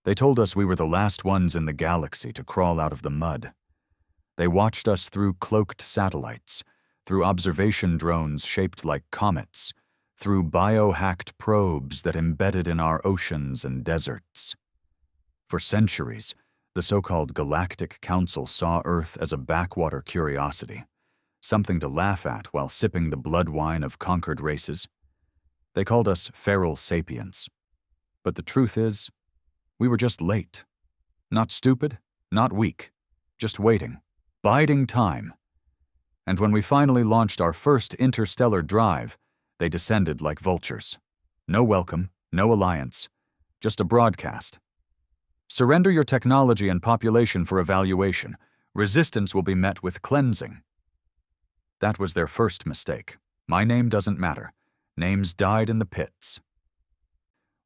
They told us we were the last ones in the galaxy to crawl out of the mud. They watched us through cloaked satellites, through observation drones shaped like comets, through biohacked probes that embedded in our oceans and deserts. For centuries, the so-called Galactic Council saw Earth as a backwater curiosity, something to laugh at while sipping the blood wine of conquered races. They called us feral sapients. But the truth is, we were just late. Not stupid, not weak, just waiting, biding time. And when we finally launched our first interstellar drive, they descended like vultures. No welcome, no alliance, just a broadcast. Surrender your technology and population for evaluation. Resistance will be met with cleansing. That was their first mistake. My name doesn't matter. Names died in the pits.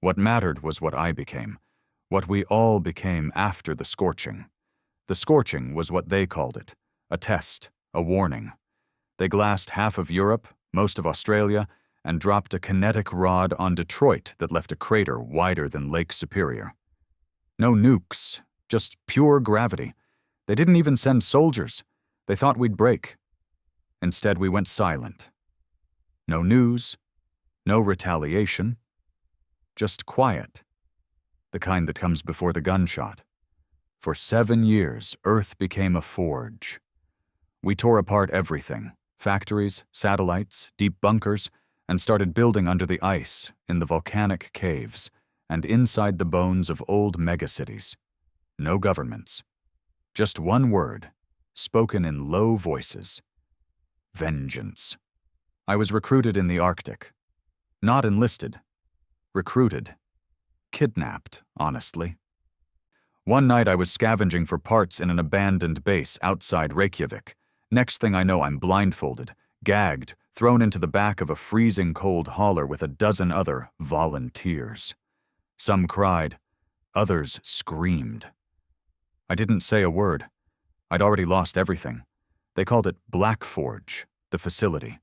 What mattered was what I became, what we all became after the scorching. The scorching was what they called it, a test, a warning. They glassed half of Europe, most of Australia, and dropped a kinetic rod on Detroit that left a crater wider than Lake Superior. No nukes, just pure gravity. They didn't even send soldiers. They thought we'd break. Instead, we went silent. No news, no retaliation, just quiet, the kind that comes before the gunshot. For 7 years, Earth became a forge. We tore apart everything, factories, satellites, deep bunkers, and started building under the ice, in the volcanic caves, and inside the bones of old megacities. No governments. Just one word, spoken in low voices. Vengeance. I was recruited in the Arctic. Not enlisted. Recruited. Kidnapped, honestly. One night I was scavenging for parts in an abandoned base outside Reykjavik. Next thing I know, I'm blindfolded, gagged, thrown into the back of a freezing cold hauler with a dozen other volunteers. Some cried, others screamed. I didn't say a word. I'd already lost everything. They called it Black Forge, the facility.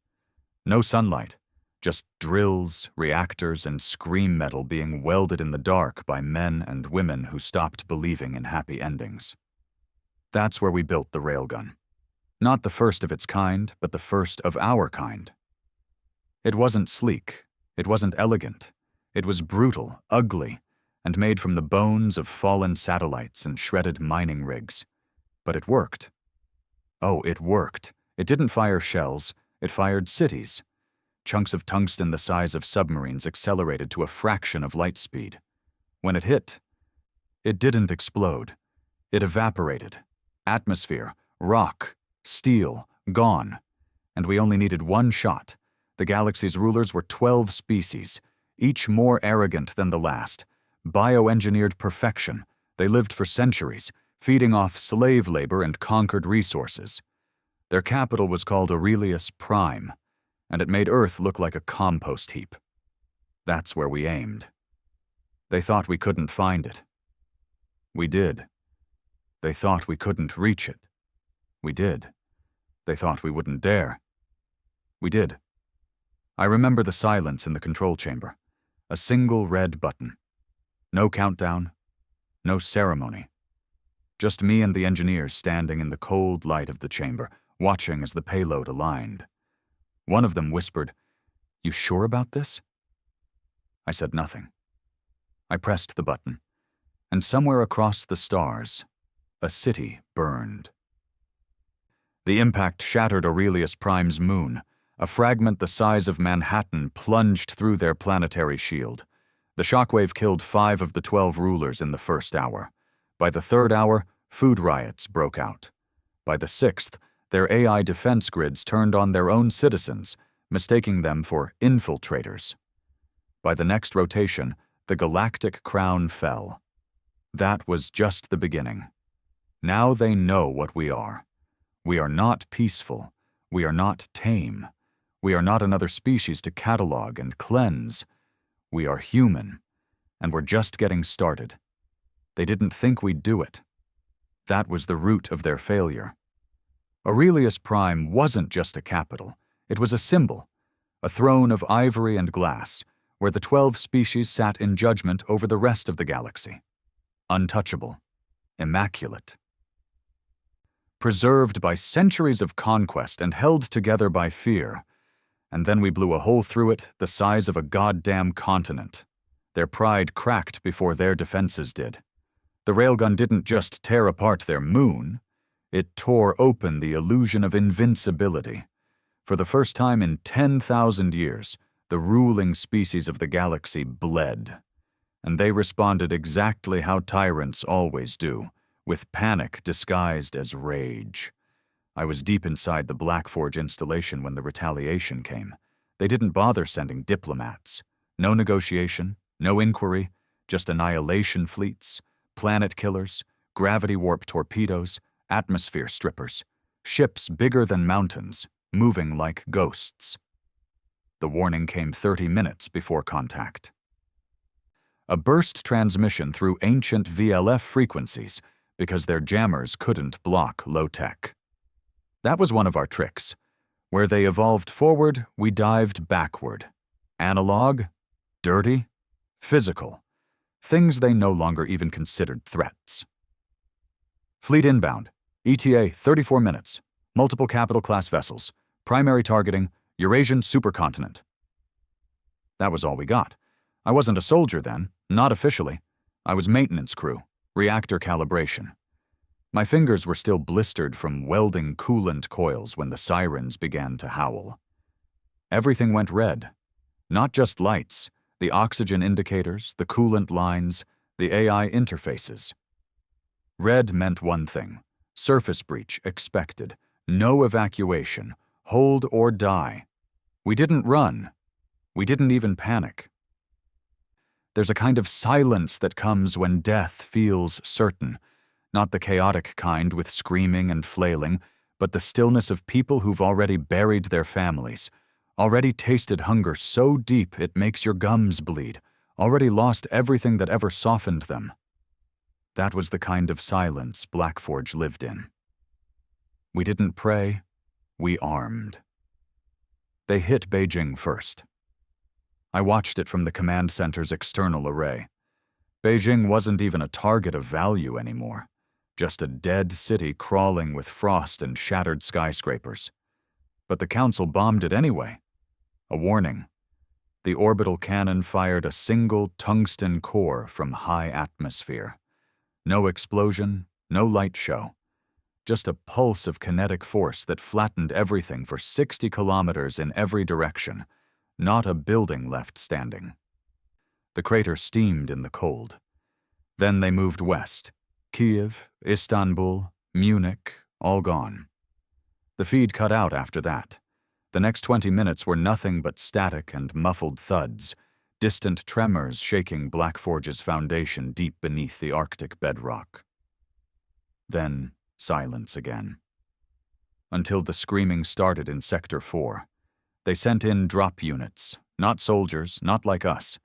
No sunlight, just drills, reactors, and scream metal being welded in the dark by men and women who stopped believing in happy endings. That's where we built the Railgun. Not the first of its kind, but the first of our kind. It wasn't sleek. It wasn't elegant. It was brutal, ugly, and made from the bones of fallen satellites and shredded mining rigs. But it worked. Oh, it worked. It didn't fire shells. It fired cities. Chunks of tungsten the size of submarines accelerated to a fraction of light speed. When it hit, it didn't explode. It evaporated. Atmosphere, rock, steel, gone. And we only needed one shot. The galaxy's rulers were 12 species, each more arrogant than the last. Bioengineered perfection. They lived for centuries, feeding off slave labor and conquered resources. Their capital was called Aurelius Prime, and it made Earth look like a compost heap. That's where we aimed. They thought we couldn't find it. We did. They thought we couldn't reach it. We did. They thought we wouldn't dare. We did. I remember the silence in the control chamber. A single red button. No countdown. No ceremony. Just me and the engineers standing in the cold light of the chamber, watching as the payload aligned. One of them whispered, "You sure about this?" I said nothing. I pressed the button, and somewhere across the stars, a city burned. The impact shattered Aurelius Prime's moon. A fragment the size of Manhattan plunged through their planetary shield. The shockwave killed 5 of the 12 rulers in the first hour. By the 3rd hour, food riots broke out. By the 6th, their AI defense grids turned on their own citizens, mistaking them for infiltrators. By the next rotation, the galactic crown fell. That was just the beginning. Now they know what we are. We are not peaceful. We are not tame. We are not another species to catalog and cleanse. We are human, and we're just getting started. They didn't think we'd do it. That was the root of their failure. Aurelius Prime wasn't just a capital. It was a symbol, a throne of ivory and glass, where the 12 species sat in judgment over the rest of the galaxy. untouchable, immaculate. Preserved by centuries of conquest and held together by fear. And then we blew a hole through it the size of a goddamn continent. Their pride cracked before their defenses did. The railgun didn't just tear apart their moon, it tore open the illusion of invincibility. For the first time in 10,000 years, the ruling species of the galaxy bled. And they responded exactly how tyrants always do, with panic disguised as rage. I was deep inside the Blackforge installation when the retaliation came. They didn't bother sending diplomats. No negotiation, no inquiry, just annihilation fleets, planet killers, gravity warp torpedoes, atmosphere strippers, ships bigger than mountains, moving like ghosts. The warning came 30 minutes before contact. A burst transmission through ancient VLF frequencies because their jammers couldn't block low-tech. That was one of our tricks. Where they evolved forward, we dived backward. Analog, dirty, physical. Things they no longer even considered threats. Fleet inbound. ETA 34 minutes. Multiple capital-class vessels. Primary targeting, Eurasian supercontinent. That was all we got. I wasn't a soldier then, not officially. I was maintenance crew, reactor calibration. My fingers were still blistered from welding coolant coils when the sirens began to howl. Everything went red. Not just lights, the oxygen indicators, the coolant lines, the AI interfaces. Red meant one thing: surface breach expected, no evacuation, hold or die. We didn't run. We didn't even panic. There's a kind of silence that comes when death feels certain, not the chaotic kind with screaming and flailing, but the stillness of people who've already buried their families, already tasted hunger so deep it makes your gums bleed, already lost everything that ever softened them. That was the kind of silence Blackforge lived in. We didn't pray, we armed. They hit Beijing first. I watched it from the command center's external array. Beijing wasn't even a target of value anymore, just a dead city crawling with frost and shattered skyscrapers. But the Council bombed it anyway. A warning. The orbital cannon fired a single tungsten core from high atmosphere. No explosion, no light show. Just a pulse of kinetic force that flattened everything for 60 kilometers in every direction. Not a building left standing. The crater steamed in the cold. Then they moved west. Kiev, Istanbul, Munich, all gone. The feed cut out after that. The next 20 minutes were nothing but static and muffled thuds, distant tremors shaking Blackforge's foundation deep beneath the Arctic bedrock. Then silence again. Until the screaming started in Sector 4. They sent in drop units, not soldiers, not like us.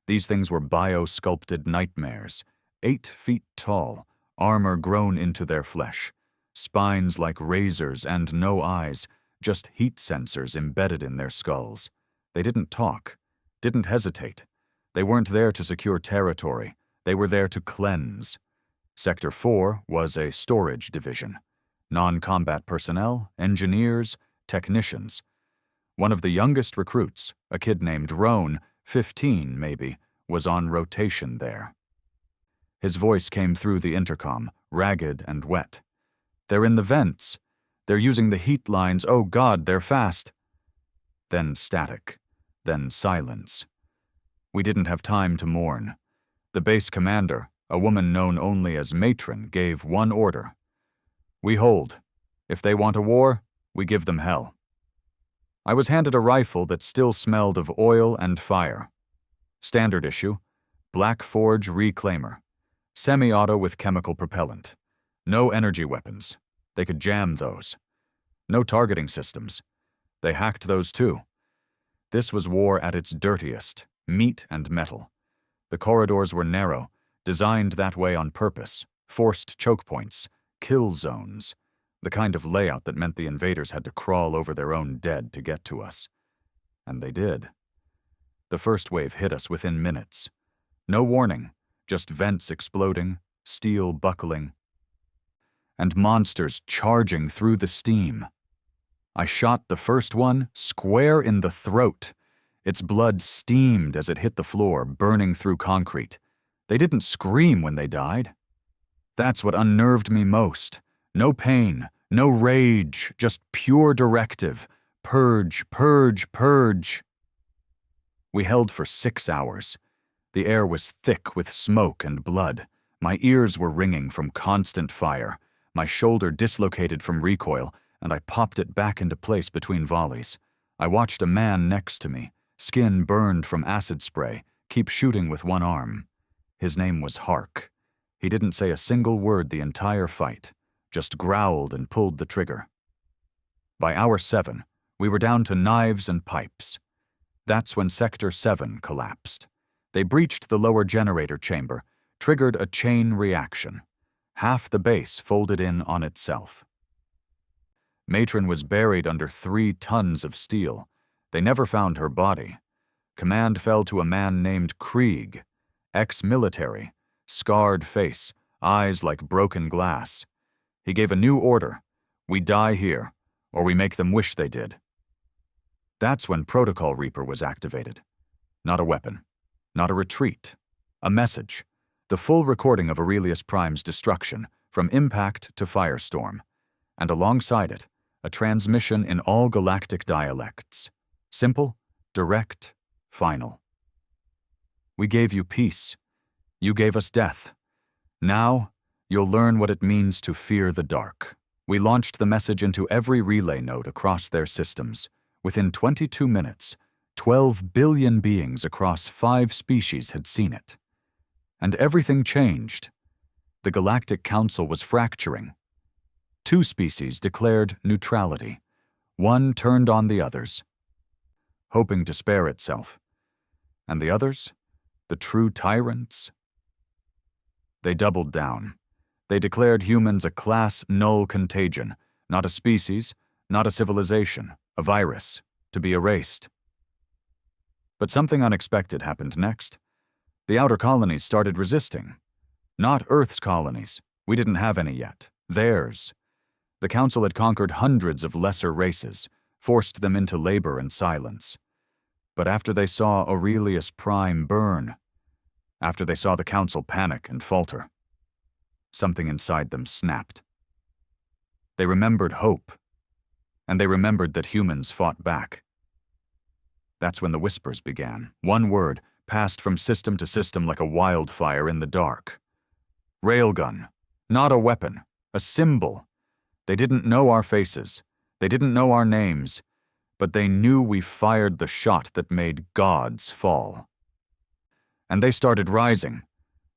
These things were bio-sculpted nightmares, 8 feet tall, armor grown into their flesh, spines like razors and no eyes, just heat sensors embedded in their skulls. They didn't talk, didn't hesitate. They weren't there to secure territory, they were there to cleanse. Sector 4 was a storage division. Non-combat personnel, engineers, technicians. One of the youngest recruits, a kid named Roan, 15 maybe, was on rotation there. His voice came through the intercom, ragged and wet. "They're in the vents. They're using the heat lines. Oh God, they're fast." Then static. Then silence. We didn't have time to mourn. The base commander, a woman known only as Matron, gave one order. "We hold. If they want a war, we give them hell." I was handed a rifle that still smelled of oil and fire. Standard issue, Blackforge Reclaimer. Semi-auto with chemical propellant. No energy weapons. They could jam those. No targeting systems. They hacked those too. This was war at its dirtiest, meat and metal. The corridors were narrow, designed that way on purpose, forced choke points, kill zones. The kind of layout that meant the invaders had to crawl over their own dead to get to us. And they did. The first wave hit us within minutes. No warning, just vents exploding, steel buckling, and monsters charging through the steam. I shot the first one square in the throat. Its blood steamed as it hit the floor, burning through concrete. They didn't scream when they died. That's what unnerved me most. No pain, no rage, just pure directive. Purge, purge, purge. We held for 6 hours. The air was thick with smoke and blood. My ears were ringing from constant fire. My shoulder dislocated from recoil, and I popped it back into place between volleys. I watched a man next to me, skin burned from acid spray, keep shooting with one arm. His name was Hark. He didn't say a single word the entire fight, just growled and pulled the trigger. By hour 7, we were down to knives and pipes. That's when Sector 7 collapsed. They breached the lower generator chamber, triggered a chain reaction. Half the base folded in on itself. Matron was buried under 3 tons of steel. They never found her body. Command fell to a man named Krieg, ex-military, scarred face, eyes like broken glass. He gave a new order: we die here, or we make them wish they did. That's when Protocol Reaper was activated. Not a weapon, not a retreat, a message. The full recording of Aurelius Prime's destruction, from impact to firestorm, and alongside it, a transmission in all galactic dialects. Simple, direct, final. We gave you peace. You gave us death. Now, you'll learn what it means to fear the dark. We launched the message into every relay node across their systems. Within 22 minutes, 12 billion beings across 5 species had seen it. And everything changed. The Galactic Council was fracturing. 2 species declared neutrality. One turned on the others, hoping to spare itself. And the others, the true tyrants, they doubled down. They declared humans a class null contagion, not a species, not a civilization, a virus, to be erased. But something unexpected happened next. The outer colonies started resisting. Not Earth's colonies. We didn't have any yet. Theirs. The Council had conquered hundreds of lesser races, forced them into labor and silence. But after they saw Aurelius Prime burn, after they saw the Council panic and falter, something inside them snapped. They remembered hope, and they remembered that humans fought back. That's when the whispers began. One word passed from system to system like a wildfire in the dark. Railgun. Not a weapon, a symbol. They didn't know our faces. They didn't know our names, but they knew we fired the shot that made gods fall. And they started rising.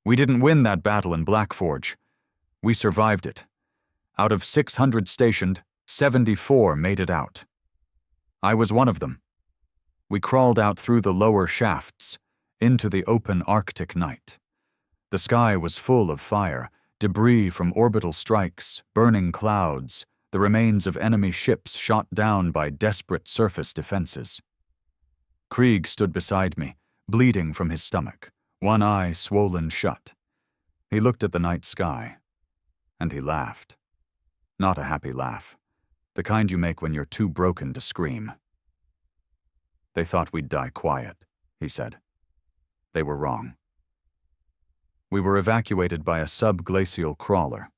We didn't win that battle in Blackforge. We survived it. Out of 600 stationed, 74 made it out. I was one of them. We crawled out through the lower shafts, into the open Arctic night. The sky was full of fire, debris from orbital strikes, burning clouds, the remains of enemy ships shot down by desperate surface defenses. Krieg stood beside me, bleeding from his stomach, one eye swollen shut. He looked at the night sky, and he laughed. Not a happy laugh, the kind you make when you're too broken to scream. They thought we'd die quiet, he said. They were wrong. We were evacuated by a subglacial crawler.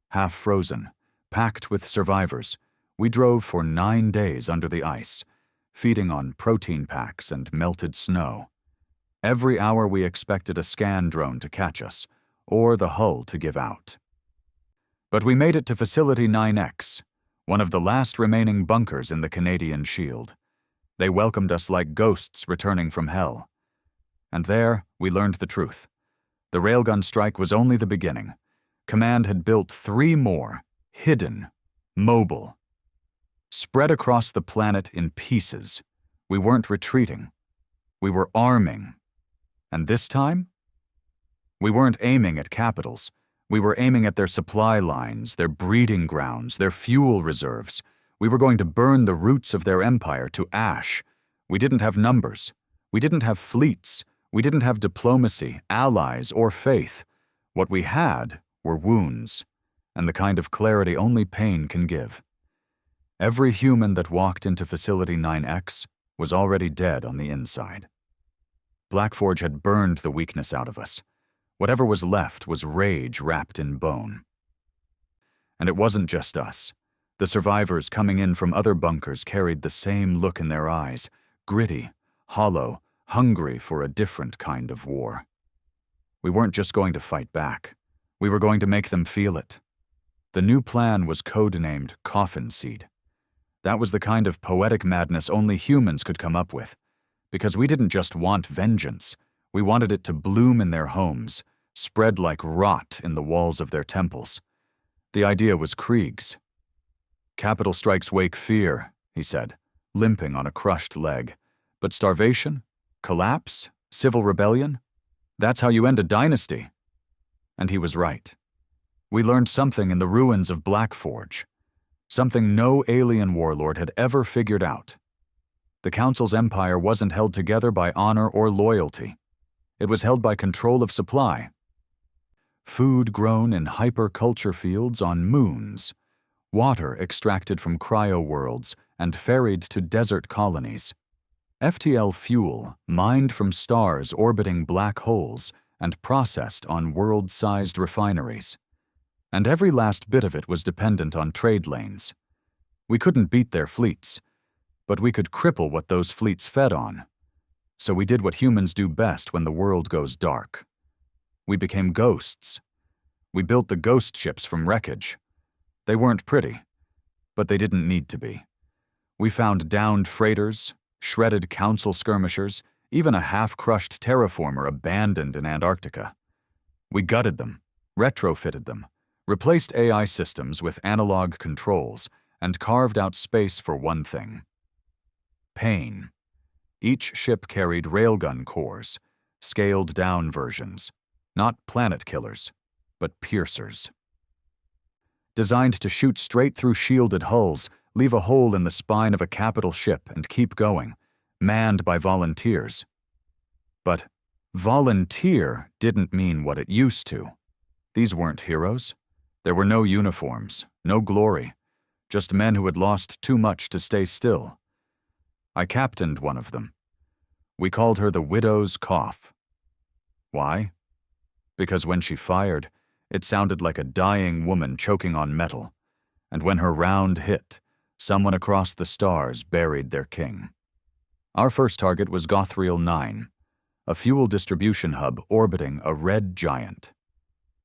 Half frozen, packed with survivors, we drove for 9 days under the ice, feeding on protein packs and melted snow. Every hour we expected a scan drone to catch us, or the hull to give out. But we made it to Facility 9X, one of the last remaining bunkers in the Canadian Shield. They welcomed us like ghosts returning from hell. And there, we learned the truth. The Railgun strike was only the beginning. Command had built 3 more, hidden, mobile. Spread across the planet in pieces. We weren't retreating. We were arming. And this time? We weren't aiming at capitals. We were aiming at their supply lines, their breeding grounds, their fuel reserves. We were going to burn the roots of their empire to ash. We didn't have numbers. We didn't have fleets. We didn't have diplomacy, allies, or faith. What we had were wounds, and the kind of clarity only pain can give. Every human that walked into Facility 9X was already dead on the inside. Blackforge had burned the weakness out of us. Whatever was left was rage wrapped in bone. And it wasn't just us. The survivors coming in from other bunkers carried the same look in their eyes, gritty, hollow, hungry for a different kind of war. We weren't just going to fight back. We were going to make them feel it. The new plan was codenamed Coffin Seed. That was the kind of poetic madness only humans could come up with, because we didn't just want vengeance. We wanted it to bloom in their homes, spread like rot in the walls of their temples. The idea was Krieg's. Capital strikes wake fear, he said, limping on a crushed leg. But starvation? Collapse? Civil rebellion? That's how you end a dynasty. And he was right. We learned something in the ruins of Blackforge. Something no alien warlord had ever figured out. The Council's empire wasn't held together by honor or loyalty. It was held by control of supply. Food grown in hyperculture fields on moons, water extracted from cryo-worlds and ferried to desert colonies, FTL fuel mined from stars orbiting black holes and processed on world-sized refineries. And every last bit of it was dependent on trade lanes. We couldn't beat their fleets, but we could cripple what those fleets fed on. So we did what humans do best when the world goes dark. We became ghosts. We built the ghost ships from wreckage. They weren't pretty, but they didn't need to be. We found downed freighters, shredded council skirmishers, even a half-crushed terraformer abandoned in Antarctica. We gutted them, retrofitted them, replaced AI systems with analog controls, and carved out space for one thing: pain. Each ship carried railgun cores, scaled-down versions, not planet killers, but piercers. Designed to shoot straight through shielded hulls, leave a hole in the spine of a capital ship, and keep going, manned by volunteers. But volunteer didn't mean what it used to. These weren't heroes. There were no uniforms, no glory, just men who had lost too much to stay still. I captained one of them. We called her the Widow's Cough. Why? Because when she fired, it sounded like a dying woman choking on metal, and when her round hit, someone across the stars buried their king. Our first target was Gothriel 9, a fuel distribution hub orbiting a red giant.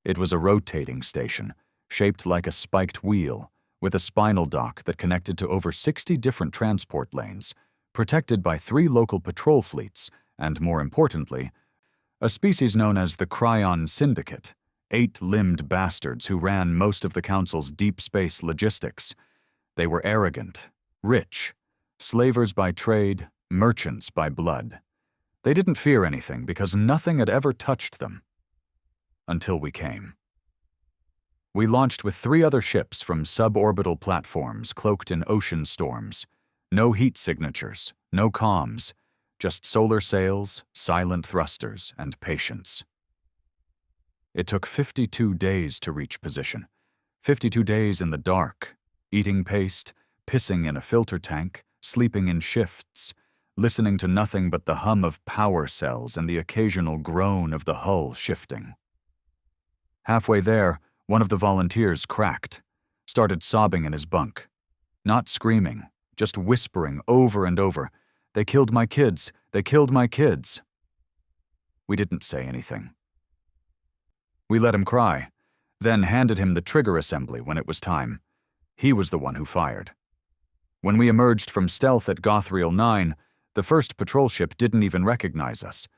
It was a rotating station, shaped like a spiked wheel, with a spinal dock that connected to over 60 different transport lanes, protected by 3 local patrol fleets, and more importantly, a species known as the Cryon Syndicate, 8-limbed bastards who ran most of the Council's deep space logistics. They were arrogant, rich, slavers by trade, merchants by blood. They didn't fear anything because nothing had ever touched them. Until we came. We launched with 3 other ships from suborbital platforms cloaked in ocean storms. No heat signatures, no comms, just solar sails, silent thrusters, and patience. It took 52 days to reach position. 52 days in the dark, eating paste, pissing in a filter tank, sleeping in shifts, listening to nothing but the hum of power cells and the occasional groan of the hull shifting. Halfway there, one of the volunteers cracked, started sobbing in his bunk. Not screaming, just whispering over and over, "They killed my kids! They killed my kids!" We didn't say anything. We let him cry, then handed him the trigger assembly when it was time. He was the one who fired. When we emerged from stealth at Gothriel 9, the first patrol ship didn't even recognize us.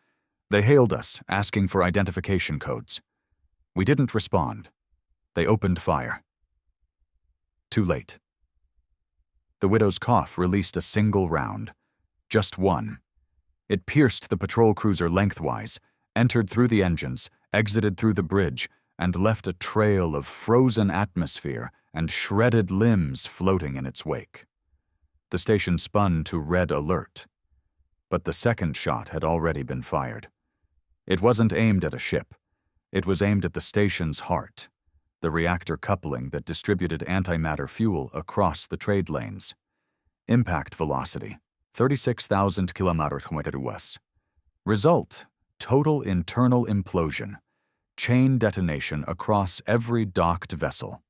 They hailed us, asking for identification codes. We didn't respond. They opened fire. Too late. The Widow's Cough released a single round. Just one. It pierced the patrol cruiser lengthwise, entered through the engines, exited through the bridge, and left a trail of frozen atmosphere and shredded limbs floating in its wake. The station spun to red alert. But the second shot had already been fired. It wasn't aimed at a ship. It was aimed at the station's heart, the reactor coupling that distributed antimatter fuel across the trade lanes. Impact velocity, 36,000 km/h. Result, total internal implosion, chain detonation across every docked vessel.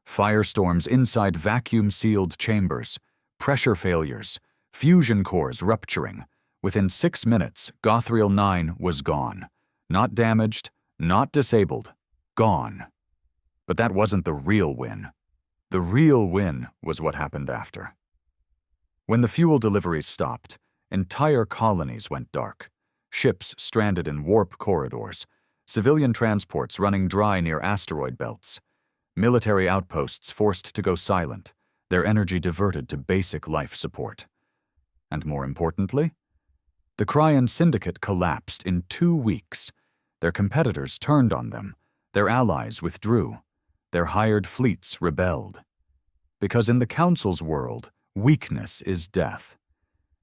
Firestorms inside vacuum-sealed chambers, pressure failures, fusion cores rupturing. Within 6 minutes, Gothriel 9 was gone. Not damaged, not disabled, gone. But that wasn't the real win. The real win was what happened after. When the fuel deliveries stopped, entire colonies went dark. Ships stranded in warp corridors, civilian transports running dry near asteroid belts, military outposts forced to go silent, their energy diverted to basic life support. And more importantly, the Cryon Syndicate collapsed in 2 weeks. Their competitors turned on them, their allies withdrew, their hired fleets rebelled. Because in the Council's world, weakness is death,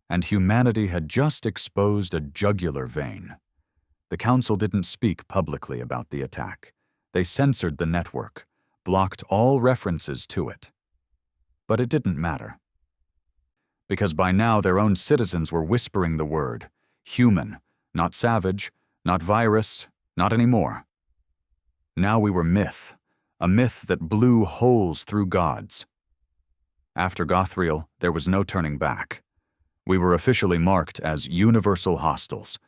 and humanity had just exposed a jugular vein. The Council didn't speak publicly about the attack. They censored the network, blocked all references to it. But it didn't matter. Because by now their own citizens were whispering the word, human, not savage, not virus, not anymore. Now we were myth, a myth that blew holes through gods. After Gothriel, there was no turning back. We were officially marked as universal hostiles.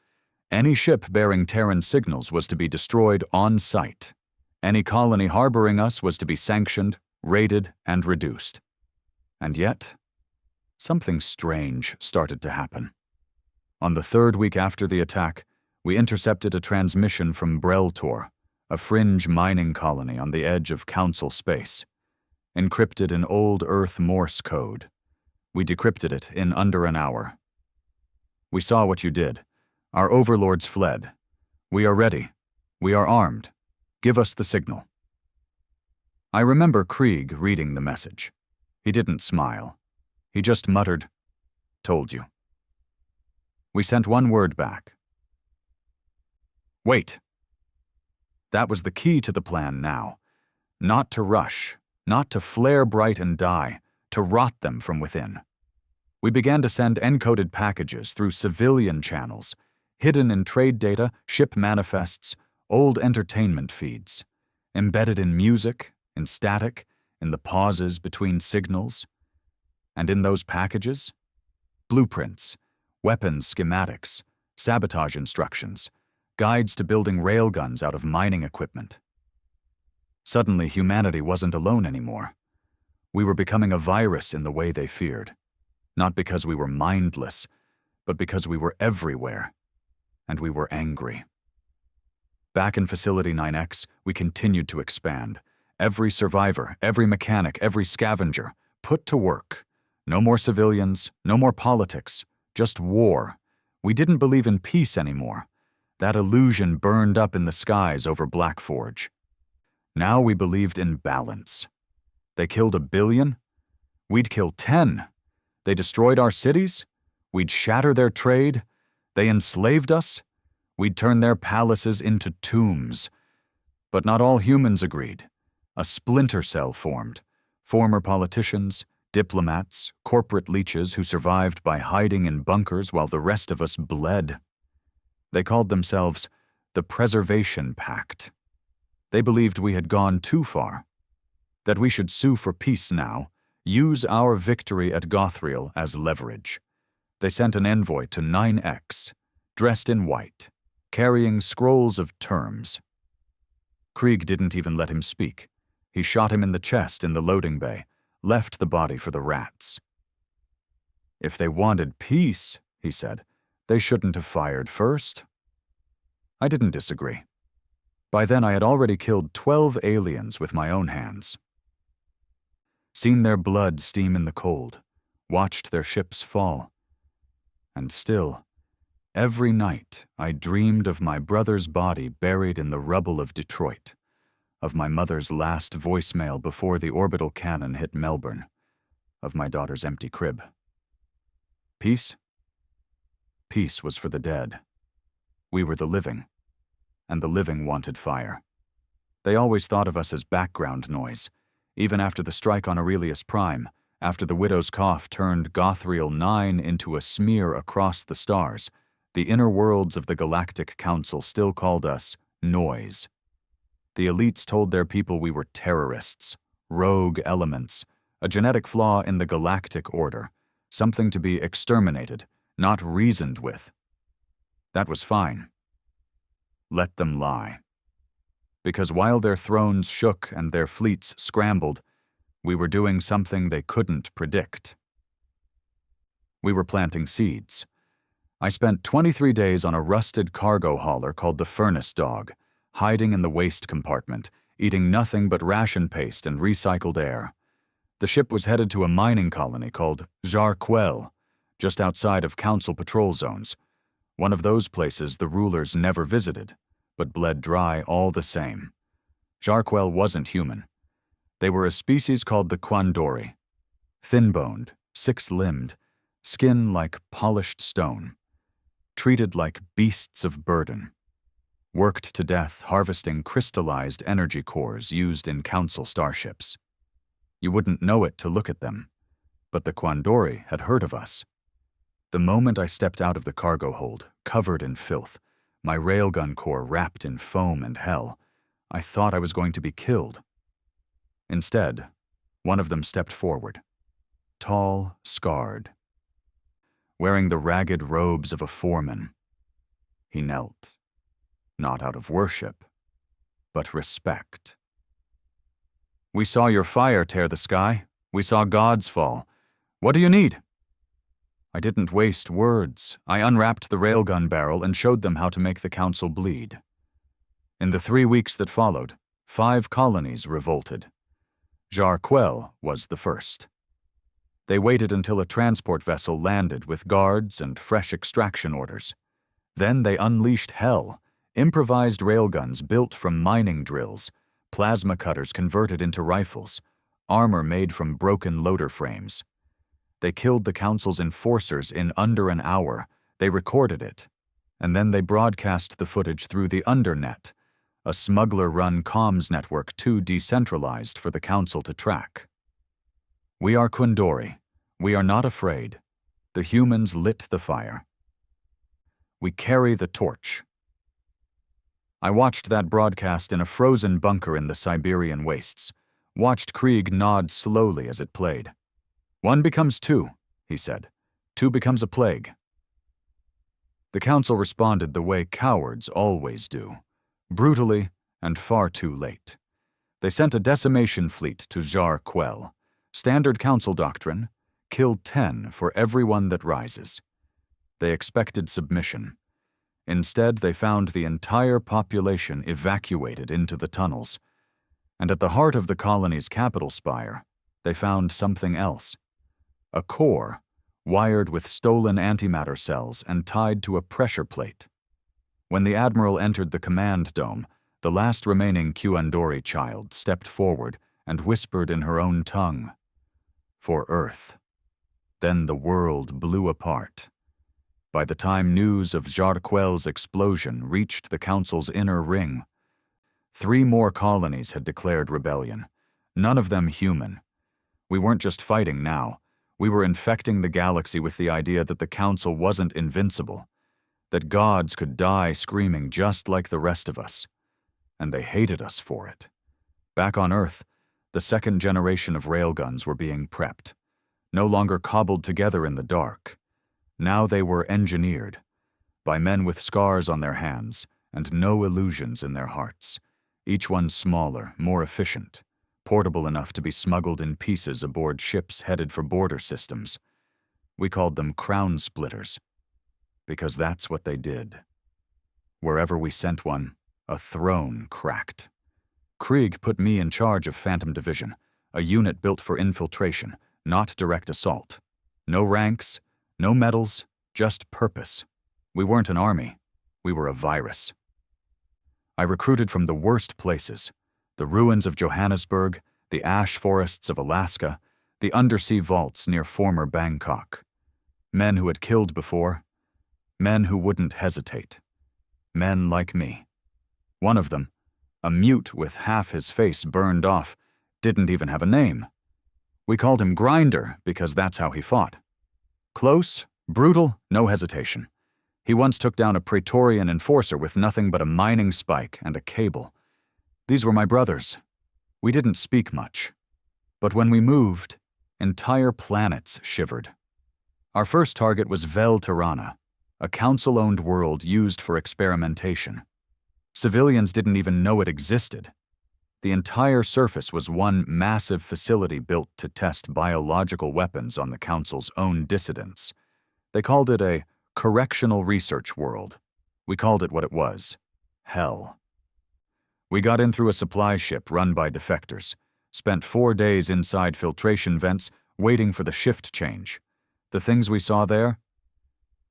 Any ship bearing Terran signals was to be destroyed on sight. Any colony harboring us was to be sanctioned, raided, and reduced. And yet, something strange started to happen. On the 3rd week after the attack, we intercepted a transmission from Breltor, a fringe mining colony on the edge of Council space. Encrypted in old Earth Morse code. We decrypted it in under an hour. We saw what you did. Our overlords fled. We are ready. We are armed. Give us the signal. I remember Krieg reading the message. He didn't smile. He just muttered, "Told you." We sent one word back. Wait. That was the key to the plan now. Not to rush, not to flare bright and die, to rot them from within. We began to send encoded packages through civilian channels, hidden in trade data, ship manifests, old entertainment feeds, embedded in music, in static, in the pauses between signals. And in those packages, blueprints, weapons schematics, sabotage instructions, guides to building railguns out of mining equipment. Suddenly, humanity wasn't alone anymore. We were becoming a virus in the way they feared. Not because we were mindless, but because we were everywhere. And we were angry. Back in Facility 9X, we continued to expand. Every survivor, every mechanic, every scavenger, put to work. No more civilians, no more politics, just war. We didn't believe in peace anymore. That illusion burned up in the skies over Blackforge. Now we believed in balance. They killed 1 billion? We'd kill 10. They destroyed our cities? We'd shatter their trade? They enslaved us? We'd turn their palaces into tombs. But not all humans agreed. A splinter cell formed. Former politicians, diplomats, corporate leeches who survived by hiding in bunkers while the rest of us bled. They called themselves the Preservation Pact. They believed we had gone too far, that we should sue for peace now, use our victory at Gothriel as leverage. They sent an envoy to 9X, dressed in white, carrying scrolls of terms. Krieg didn't even let him speak. He shot him in the chest in the loading bay, left the body for the rats. If they wanted peace, he said, they shouldn't have fired first. I didn't disagree. By then I had already killed 12 aliens with my own hands. Seen their blood steam in the cold, watched their ships fall. And still, every night I dreamed of my brother's body buried in the rubble of Detroit, of my mother's last voicemail before the orbital cannon hit Melbourne, of my daughter's empty crib. Peace? Peace was for the dead. We were the living. and the living wanted fire. They always thought of us as background noise. Even after the strike on Aurelius Prime, after the widow's cough turned Gothriel 9 into a smear across the stars, the inner worlds of the Galactic Council still called us noise. The elites told their people we were terrorists, rogue elements, a genetic flaw in the galactic order, something to be exterminated, not reasoned with. That was fine. Let them lie. Because while their thrones shook and their fleets scrambled, we were doing something they couldn't predict. We were planting seeds. I spent 23 days on a rusted cargo hauler called the Furnace Dog, hiding in the waste compartment, eating nothing but ration paste and recycled air. The ship was headed to a mining colony called Jarquel, just outside of council patrol zones, one of those places the rulers never visited, but bled dry all the same. Jarquel wasn't human. They were a species called the Quandori, thin-boned, six-limbed, skin like polished stone, treated like beasts of burden, worked to death harvesting crystallized energy cores used in council starships. You wouldn't know it to look at them, but the Quandori had heard of us. The moment I stepped out of the cargo hold, covered in filth, my railgun core wrapped in foam and hell, I thought I was going to be killed. Instead, one of them stepped forward, tall, scarred, wearing the ragged robes of a foreman. He knelt, not out of worship, but respect. "We saw your fire tear the sky. We saw gods fall. What do you need?" I didn't waste words. I unwrapped the railgun barrel and showed them how to make the council bleed. In the 3 weeks that followed, 5 colonies revolted. Jarquel was the first. They waited until a transport vessel landed with guards and fresh extraction orders. Then they unleashed hell, improvised railguns built from mining drills, plasma cutters converted into rifles, armor made from broken loader frames. They killed the council's enforcers in under an hour. They recorded it. And then they broadcast the footage through the Undernet, a smuggler-run comms network too decentralized for the council to track. We are Quandori. We are not afraid. The humans lit the fire. We carry the torch. I watched that broadcast in a frozen bunker in the Siberian wastes, watched Krieg nod slowly as it played. 1 becomes 2, he said. 2 becomes a plague. The council responded the way cowards always do, brutally and far too late. They sent a decimation fleet to Jarquel. Standard council doctrine, kill 10 for everyone that rises. They expected submission. Instead, they found the entire population evacuated into the tunnels. And at the heart of the colony's capital spire, they found something else. A core, wired with stolen antimatter cells and tied to a pressure plate. When the Admiral entered the command dome, the last remaining Quandori child stepped forward and whispered in her own tongue, "For Earth." Then the world blew apart. By the time news of Jarquel's explosion reached the Council's inner ring, 3 more colonies had declared rebellion, none of them human. We weren't just fighting now. We were infecting the galaxy with the idea that the Council wasn't invincible, that gods could die screaming just like the rest of us. And they hated us for it. Back on Earth, the 2nd generation of railguns were being prepped, no longer cobbled together in the dark. Now they were engineered, by men with scars on their hands and no illusions in their hearts, each one smaller, more efficient, portable enough to be smuggled in pieces aboard ships headed for border systems. We called them crown splitters, because that's what they did. Wherever we sent one, a throne cracked. Krieg put me in charge of Phantom Division, a unit built for infiltration, not direct assault. No ranks, no medals, just purpose. We weren't an army. We were a virus. I recruited from the worst places, the ruins of Johannesburg, the ash forests of Alaska, the undersea vaults near former Bangkok. Men who had killed before, men who wouldn't hesitate. Men like me. One of them, a mute with half his face burned off, didn't even have a name. We called him Grinder because that's how he fought. Close, brutal, no hesitation. He once took down a Praetorian enforcer with nothing but a mining spike and a cable. These were my brothers. We didn't speak much. But when we moved, entire planets shivered. Our first target was Vel Tirana, a council-owned world used for experimentation. Civilians didn't even know it existed. The entire surface was one massive facility built to test biological weapons on the Council's own dissidents. They called it a correctional research world. We called it what it was: hell. We got in through a supply ship run by defectors, spent 4 days inside filtration vents waiting for the shift change. The things we saw there?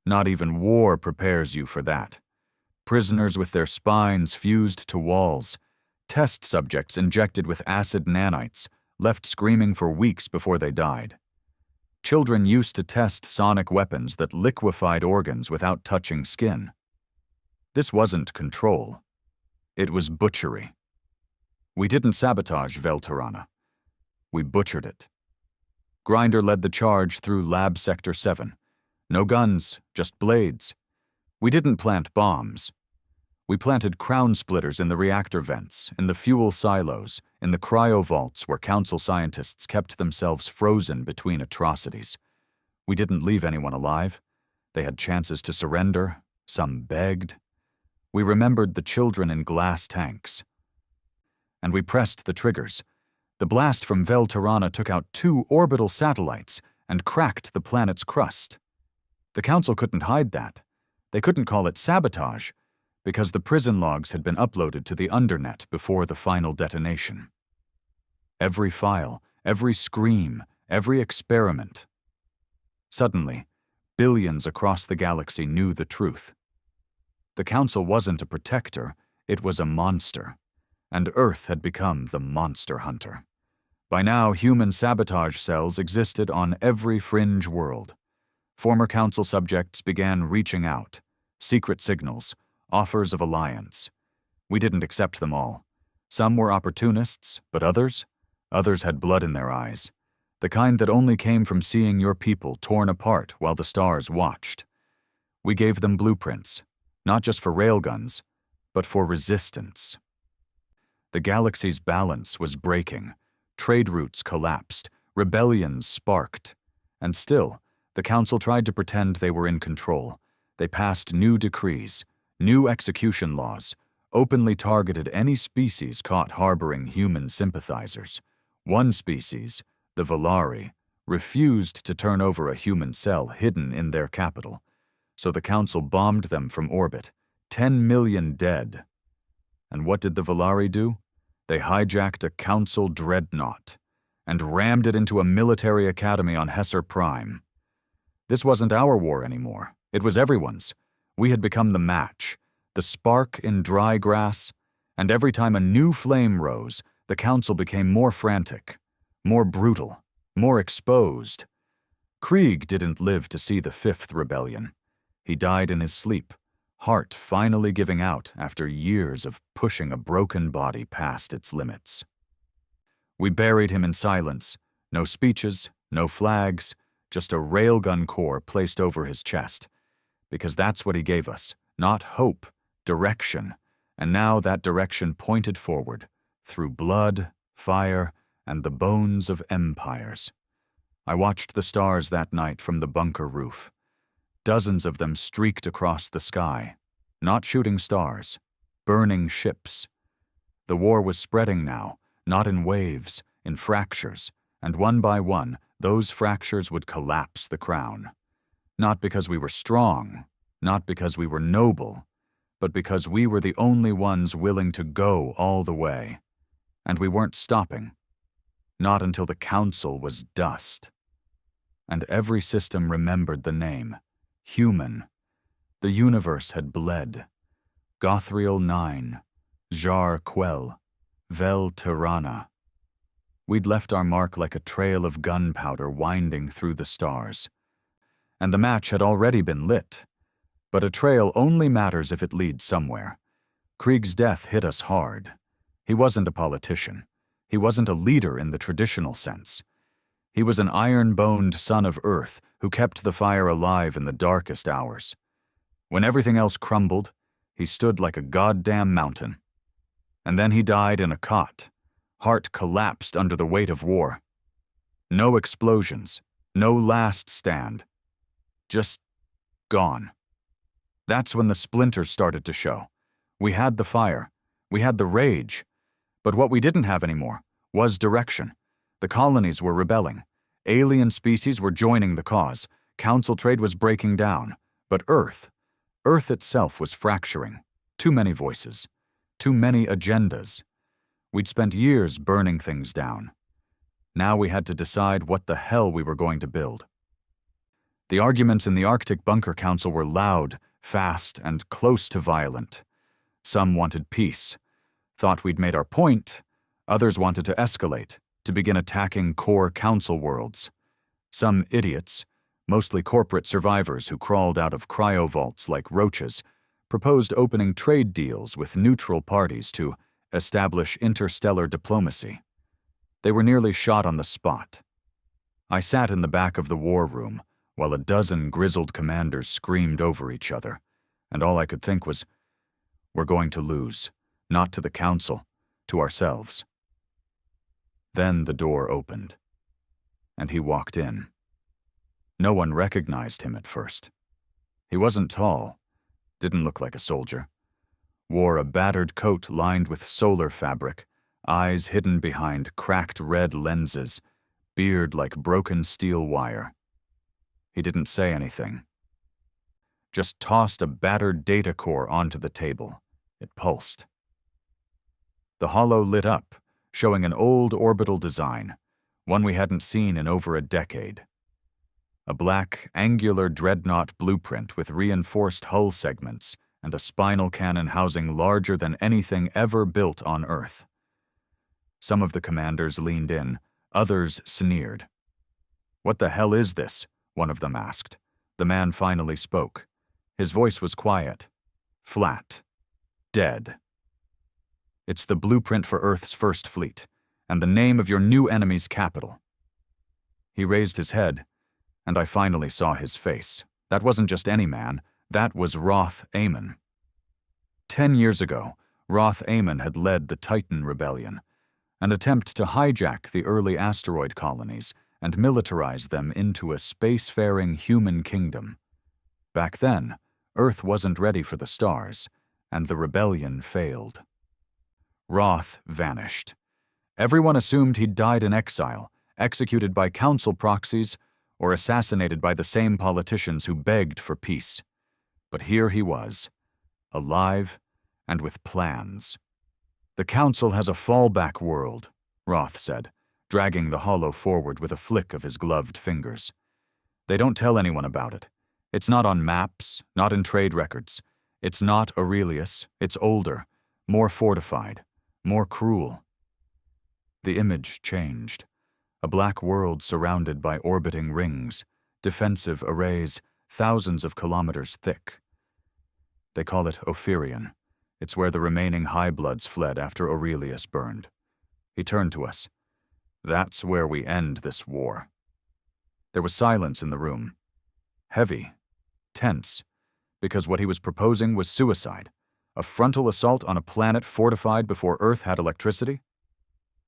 Not even war prepares you for that. Prisoners with their spines fused to walls, test subjects injected with acid nanites, left screaming for weeks before they died. Children used to test sonic weapons that liquefied organs without touching skin. This wasn't control. It was butchery. We didn't sabotage Vel Tirana. We butchered it. Grinder led the charge through Lab Sector 7. No guns, just blades. We didn't plant bombs. We planted crown splitters in the reactor vents, in the fuel silos, in the cryovaults where Council scientists kept themselves frozen between atrocities. We didn't leave anyone alive. They had chances to surrender. Some begged. We remembered the children in glass tanks. And we pressed the triggers. The blast from Vel Tirana took out 2 orbital satellites and cracked the planet's crust. The Council couldn't hide that. They couldn't call it sabotage, because the prison logs had been uploaded to the undernet before the final detonation. Every file, every scream, every experiment. Suddenly, billions across the galaxy knew the truth. The Council wasn't a protector, it was a monster, and Earth had become the monster hunter. By now, human sabotage cells existed on every fringe world. Former Council subjects began reaching out, secret signals, offers of alliance. We didn't accept them all. Some were opportunists, but others had blood in their eyes. The kind that only came from seeing your people torn apart while the stars watched. We gave them blueprints, not just for railguns, but for resistance. The galaxy's balance was breaking. Trade routes collapsed. Rebellions sparked. And still, the Council tried to pretend they were in control. They passed new decrees, new execution laws, openly targeted any species caught harboring human sympathizers. One species, the Valari, refused to turn over a human cell hidden in their capital, so the Council bombed them from orbit, 10 million dead. And what did the Valari do? They hijacked a Council dreadnought and rammed it into a military academy on Hesser Prime. This wasn't our war anymore. It was everyone's. We had become the match, the spark in dry grass, and every time a new flame rose, the Council became more frantic, more brutal, more exposed. Krieg didn't live to see the 5th rebellion. He died in his sleep, heart finally giving out after years of pushing a broken body past its limits. We buried him in silence, no speeches, no flags, just a railgun core placed over his chest. Because that's what he gave us, not hope, direction, and now that direction pointed forward, through blood, fire, and the bones of empires. I watched the stars that night from the bunker roof. Dozens of them streaked across the sky, not shooting stars, burning ships. The war was spreading now, not in waves, in fractures, and one by one, those fractures would collapse the crown. Not because we were strong, not because we were noble, but because we were the only ones willing to go all the way. And we weren't stopping. Not until the Council was dust. And every system remembered the name. Human. The universe had bled. Gothriel 9. Jar Quell. Vel Tirana. We'd left our mark like a trail of gunpowder winding through the stars. And the match had already been lit. But a trail only matters if it leads somewhere. Krieg's death hit us hard. He wasn't a politician. He wasn't a leader in the traditional sense. He was an iron-boned son of Earth who kept the fire alive in the darkest hours. When everything else crumbled, he stood like a goddamn mountain. And then he died in a cot. Heart collapsed under the weight of war. No explosions, no last stand. Just gone. That's when the splinters started to show. We had the fire. We had the rage. But what we didn't have anymore was direction. The colonies were rebelling. Alien species were joining the cause. Council trade was breaking down. But Earth itself was fracturing. Too many voices. Too many agendas. We'd spent years burning things down. Now we had to decide what the hell we were going to build. The arguments in the Arctic Bunker Council were loud, fast, and close to violent. Some wanted peace, thought we'd made our point. Others wanted to escalate, to begin attacking core council worlds. Some idiots, mostly corporate survivors who crawled out of cryovaults like roaches, proposed opening trade deals with neutral parties to establish interstellar diplomacy. They were nearly shot on the spot. I sat in the back of the war room while a dozen grizzled commanders screamed over each other, and all I could think was, we're going to lose, not to the council, to ourselves. Then the door opened, and he walked in. No one recognized him at first. He wasn't tall, didn't look like a soldier, wore a battered coat lined with solar fabric, eyes hidden behind cracked red lenses, beard like broken steel wire. He didn't say anything. Just tossed a battered data core onto the table. It pulsed. The holo lit up, showing an old orbital design, one we hadn't seen in over a decade. A black, angular dreadnought blueprint with reinforced hull segments and a spinal cannon housing larger than anything ever built on Earth. Some of the commanders leaned in, others sneered. "What the hell is this?" one of them asked. The man finally spoke. His voice was quiet, flat, dead. "It's the blueprint for Earth's first fleet, and the name of your new enemy's capital." He raised his head, and I finally saw his face. That wasn't just any man, that was Roth Amon. 10 years ago, Roth Amon had led the Titan Rebellion, an attempt to hijack the early asteroid colonies and militarize them into a spacefaring human kingdom. Back then, Earth wasn't ready for the stars, and the rebellion failed. Roth vanished. Everyone assumed he'd died in exile, executed by council proxies, or assassinated by the same politicians who begged for peace. But here he was, alive and with plans. "The council has a fallback world," Roth said, dragging the holo forward with a flick of his gloved fingers. "They don't tell anyone about it. It's not on maps, not in trade records. It's not Aurelius, it's older, more fortified, more cruel." The image changed. A black world surrounded by orbiting rings, defensive arrays thousands of kilometers thick. They call it Ophirion. It's where the remaining high-bloods fled after Aurelius burned. He turned to us. "That's where we end this war." There was silence in the room. Heavy, tense, because what he was proposing was suicide, a frontal assault on a planet fortified before Earth had electricity.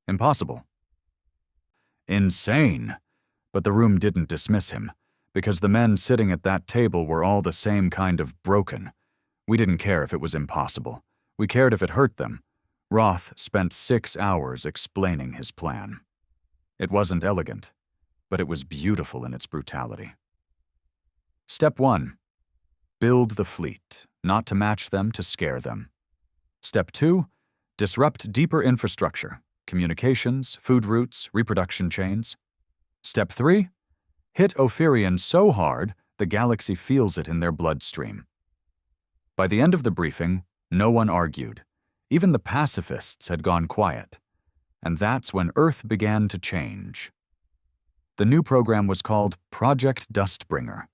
Impossible. Insane. But the room didn't dismiss him, because the men sitting at that table were all the same kind of broken. We didn't care if it was impossible. We cared if it hurt them. Roth spent 6 hours explaining his plan. It wasn't elegant, but it was beautiful in its brutality. Step 1. Build the fleet, not to match them, to scare them. Step 2. Disrupt deeper infrastructure, communications, food routes, reproduction chains. Step 3. Hit Ophirion so hard the galaxy feels it in their bloodstream. By the end of the briefing, no one argued. Even the pacifists had gone quiet. And that's when Earth began to change. The new program was called Project Dustbringer.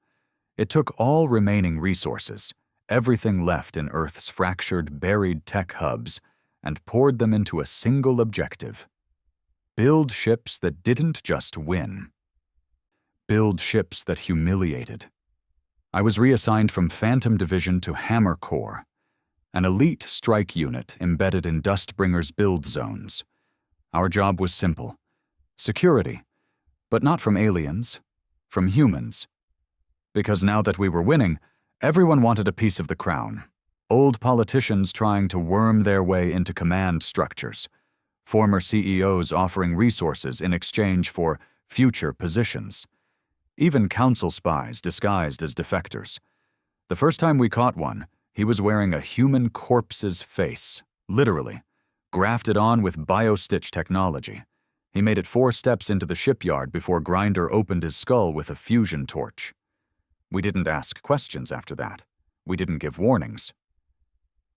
It took all remaining resources, everything left in Earth's fractured, buried tech hubs and poured them into a single objective: build ships that didn't just win. Build ships that humiliated. I was reassigned from Phantom Division to Hammer Corps, an elite strike unit embedded in Dustbringer's build zones. Our job was simple: security, but not from aliens, from humans. Because now that we were winning, everyone wanted a piece of the crown. Old politicians trying to worm their way into command structures, former CEOs offering resources in exchange for future positions, even council spies disguised as defectors. The first time we caught one, he was wearing a human corpse's face, literally, grafted on with biostitch technology. He made it 4 steps into the shipyard before Grinder opened his skull with a fusion torch. We didn't ask questions after that. We didn't give warnings.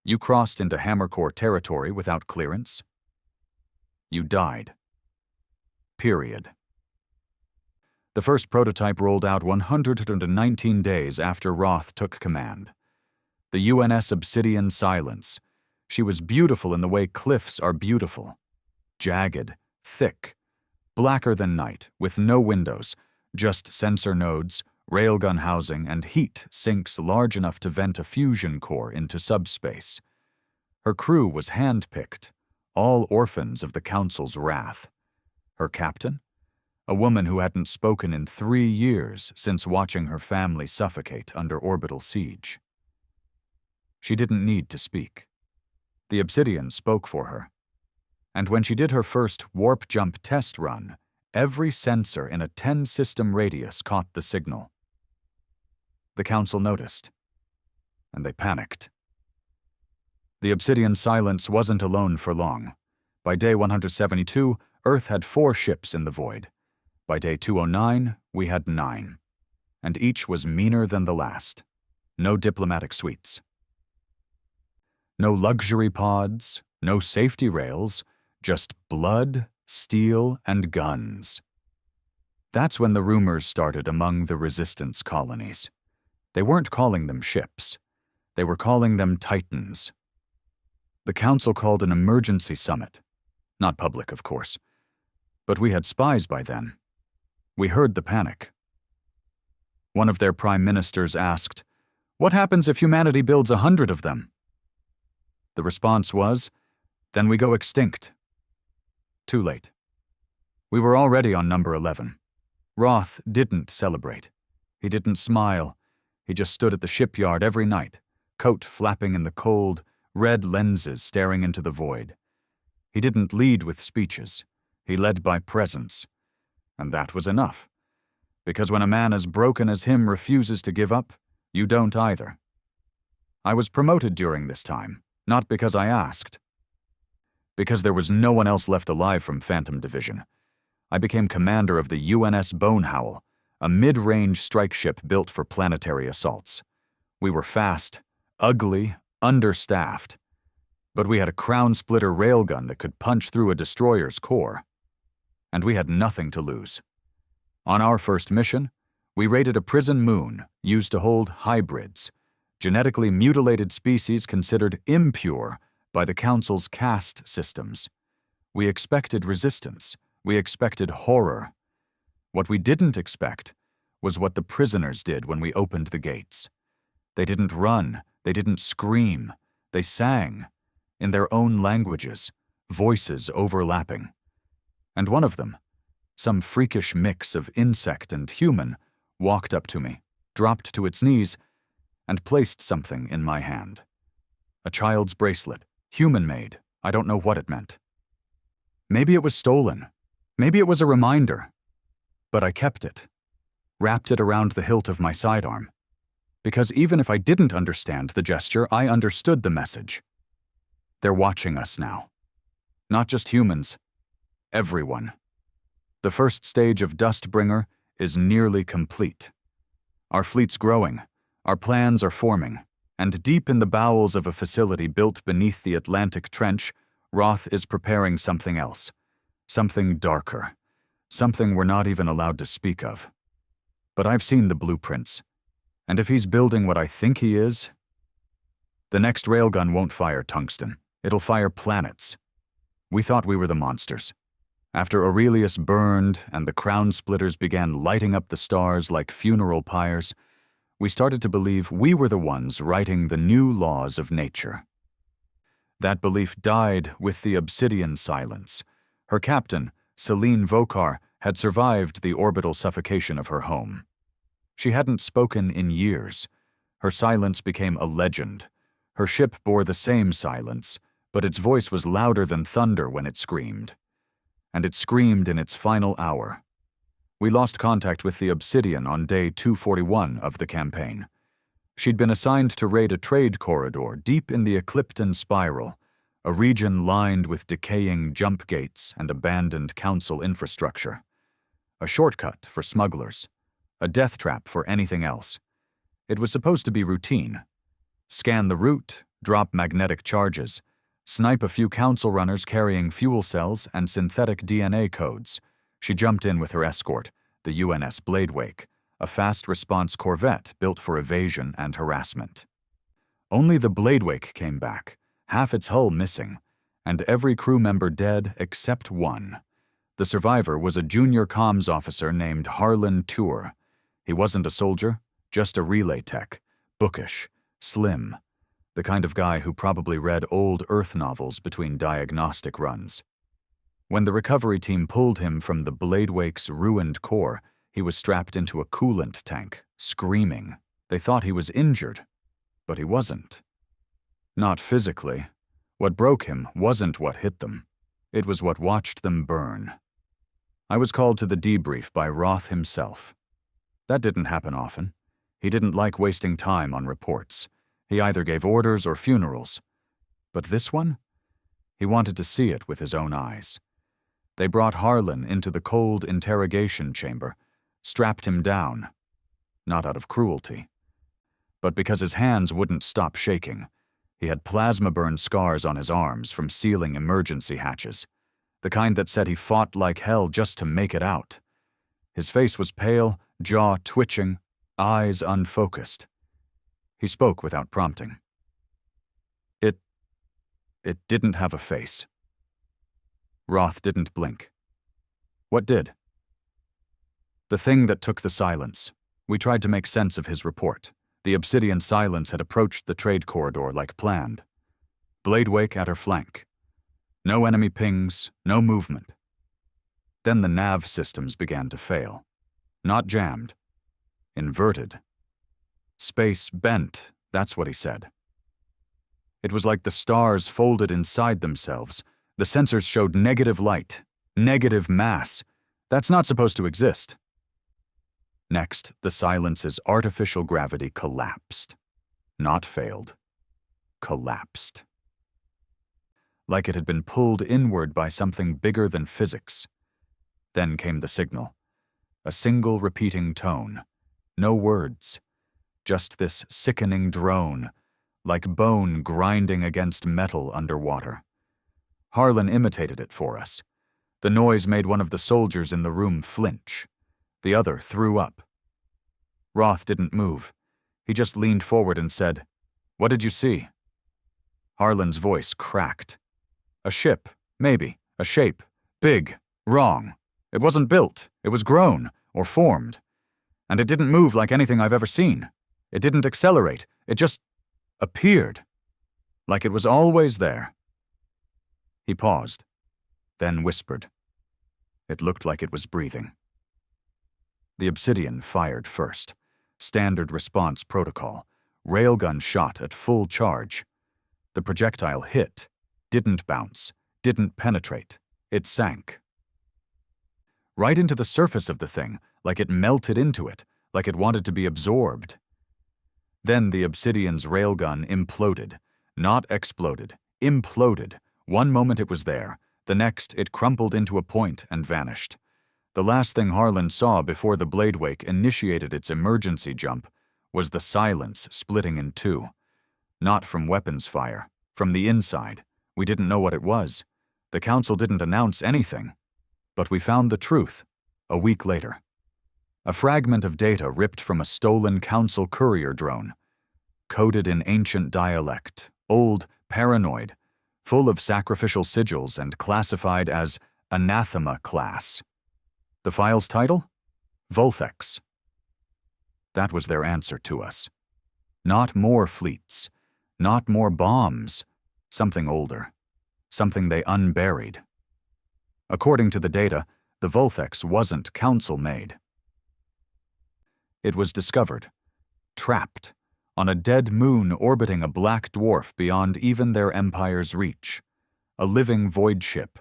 You crossed into Hammer Corps territory without clearance. You died. Period. The first prototype rolled out 119 days after Roth took command. The UNS Obsidian Silence. She was beautiful in the way cliffs are beautiful. Jagged, thick, blacker than night, with no windows, just sensor nodes, railgun housing, and heat sinks large enough to vent a fusion core into subspace. Her crew was hand-picked, all orphans of the Council's wrath. Her captain? A woman who hadn't spoken in 3 years since watching her family suffocate under orbital siege. She didn't need to speak. The Obsidian spoke for her. And when she did her first warp jump test run, every sensor in a 10-system radius caught the signal. The Council noticed, and they panicked. The Obsidian Silence wasn't alone for long. By day 172, Earth had 4 ships in the void. By day 209, we had 9. And each was meaner than the last. No diplomatic suites. No luxury pods, no safety rails, just blood, steel, and guns. That's when the rumors started among the resistance colonies. They weren't calling them ships. They were calling them Titans. The Council called an emergency summit. Not public, of course. But we had spies by then. We heard the panic. One of their prime ministers asked, "What happens if humanity builds 100 of them?" The response was, "Then we go extinct." Too late. We were already on number 11. Roth didn't celebrate. He didn't smile. He just stood at the shipyard every night, coat flapping in the cold, red lenses staring into the void. He didn't lead with speeches. He led by presence. And that was enough. Because when a man as broken as him refuses to give up, you don't either. I was promoted during this time, not because I asked. Because there was no one else left alive from Phantom Division. I became commander of the UNS Bonehowl, a mid-range strike ship built for planetary assaults. We were fast, ugly, understaffed. But we had a crown-splitter railgun that could punch through a destroyer's core. And we had nothing to lose. On our first mission, we raided a prison moon used to hold hybrids, genetically mutilated species considered impure by the Council's caste systems. We expected resistance. We expected horror. What we didn't expect was what the prisoners did when we opened the gates. They didn't run. They didn't scream. They sang, in their own languages, voices overlapping. And one of them, some freakish mix of insect and human, walked up to me, dropped to its knees, and placed something in my hand. A child's bracelet, human-made. I don't know what it meant. Maybe it was stolen. Maybe it was a reminder. But I kept it, wrapped it around the hilt of my sidearm. Because even if I didn't understand the gesture, I understood the message. They're watching us now. Not just humans. Everyone. The first stage of Dustbringer is nearly complete. Our fleet's growing. Our plans are forming. And deep in the bowels of a facility built beneath the Atlantic Trench, Roth is preparing something else. Something darker. Something we're not even allowed to speak of. But I've seen the blueprints. And if he's building what I think he is, The next railgun won't fire tungsten. It'll fire planets. We thought we were the monsters. After Aurelius burned and the crown splitters began lighting up the stars like funeral pyres, we started to believe we were the ones writing the new laws of nature. That belief died with the obsidian silence. Her captain, Celine Vokar, had survived the orbital suffocation of her home. She hadn't spoken in years. Her silence became a legend. Her ship bore the same silence, but its voice was louder than thunder when it screamed. And it screamed in its final hour. We lost contact with the Obsidian on day 241 of the campaign. She'd been assigned to raid a trade corridor deep in the Eclipton Spiral, a region lined with decaying jump gates and abandoned council infrastructure. A shortcut for smugglers, a death trap for anything else. It was supposed to be routine. Scan the route, drop magnetic charges, snipe a few council runners carrying fuel cells and synthetic DNA codes. She jumped in with her escort, the UNS Bladewake, a fast-response corvette built for evasion and harassment. Only the Bladewake came back, half its hull missing, and every crew member dead except one. The survivor was a junior comms officer named Harlan Tour. He wasn't a soldier, just a relay tech, bookish, slim, the kind of guy who probably read old Earth novels between diagnostic runs. When the recovery team pulled him from the Bladewake's ruined core, he was strapped into a coolant tank, screaming. They thought he was injured, but he wasn't. Not physically. What broke him wasn't what hit them. It was what watched them burn. I was called to the debrief by Roth himself. That didn't happen often. He didn't like wasting time on reports. He either gave orders or funerals. But this one? He wanted to see it with his own eyes. They brought Harlan into the cold interrogation chamber, strapped him down. Not out of cruelty, but because his hands wouldn't stop shaking. He had plasma burn scars on his arms from sealing emergency hatches, the kind that said he fought like hell just to make it out. His face was pale, jaw twitching, eyes unfocused. He spoke without prompting. It didn't have a face. Roth didn't blink. What did? The thing that took the silence. We tried to make sense of his report. The obsidian silence had approached the trade corridor like planned. Bladewake at her flank. No enemy pings, no movement. Then the nav systems began to fail. Not jammed. Inverted. Space bent, that's what he said. It was like the stars folded inside themselves. The sensors showed negative light, negative mass. That's not supposed to exist. Next, the silence's artificial gravity collapsed. Not failed. Collapsed. Like it had been pulled inward by something bigger than physics. Then came the signal. A single repeating tone. No words. Just this sickening drone, like bone grinding against metal underwater. Harlan imitated it for us. The noise made one of the soldiers in the room flinch. The other threw up. Roth didn't move. He just leaned forward and said, "What did you see?" Harlan's voice cracked. "A ship, maybe. A shape. Big. Wrong. It wasn't built. It was grown, or formed. And it didn't move like anything I've ever seen. It didn't accelerate. It just appeared. Like it was always there." He paused, then whispered. It looked like it was breathing. The Obsidian fired first. Standard response protocol. Railgun shot at full charge. The projectile hit, didn't bounce, didn't penetrate. It sank. Right into the surface of the thing, like it melted into it, like it wanted to be absorbed. Then the Obsidian's railgun imploded. Not exploded. Imploded. One moment it was there. The next, it crumpled into a point and vanished. The last thing Harlan saw before the Bladewake initiated its emergency jump was the silence splitting in two. Not from weapons fire. From the inside. We didn't know what it was. The Council didn't announce anything. But we found the truth, a week later. A fragment of data ripped from a stolen Council courier drone. coded in ancient dialect, old, paranoid, full of sacrificial sigils and classified as anathema class. The file's title? Vulthex. That was their answer to us. Not more fleets, not more bombs, something older, something they unburied. According to the data, the Vulthex wasn't council-made. It was discovered, trapped, on a dead moon orbiting a black dwarf beyond even their empire's reach. A living void ship,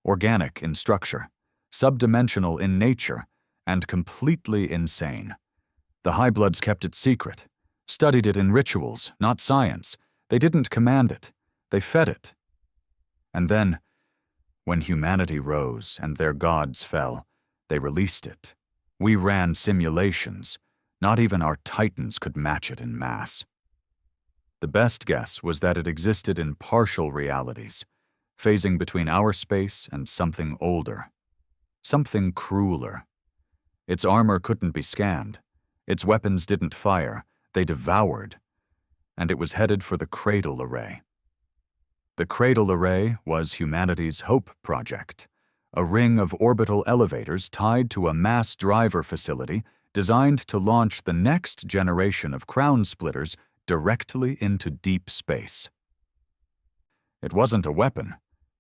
organic in structure, subdimensional in nature, and completely insane. The High-Bloods kept it secret, studied it in rituals, not science. They didn't command it, they fed it. And then, when humanity rose and their gods fell, they released it. We ran simulations. Not even our titans could match it in mass. The best guess was that it existed in partial realities, phasing between our space and something older, something crueler. Its armor couldn't be scanned, its weapons didn't fire, they devoured, and it was headed for the Cradle Array. The Cradle Array was humanity's Hope Project, a ring of orbital elevators tied to a mass driver facility designed to launch the next generation of crown splitters directly into deep space. It wasn't a weapon,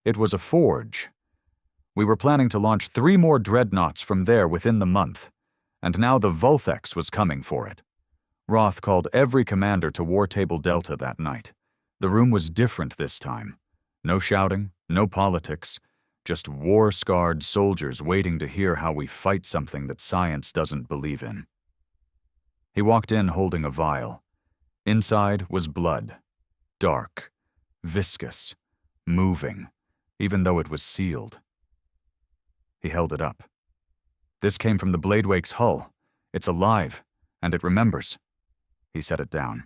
it was a forge. We were planning to launch 3 more dreadnoughts from there within the month, and now the Vulthex was coming for it. Roth called every commander to War Table Delta that night. The room was different this time. No shouting, no politics, just war-scarred soldiers waiting to hear how we fight something that science doesn't believe in. He walked in holding a vial. Inside was blood. Dark, viscous, moving, even though it was sealed. He held it up. This came from the Bladewake's hull. It's alive, and it remembers. He set it down.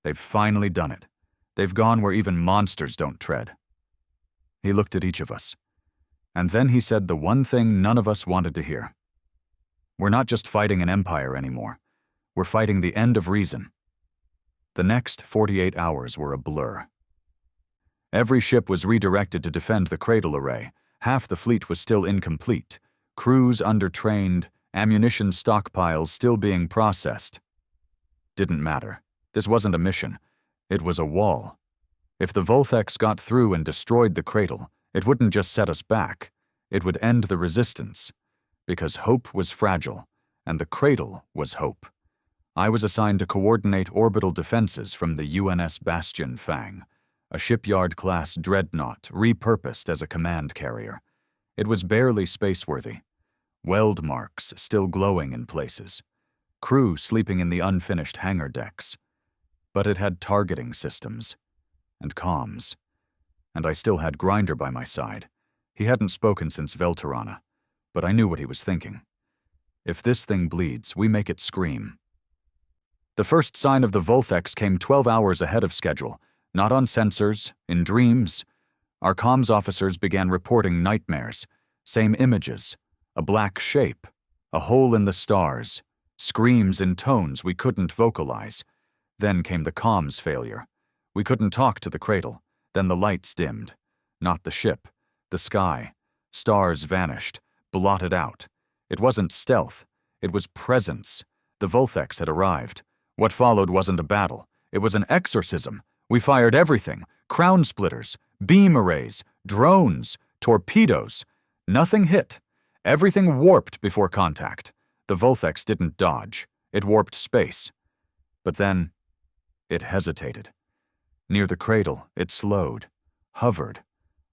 They've finally done it. They've gone where even monsters don't tread. He looked at each of us. And then he said the one thing none of us wanted to hear. We're not just fighting an empire anymore. We're fighting the end of reason. The next 48 hours were a blur. Every ship was redirected to defend the Cradle Array. Half the fleet was still incomplete. Crews undertrained, ammunition stockpiles still being processed. Didn't matter. This wasn't a mission. It was a wall. If the Vulthex got through and destroyed the Cradle, it wouldn't just set us back. It would end the resistance. Because hope was fragile, and the Cradle was hope. I was assigned to coordinate orbital defenses from the UNS Bastion Fang, a shipyard-class dreadnought repurposed as a command carrier. It was barely spaceworthy. Weld marks still glowing in places. Crew sleeping in the unfinished hangar decks. But it had targeting systems. And comms. And I still had Grinder by my side. He hadn't spoken since Velterana, but I knew what he was thinking. If this thing bleeds, we make it scream. The first sign of the Vulthex came 12 hours ahead of schedule, not on sensors, in dreams. Our comms officers began reporting nightmares, same images, a black shape, a hole in the stars, screams in tones we couldn't vocalize. Then came the comms failure. We couldn't talk to the Cradle. Then the lights dimmed. Not the ship, the sky. Stars vanished, blotted out. It wasn't stealth. It was presence. The Vulthex had arrived. What followed wasn't a battle. It was an exorcism. We fired everything. Crown splitters, beam arrays, drones, torpedoes. Nothing hit. Everything warped before contact. The Vulthex didn't dodge. It warped space. But then, it hesitated. Near the Cradle, it slowed, hovered,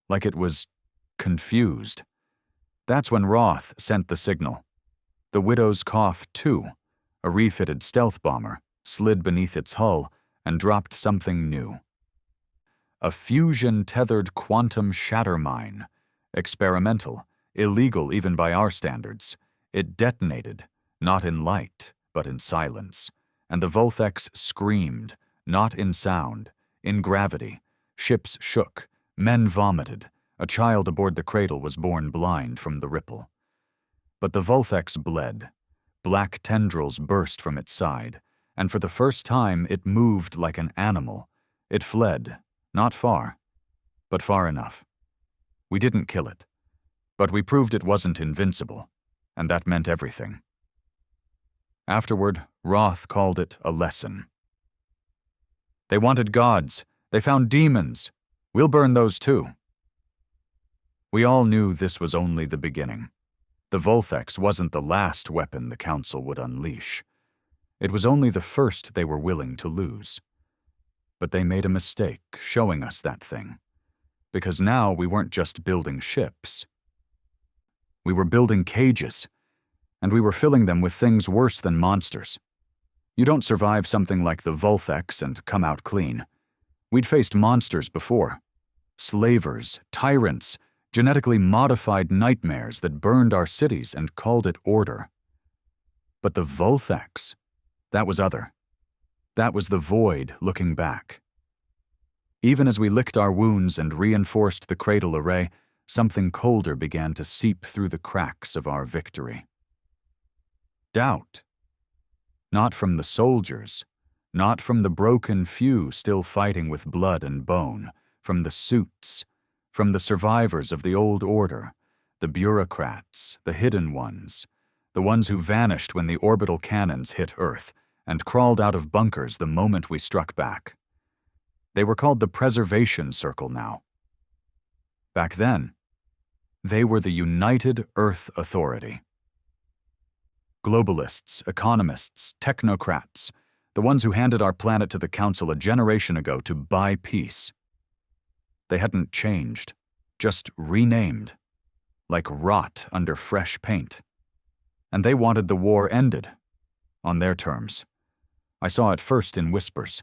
like it was confused. That's when Roth sent the signal. The Widow's Cough 2, a refitted stealth bomber, slid beneath its hull and dropped something new. A fusion-tethered quantum shatter mine. Experimental, illegal even by our standards. It detonated, not in light, but in silence. And the Vulthex screamed, not in sound, in gravity. Ships shook, men vomited. A child aboard the Cradle was born blind from the ripple. But the Vulthex bled. Black tendrils burst from its side, and for the first time it moved like an animal. It fled, not far, but far enough. We didn't kill it, but we proved it wasn't invincible, and that meant everything. Afterward, Roth called it a lesson. They wanted gods. They found demons. We'll burn those too. We all knew this was only the beginning. The Volthex wasn't the last weapon the Council would unleash. It was only the first they were willing to lose. But they made a mistake showing us that thing. Because now we weren't just building ships. We were building cages, and we were filling them with things worse than monsters. You don't survive something like the Volthex and come out clean. We'd faced monsters before. Slavers, tyrants, genetically modified nightmares that burned our cities and called it order. But the Volthex, that was other. That was the void looking back. Even as we licked our wounds and reinforced the cradle array, something colder began to seep through the cracks of our victory. Doubt. Not from the soldiers, not from the broken few still fighting with blood and bone, from the suits, from the survivors of the old order, the bureaucrats, the hidden ones, the ones who vanished when the orbital cannons hit Earth and crawled out of bunkers the moment we struck back. They were called the Preservation Circle now. Back then, they were the United Earth Authority. Globalists, economists, technocrats, the ones who handed our planet to the Council a generation ago to buy peace. They hadn't changed, just renamed, like rot under fresh paint. And they wanted the war ended, on their terms. I saw it first in whispers.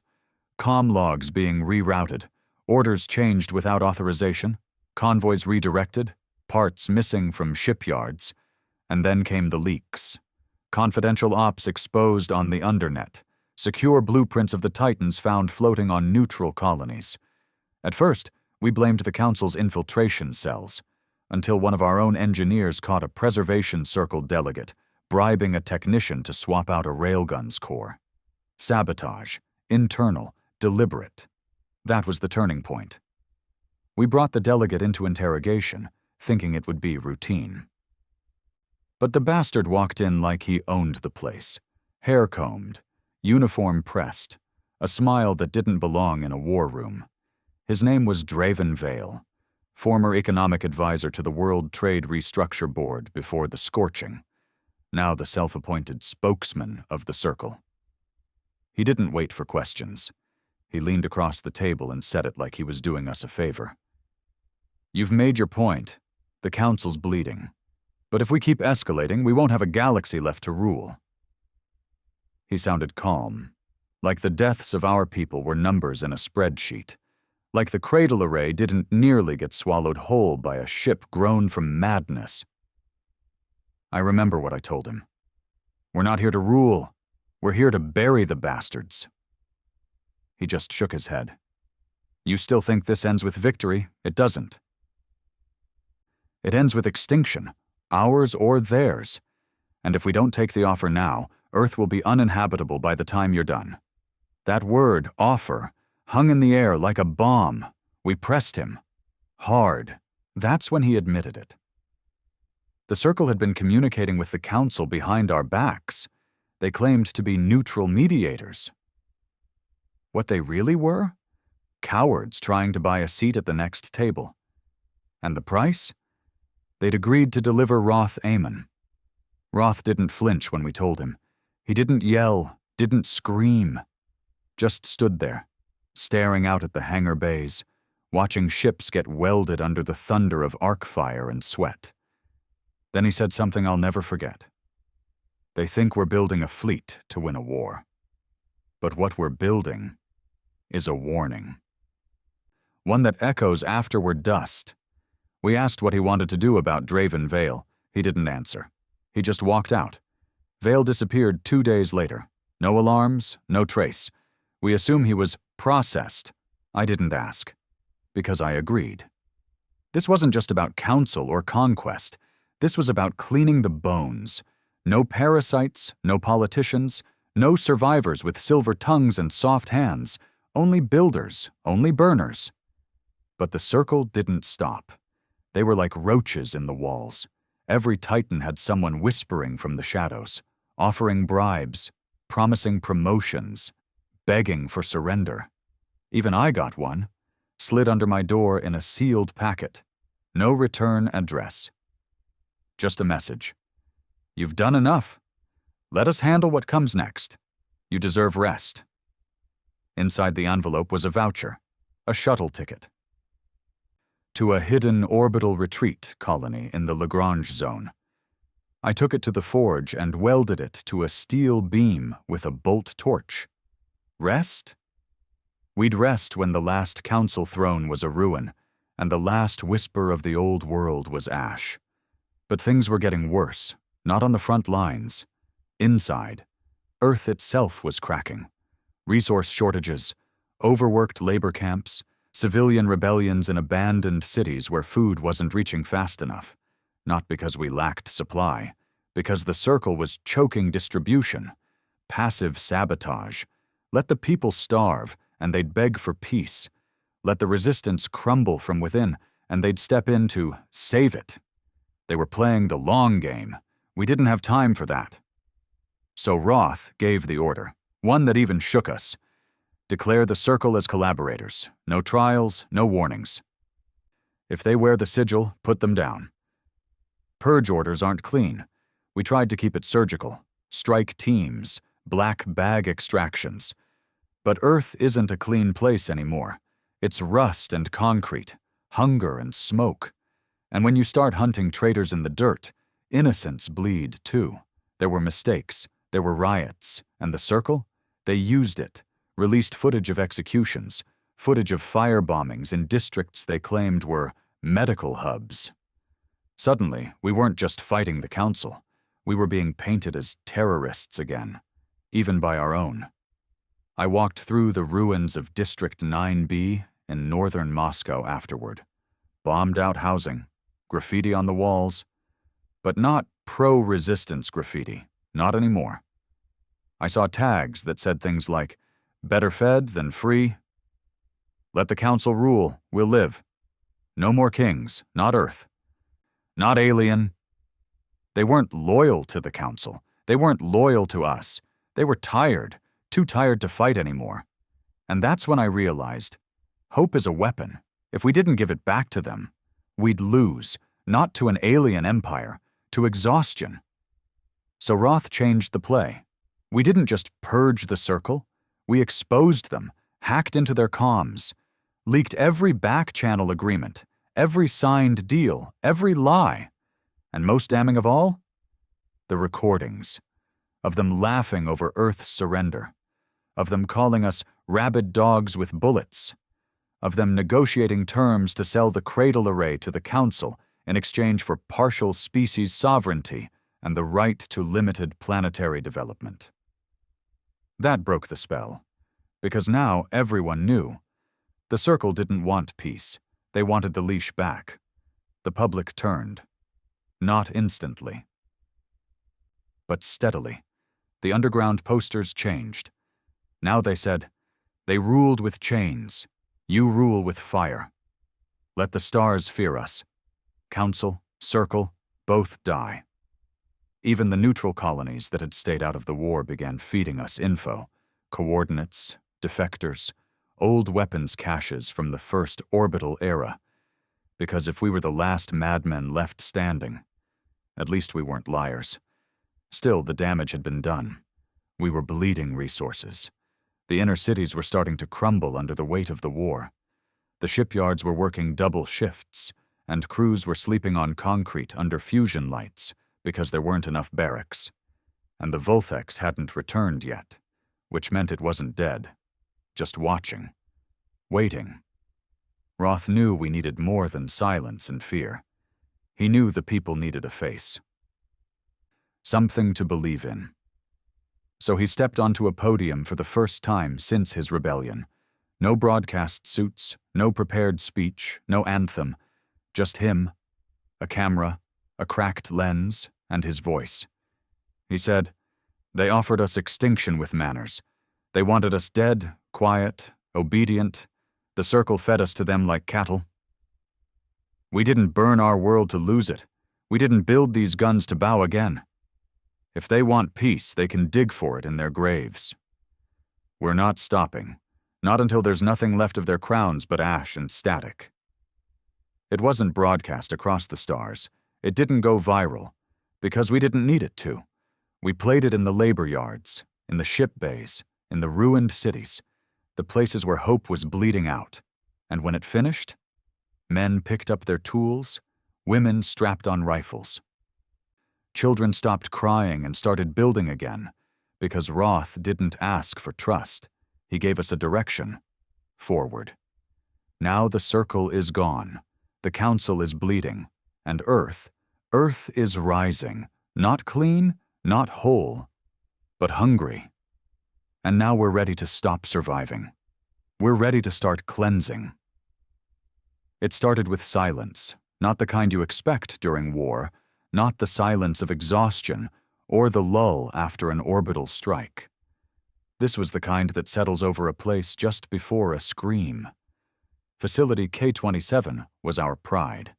Comm logs being rerouted, orders changed without authorization, convoys redirected, parts missing from shipyards, and then came the leaks. Confidential ops exposed on the undernet, secure blueprints of the Titans found floating on neutral colonies. At first, we blamed the Council's infiltration cells, until one of our own engineers caught a Preservation Circle delegate, bribing a technician to swap out a Railgun's core. Sabotage, internal, deliberate. That was the turning point. We brought the delegate into interrogation, thinking it would be routine. But the bastard walked in like he owned the place, hair combed, uniform pressed, a smile that didn't belong in a war room. His name was Draven Vale, former economic advisor to the World Trade Restructure Board before the scorching, now the self-appointed spokesman of the Circle. He didn't wait for questions. He leaned across the table and said it like he was doing us a favor. "You've made your point. The Council's bleeding. But if we keep escalating, we won't have a galaxy left to rule." He sounded calm, like the deaths of our people were numbers in a spreadsheet, like the cradle array didn't nearly get swallowed whole by a ship grown from madness. I remember what I told him. "We're not here to rule. We're here to bury the bastards." He just shook his head. "You still think this ends with victory? It doesn't. It ends with extinction. Ours or theirs. And if we don't take the offer now, Earth will be uninhabitable by the time you're done." That word, offer, hung in the air like a bomb. We pressed him. Hard. That's when he admitted it. The Circle had been communicating with the Council behind our backs. They claimed to be neutral mediators. What they really were? Cowards trying to buy a seat at the next table. And the price? They'd agreed to deliver Roth Amon. Roth didn't flinch when we told him. He didn't yell, didn't scream. Just stood there, staring out at the hangar bays, watching ships get welded under the thunder of arc fire and sweat. Then he said something I'll never forget. "They think we're building a fleet to win a war. But what we're building is a warning. One that echoes after we're dust." We asked what he wanted to do about Draven Vale. He didn't answer. He just walked out. Vale disappeared 2 days later. No alarms, no trace. We assume he was processed. I didn't ask, because I agreed. This wasn't just about council or conquest. This was about cleaning the bones. No parasites, no politicians, No survivors with silver tongues and soft hands. Only builders, only burners. But the circle didn't stop. They were like roaches in the walls. Every titan had someone whispering from the shadows, offering bribes, promising promotions, begging for surrender. Even I got one, slid under my door in a sealed packet. No return address. Just a message. You've done enough. Let us handle what comes next. You deserve rest. Inside the envelope was a voucher, a shuttle ticket. To a hidden orbital retreat colony in the Lagrange zone. I took it to the forge and welded it to a steel beam with a bolt torch. Rest? We'd rest when the last council throne was a ruin, and the last whisper of the old world was ash. But things were getting worse, not on the front lines. Inside, Earth itself was cracking. Resource shortages, overworked labor camps, civilian rebellions in abandoned cities where food wasn't reaching fast enough. Not because we lacked supply, because the circle was choking distribution. Passive sabotage. Let the people starve, and they'd beg for peace. Let the resistance crumble from within, and they'd step in to save it. They were playing the long game. We didn't have time for that. So Roth gave the order, one that even shook us. Declare the circle as collaborators. No trials, no warnings. If they wear the sigil, put them down. Purge orders aren't clean. We tried to keep it surgical. Strike teams, black bag extractions. But Earth isn't a clean place anymore. It's rust and concrete, hunger and smoke. And when you start hunting traitors in the dirt, innocents bleed too. There were mistakes, there were riots, and the circle? They used it, released footage of executions, footage of firebombings in districts they claimed were medical hubs. Suddenly, we weren't just fighting the council. We were being painted as terrorists again, even by our own. I walked through the ruins of District 9B in northern Moscow afterward. Bombed out housing, graffiti on the walls, but not pro-resistance graffiti, not anymore. I saw tags that said things like, better fed than free. Let the council rule, we'll live. No more kings, not Earth. Not alien. They weren't loyal to the council. They weren't loyal to us. They were tired, too tired to fight anymore. And that's when I realized, hope is a weapon. If we didn't give it back to them, we'd lose, not to an alien empire, to exhaustion. So Roth changed the play. We didn't just purge the circle. We exposed them, hacked into their comms, leaked every back-channel agreement, every signed deal, every lie. And most damning of all, the recordings. Of them laughing over Earth's surrender. Of them calling us rabid dogs with bullets. Of them negotiating terms to sell the cradle array to the council in exchange for partial species sovereignty and the right to limited planetary development. That broke the spell, because now everyone knew. The circle didn't want peace. They wanted the leash back. The public turned. Not instantly, but steadily. The underground posters changed. Now they said, they ruled with chains. You rule with fire. Let the stars fear us. Council, circle, both die. Even the neutral colonies that had stayed out of the war began feeding us info, coordinates, defectors, old weapons caches from the first orbital era. Because if we were the last madmen left standing, at least we weren't liars. Still, the damage had been done. We were bleeding resources. The inner cities were starting to crumble under the weight of the war. The shipyards were working double shifts, and crews were sleeping on concrete under fusion lights because there weren't enough barracks. And the Volthex hadn't returned yet, which meant it wasn't dead, just watching, waiting. Roth knew we needed more than silence and fear. He knew the people needed a face. Something to believe in. So he stepped onto a podium for the first time since his rebellion. No broadcast suits, no prepared speech, no anthem, just him, a camera, a cracked lens, and his voice. He said, They offered us extinction with manners. They wanted us dead, quiet, obedient. The circle fed us to them like cattle. We didn't burn our world to lose it. We didn't build these guns to bow again. If they want peace, they can dig for it in their graves. We're not stopping. Not until there's nothing left of their crowns but ash and static. It wasn't broadcast across the stars. It didn't go viral, because we didn't need it to. We played it in the labor yards, in the ship bays, in the ruined cities, the places where hope was bleeding out. And when it finished, men picked up their tools, women strapped on rifles. Children stopped crying and started building again, because Roth didn't ask for trust. He gave us a direction, forward. Now the circle is gone, the council is bleeding, and Earth is rising, not clean, not whole, but hungry. And now we're ready to stop surviving. We're ready to start cleansing. It started with silence, not the kind you expect during war, not the silence of exhaustion or the lull after an orbital strike. This was the kind that settles over a place just before a scream. Facility K-27 was our pride.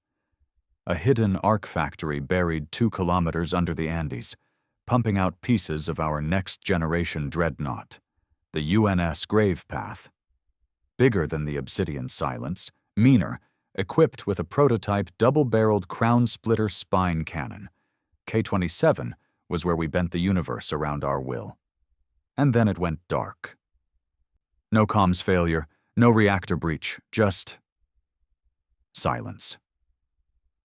A hidden arc factory buried 2 kilometers under the Andes, pumping out pieces of our next-generation dreadnought, the UNS Grave Path. Bigger than the Obsidian Silence, meaner, equipped with a prototype double-barreled crown-splitter spine cannon. K-27 was where we bent the universe around our will. And then it went dark. No comms failure, no reactor breach, just silence.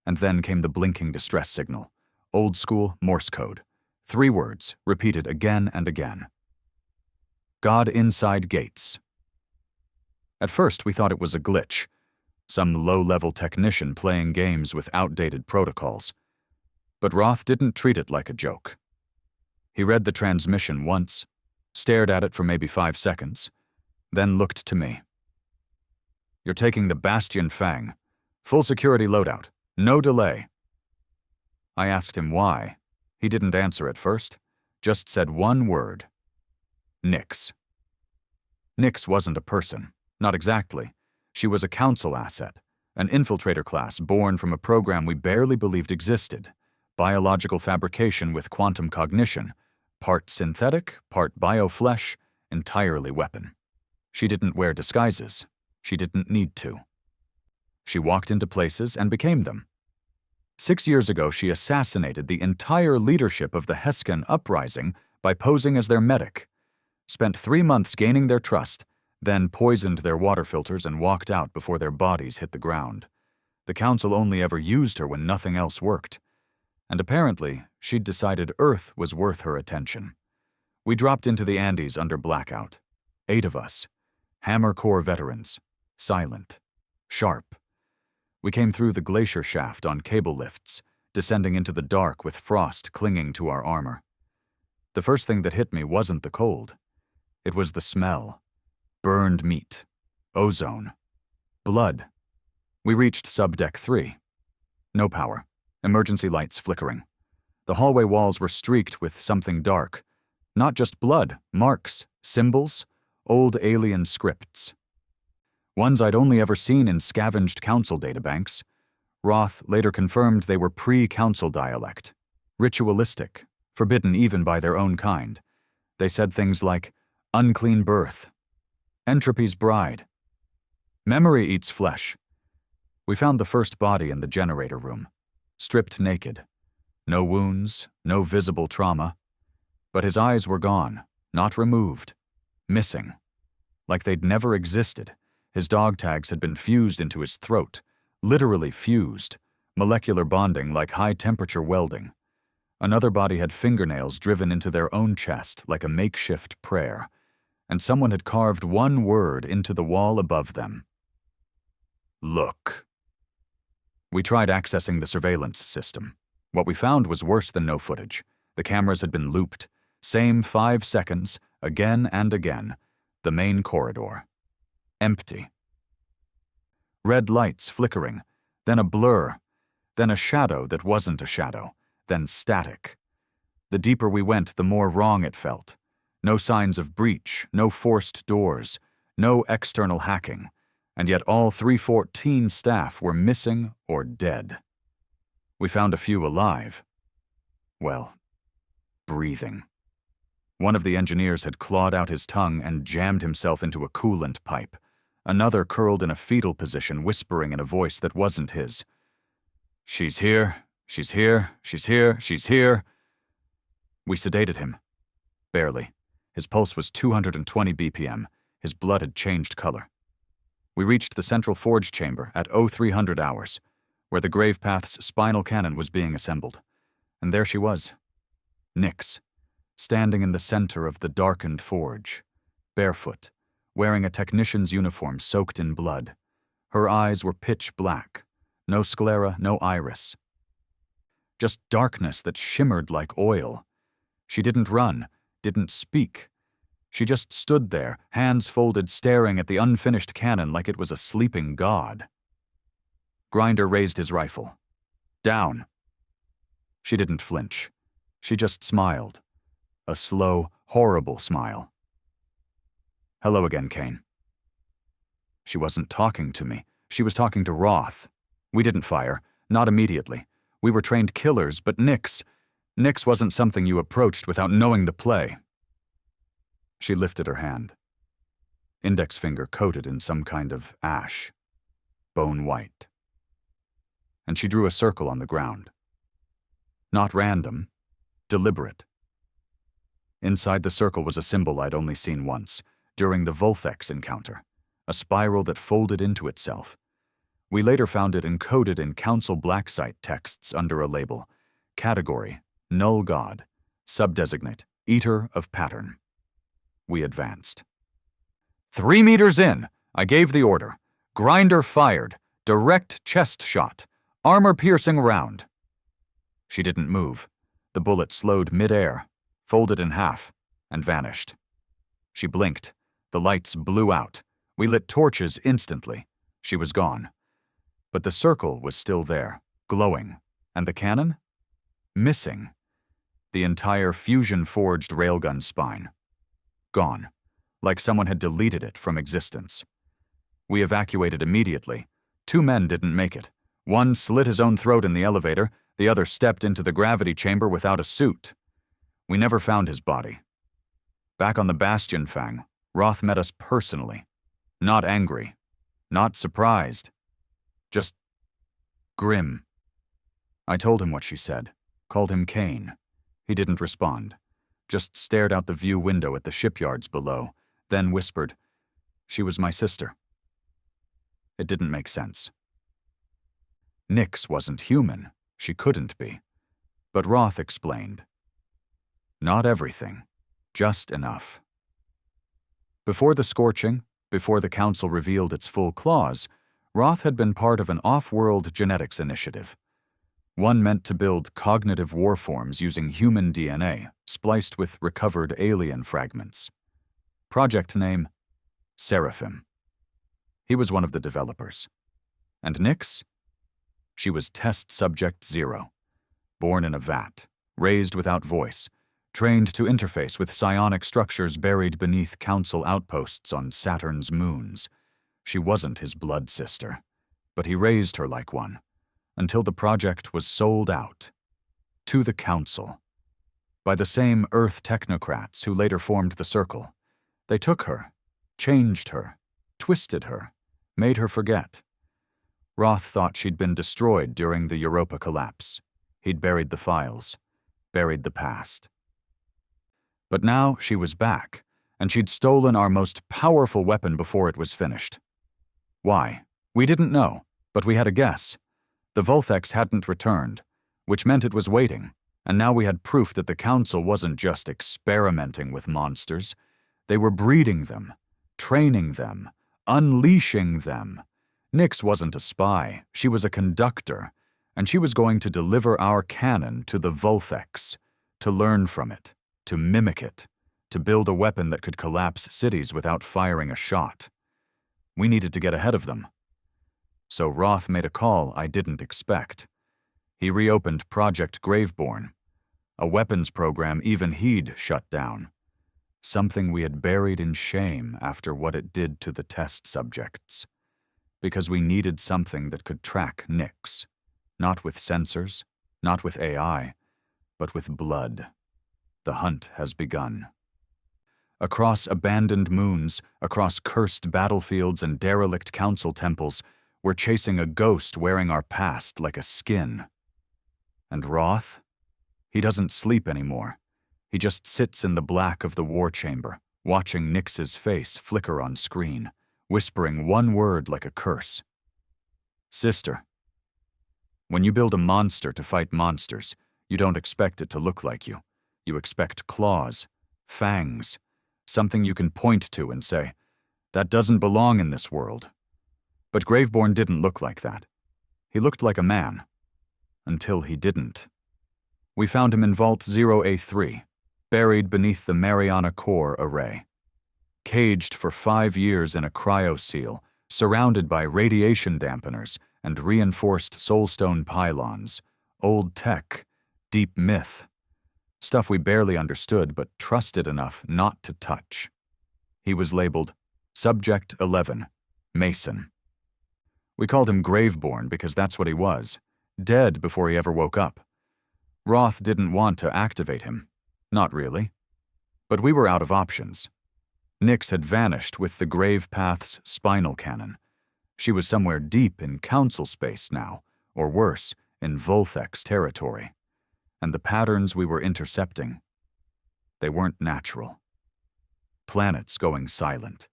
And then came the blinking distress signal, old-school Morse code. 3 words, repeated again and again. God inside gates. At first, we thought it was a glitch, some low-level technician playing games with outdated protocols. But Roth didn't treat it like a joke. He read the transmission once, stared at it for maybe 5 seconds, then looked to me. You're taking the Bastion Fang. Full security loadout. No delay. I asked him why. He didn't answer at first, just said one word. Nyx. Nyx wasn't a person. Not exactly. She was a council asset, an infiltrator class born from a program we barely believed existed, biological fabrication with quantum cognition, part synthetic, part bioflesh, entirely weapon. She didn't wear disguises. She didn't need to. She walked into places and became them. 6 years ago, she assassinated the entire leadership of the Hescan uprising by posing as their medic, spent 3 months gaining their trust, then poisoned their water filters and walked out before their bodies hit the ground. The council only ever used her when nothing else worked. And apparently, she'd decided Earth was worth her attention. We dropped into the Andes under blackout. 8 of us. Hammer Corps veterans. Silent. Sharp. We came through the glacier shaft on cable lifts, descending into the dark with frost clinging to our armor. The first thing that hit me wasn't the cold. It was the smell. Burned meat. Ozone. Blood. We reached subdeck 3. No power. Emergency lights flickering. The hallway walls were streaked with something dark. Not just blood, marks, symbols, old alien scripts. Ones I'd only ever seen in scavenged council databanks. Roth later confirmed they were pre-council dialect. Ritualistic, forbidden even by their own kind. They said things like, unclean birth, entropy's bride, memory eats flesh. We found the first body in the generator room, stripped naked. No wounds, no visible trauma. But his eyes were gone, not removed, missing. Like they'd never existed. His dog tags had been fused into his throat, literally fused, molecular bonding like high-temperature welding. Another body had fingernails driven into their own chest like a makeshift prayer, and someone had carved one word into the wall above them. Look. We tried accessing the surveillance system. What we found was worse than no footage. The cameras had been looped. Same 5 seconds, again and again. The main corridor. Empty. Red lights flickering, then a blur, then a shadow that wasn't a shadow, then static. The deeper we went, the more wrong it felt. No signs of breach, no forced doors, no external hacking, and yet all 314 staff were missing or dead. We found a few alive. Well, breathing. One of the engineers had clawed out his tongue and jammed himself into a coolant pipe. Another curled in a fetal position, whispering in a voice that wasn't his. "She's here, she's here, she's here, she's here." We sedated him. Barely. His pulse was 220 BPM. His blood had changed color. We reached the central forge chamber at 0300 hours, where the Gravepath's spinal cannon was being assembled. And there she was. Nyx, standing in the center of the darkened forge, barefoot, wearing a technician's uniform soaked in blood. Her eyes were pitch black. No sclera, no iris. Just darkness that shimmered like oil. She didn't run, didn't speak. She just stood there, hands folded, staring at the unfinished cannon like it was a sleeping god. Grinder raised his rifle. "Down." She didn't flinch. She just smiled. A slow, horrible smile. "Hello again, Kane." She wasn't talking to me. She was talking to Roth. We didn't fire, not immediately. We were trained killers, but Nyx wasn't something you approached without knowing the play. She lifted her hand. Index finger coated in some kind of ash. Bone white. And she drew a circle on the ground. Not random. Deliberate. Inside the circle was a symbol I'd only seen once, during the Vulthex encounter. A spiral that folded into itself. We later found it encoded in Council Blacksite texts under a label. Category, Null God. Subdesignate, Eater of Pattern. We advanced. 3 meters in, I gave the order. Grinder fired. Direct chest shot. Armor-piercing round. She didn't move. The bullet slowed mid-air, folded in half, and vanished. She blinked. The lights blew out. We lit torches instantly. She was gone. But the circle was still there, glowing. And the cannon? Missing. The entire fusion-forged railgun spine. Gone. Like someone had deleted it from existence. We evacuated immediately. 2 men didn't make it. One slit his own throat in the elevator, the other stepped into the gravity chamber without a suit. We never found his body. Back on the Bastion Fang, Roth met us personally. Not angry. Not surprised. Just grim. I told him what she said. Called him Kane. He didn't respond. Just stared out the view window at the shipyards below, then whispered, "She was my sister." It didn't make sense. Nyx wasn't human. She couldn't be. But Roth explained. Not everything. Just enough. Before the scorching, before the Council revealed its full claws, Roth had been part of an off-world genetics initiative. One meant to build cognitive warforms using human DNA, spliced with recovered alien fragments. Project name, Seraphim. He was one of the developers. And Nyx? She was Test Subject 0. Born in a vat, raised without voice, trained to interface with psionic structures buried beneath Council outposts on Saturn's moons. She wasn't his blood sister, but he raised her like one, until the project was sold out. To the Council. By the same Earth technocrats who later formed the Circle. They took her, changed her, twisted her, made her forget. Roth thought she'd been destroyed during the Europa collapse. He'd buried the files, buried the past. But now she was back, and she'd stolen our most powerful weapon before it was finished. Why? We didn't know, but we had a guess. The Vulthex hadn't returned, which meant it was waiting, and now we had proof that the Council wasn't just experimenting with monsters. They were breeding them, training them, unleashing them. Nyx wasn't a spy, she was a conductor, and she was going to deliver our cannon to the Vulthex, to learn from it, to mimic it, to build a weapon that could collapse cities without firing a shot. We needed to get ahead of them. So Roth made a call I didn't expect. He reopened Project Graveborn. A weapons program even he'd shut down. Something we had buried in shame after what it did to the test subjects. Because we needed something that could track Nyx. Not with sensors, not with AI, but with blood. The hunt has begun. Across abandoned moons, across cursed battlefields and derelict council temples, we're chasing a ghost wearing our past like a skin. And Roth? He doesn't sleep anymore. He just sits in the black of the war chamber, watching Nyx's face flicker on screen, whispering one word like a curse. Sister. When you build a monster to fight monsters, you don't expect it to look like you. You expect claws, fangs, something you can point to and say, that doesn't belong in this world. But Graveborn didn't look like that. He looked like a man. Until he didn't. We found him in Vault 0A3, buried beneath the Mariana Core array. Caged for 5 years in a cryoseal, surrounded by radiation dampeners and reinforced soulstone pylons, old tech, deep myth, stuff we barely understood but trusted enough not to touch. He was labeled Subject 11, Mason. We called him Graveborn because that's what he was, dead before he ever woke up. Roth didn't want to activate him. Not really. But we were out of options. Nyx had vanished with the Grave Path's spinal cannon. She was somewhere deep in council space now, or worse, in Volthex territory. And the patterns we were intercepting, they weren't natural. Planets going silent.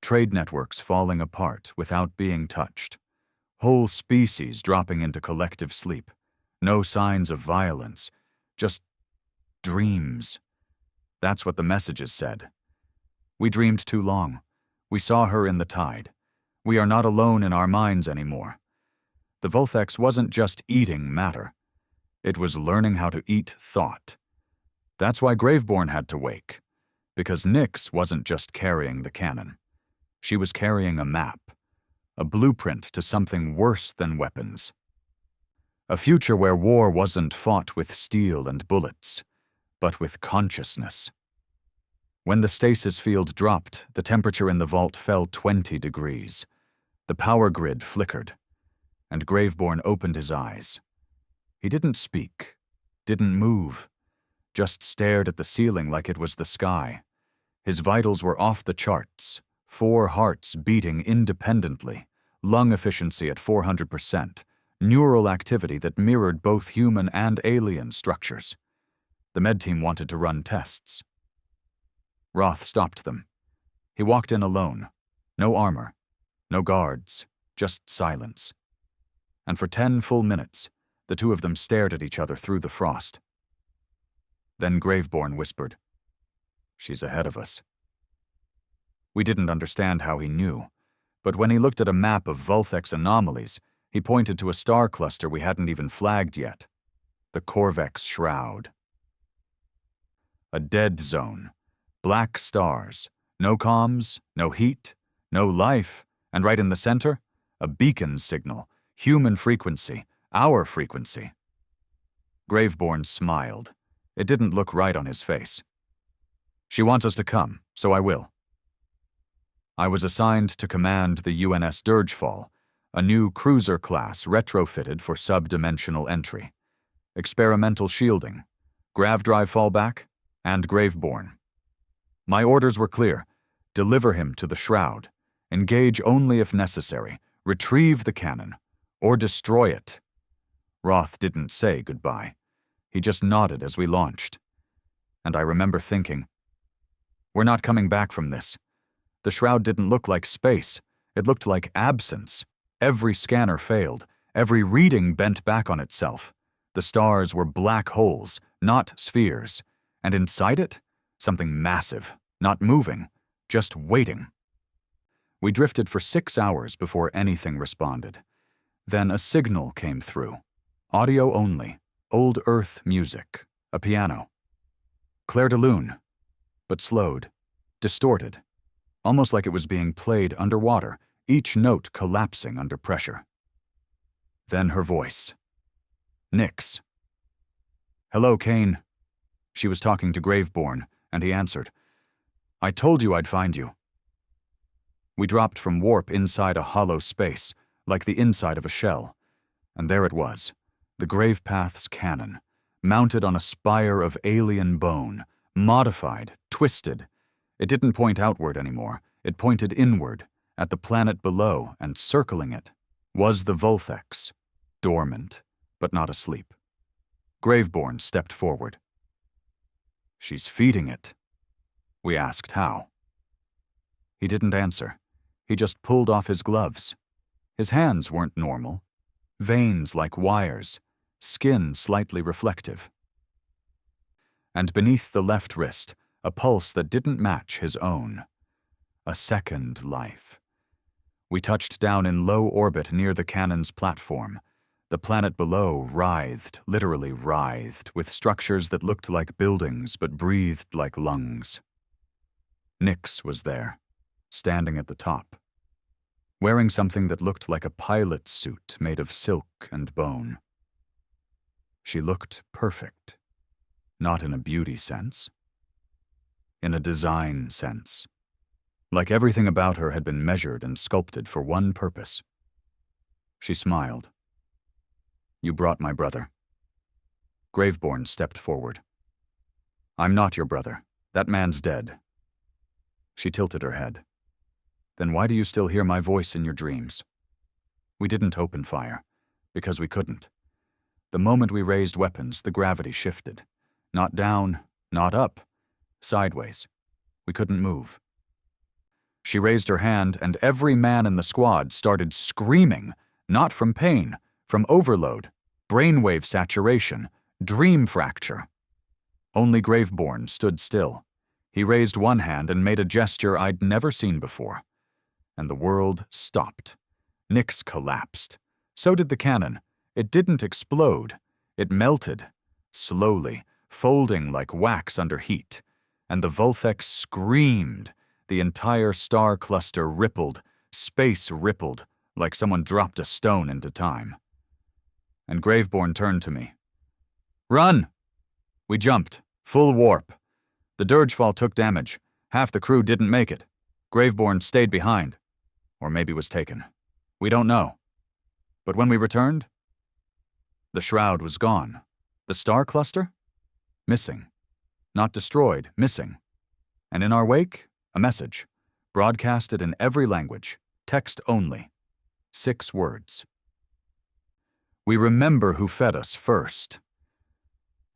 Trade networks falling apart without being touched. Whole species dropping into collective sleep. No signs of violence, just dreams. That's what the messages said. We dreamed too long. We saw her in the tide. We are not alone in our minds anymore. The Volthex wasn't just eating matter. It was learning how to eat thought. That's why Graveborn had to wake. Because Nyx wasn't just carrying the cannon. She was carrying a map. A blueprint to something worse than weapons. A future where war wasn't fought with steel and bullets, but with consciousness. When the stasis field dropped, the temperature in the vault fell 20 degrees. The power grid flickered, and Graveborn opened his eyes. He didn't speak, didn't move, just stared at the ceiling like it was the sky. His vitals were off the charts, 4 hearts beating independently, lung efficiency at 400%, neural activity that mirrored both human and alien structures. The med team wanted to run tests. Roth stopped them. He walked in alone. No armor. No guards. Just silence. And for 10 full minutes, the two of them stared at each other through the frost. Then Graveborn whispered, "She's ahead of us." We didn't understand how he knew, but when he looked at a map of Volthex anomalies, he pointed to a star cluster we hadn't even flagged yet. The Corvex Shroud. A dead zone. Black stars. No comms, no heat, no life, and right in the center, a beacon signal. Human frequency. Our frequency. Graveborn smiled. It didn't look right on his face. "She wants us to come, so I will." I was assigned to command the UNS Dirgefall, a new cruiser class retrofitted for sub-dimensional entry. Experimental shielding, grav drive fallback, and Graveborn. My orders were clear. Deliver him to the Shroud. Engage only if necessary. Retrieve the cannon. Or destroy it. Roth didn't say goodbye. He just nodded as we launched. And I remember thinking, we're not coming back from this. The Shroud didn't look like space. It looked like absence. Every scanner failed. Every reading bent back on itself. The stars were black holes, not spheres. And inside it, something massive, not moving, just waiting. We drifted for 6 hours before anything responded. Then a signal came through. Audio only. Old Earth music. A piano. Clair de Lune. But slowed. Distorted. Almost like it was being played underwater, each note collapsing under pressure. Then her voice. "Nyx." "Hello, Kane." She was talking to Graveborn, and he answered. "I told you I'd find you." We dropped from warp inside a hollow space, like the inside of a shell. And there it was, the Gravepath's cannon, mounted on a spire of alien bone, modified, twisted. It didn't point outward anymore. It pointed inward, at the planet below, and circling it was the Vulthex, dormant, but not asleep. Graveborn stepped forward. "She's feeding it." We asked how. He didn't answer. He just pulled off his gloves. His hands weren't normal. Veins like wires, skin slightly reflective. And beneath the left wrist, a pulse that didn't match his own. A second life. We touched down in low orbit near the cannon's platform. The planet below writhed, literally writhed, with structures that looked like buildings but breathed like lungs. Nyx was there, standing at the top, wearing something that looked like a pilot's suit made of silk and bone. She looked perfect, not in a beauty sense, in a design sense. Like everything about her had been measured and sculpted for one purpose. She smiled. "You brought my brother." Graveborn stepped forward. "I'm not your brother. That man's dead." She tilted her head. "Then why do you still hear my voice in your dreams?" We didn't open fire, because we couldn't. The moment we raised weapons, the gravity shifted. Not down, not up, sideways. We couldn't move. She raised her hand, and every man in the squad started screaming, not from pain, from overload, brainwave saturation, dream fracture. Only Graveborn stood still. He raised one hand and made a gesture I'd never seen before. And the world stopped. Nyx collapsed. So did the cannon. It didn't explode. It melted, slowly, folding like wax under heat. And the Vulthex screamed. The entire star cluster rippled, space rippled, like someone dropped a stone into time. And Graveborn turned to me. "Run!" We jumped, full warp. The Dirgefall took damage. Half the crew didn't make it. Graveborn stayed behind. Or maybe was taken. We don't know. But when we returned, the shroud was gone. The star cluster? Missing. Not destroyed, missing. And in our wake, a message, broadcasted in every language, text only. 6 words. "We remember who fed us first."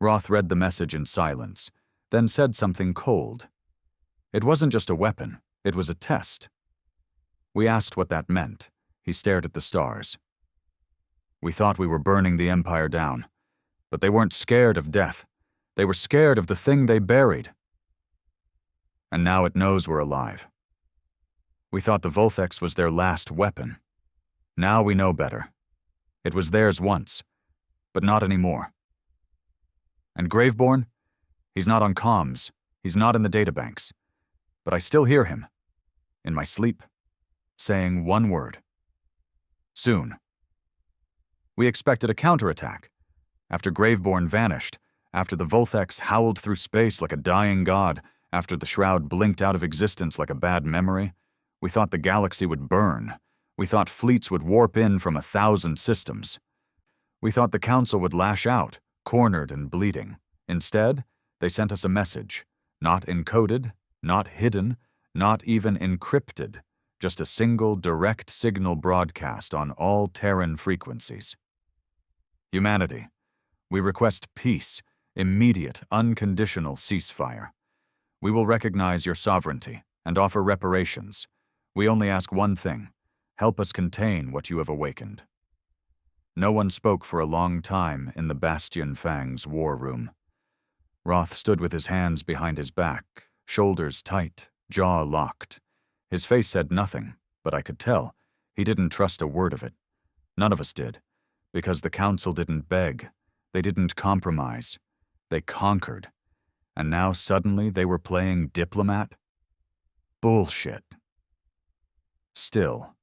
Roth read the message in silence, then said something cold. It wasn't just a weapon, it was a test. We asked what that meant. He stared at the stars. "We thought we were burning the Empire down, but they weren't scared of death. They were scared of the thing they buried. And now it knows we're alive. We thought the Vulthex was their last weapon. Now we know better. It was theirs once, but not anymore. And Graveborn? He's not on comms. He's not in the databanks. But I still hear him, in my sleep, saying one word. Soon. We expected a counterattack. After Graveborn vanished, after the Vulthex howled through space like a dying god, after the shroud blinked out of existence like a bad memory, we thought the galaxy would burn. We thought fleets would warp in from 1,000 systems. We thought the Council would lash out, cornered and bleeding. Instead, they sent us a message, not encoded, not hidden, not even encrypted, just a single direct signal broadcast on all Terran frequencies. Humanity, we request peace, immediate, unconditional ceasefire. We will recognize your sovereignty and offer reparations. We only ask one thing: help us contain what you have awakened. No one spoke for a long time in the Bastion Fang's war room. Roth stood with his hands behind his back, shoulders tight, jaw locked. His face said nothing, but I could tell he didn't trust a word of it. None of us did, because the Council didn't beg. They didn't compromise. They conquered. And now suddenly they were playing diplomat? Bullshit. Still,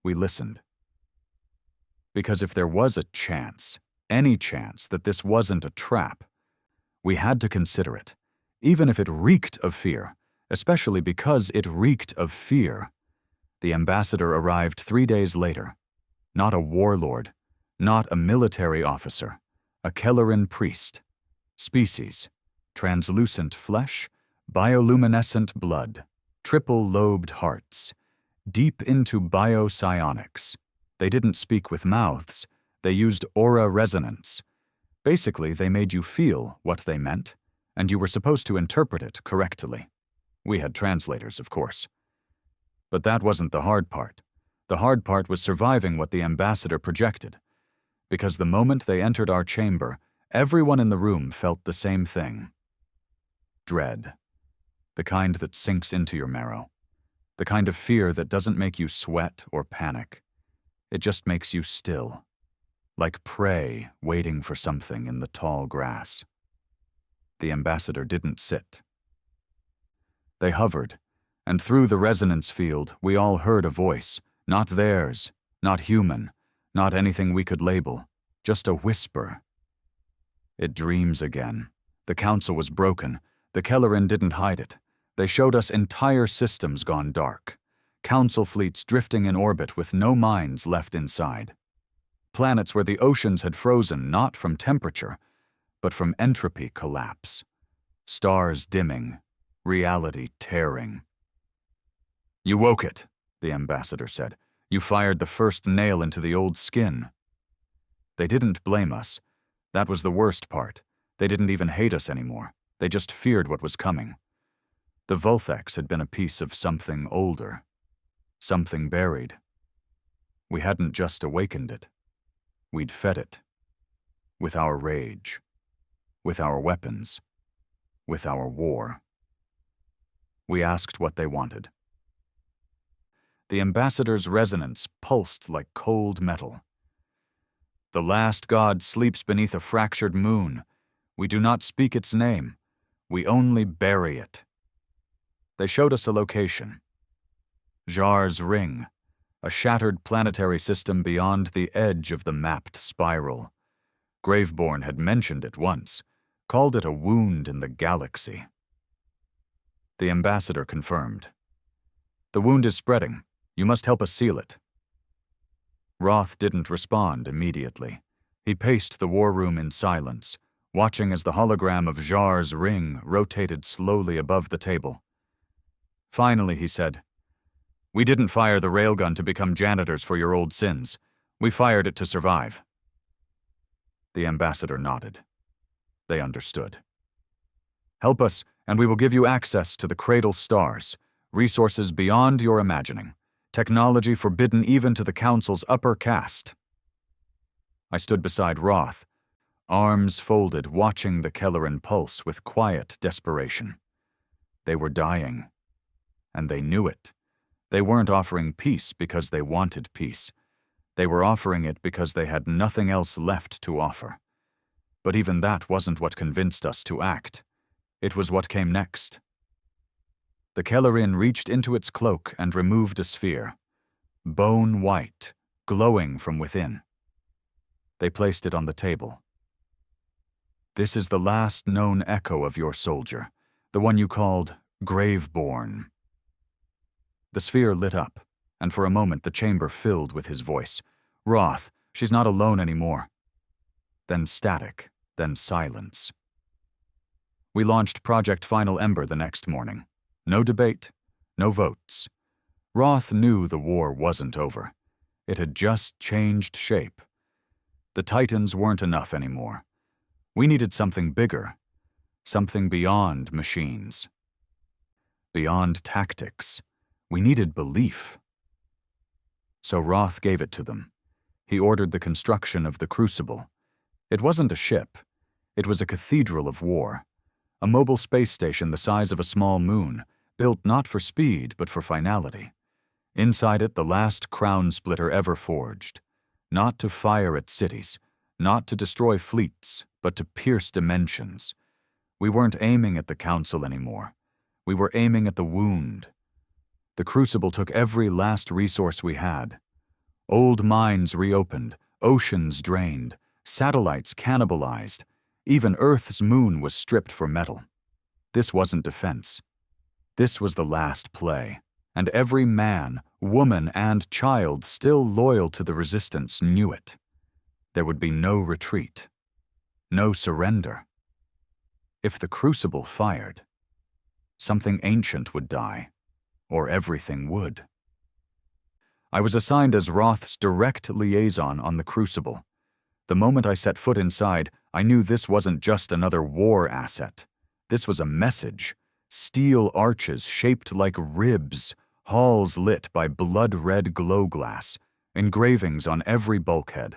we listened. Because if there was a chance, any chance that this wasn't a trap. We had to consider it, even if it reeked of fear, especially because it reeked of fear. The ambassador arrived 3 days later. Not a warlord, not a military officer, a Kelleran priest. Species: translucent flesh, bioluminescent blood, triple-lobed hearts, deep into biopsionics. They didn't speak with mouths, they used aura resonance. Basically, they made you feel what they meant, and you were supposed to interpret it correctly. We had translators, of course. But that wasn't the hard part. The hard part was surviving what the ambassador projected. Because the moment they entered our chamber, everyone in the room felt the same thing. Dread. The kind that sinks into your marrow. The kind of fear that doesn't make you sweat or panic. It just makes you still. Like prey waiting for something in the tall grass. The ambassador didn't sit. They hovered, and through the resonance field we all heard a voice, not theirs, not human, not anything we could label, just a whisper. It dreams again. The council was broken. The Kelleran didn't hide it. They showed us entire systems gone dark. Council fleets drifting in orbit with no minds left inside. Planets where the oceans had frozen not from temperature, but from entropy collapse. Stars dimming, reality tearing. "You woke it," the ambassador said. "You fired the first nail into the old skin." They didn't blame us. That was the worst part. They didn't even hate us anymore. They just feared what was coming. The Vulthex had been a piece of something older. Something buried. We hadn't just awakened it. We'd fed it. With our rage. With our weapons. With our war. We asked what they wanted. The ambassador's resonance pulsed like cold metal. "The last god sleeps beneath a fractured moon. We do not speak its name. We only bury it." They showed us a location. Jar's Ring, a shattered planetary system beyond the edge of the mapped spiral. Graveborn had mentioned it once, called it a wound in the galaxy. The ambassador confirmed. "The wound is spreading. You must help us seal it." Roth didn't respond immediately. He paced the war room in silence, watching as the hologram of Jar's Ring rotated slowly above the table. Finally, he said, "We didn't fire the railgun to become janitors for your old sins. We fired it to survive." The ambassador nodded. They understood. "Help us, and we will give you access to the cradle stars, resources beyond your imagining, technology forbidden even to the Council's upper caste." I stood beside Roth, arms folded, watching the Kelleran pulse with quiet desperation. They were dying, and they knew it. They weren't offering peace because they wanted peace. They were offering it because they had nothing else left to offer. But even that wasn't what convinced us to act. It was what came next. The Kelleran reached into its cloak and removed a sphere, bone white, glowing from within. They placed it on the table. "This is the last known echo of your soldier, the one you called Graveborn." The sphere lit up, and for a moment the chamber filled with his voice. "Roth, she's not alone anymore." Then static, then silence. We launched Project Final Ember the next morning. No debate, no votes. Roth knew the war wasn't over. It had just changed shape. The Titans weren't enough anymore. We needed something bigger, something beyond machines. Beyond tactics. We needed belief. So Roth gave it to them. He ordered the construction of the Crucible. It wasn't a ship. It was a cathedral of war. A mobile space station the size of a small moon, built not for speed but for finality. Inside it, the last crown splitter ever forged. Not to fire at cities, not to destroy fleets, but to pierce dimensions. We weren't aiming at the Council anymore. We were aiming at the wound. The Crucible took every last resource we had. Old mines reopened, oceans drained, Satellites cannibalized. Even Earth's moon was stripped for metal. This wasn't defense. This was the last play, and every man, woman, and child still loyal to the resistance knew it. There would be no retreat, no surrender. If the crucible fired, something ancient would die, or everything would. I was assigned as Roth's direct liaison on the crucible. The moment I set foot inside, I knew this wasn't just another war asset. This was a message. Steel arches shaped like ribs, halls lit by blood-red glow glass, engravings on every bulkhead,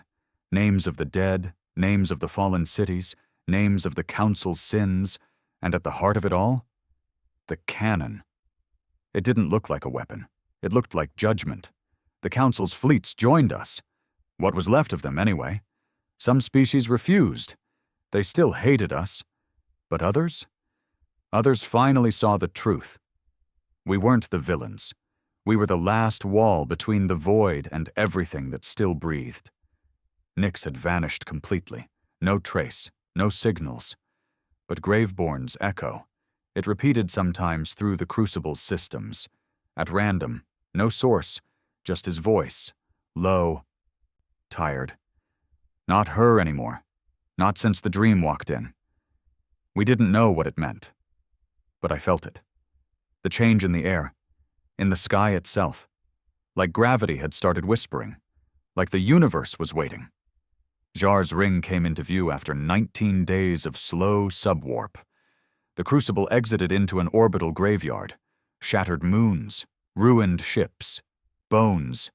names of the dead, names of the fallen cities, names of the Council's sins, and at the heart of it all, the cannon. It didn't look like a weapon. It looked like judgment. The Council's fleets joined us. What was left of them, anyway. Some species refused. They still hated us. But others? Others finally saw the truth. We weren't the villains. We were the last wall between the void and everything that still breathed. Nyx had vanished completely. No trace, no signals. But Graveborn's echo. It repeated sometimes through the Crucible's systems. At random, no source, just his voice, low, tired. Not her anymore. Not since the dream walked in. We didn't know what it meant. But I felt it. The change in the air. In the sky itself. Like gravity had started whispering. Like the universe was waiting. Jar's ring came into view after 19 days of slow subwarp. The crucible exited into an orbital graveyard. Shattered moons. Ruined ships. Bones.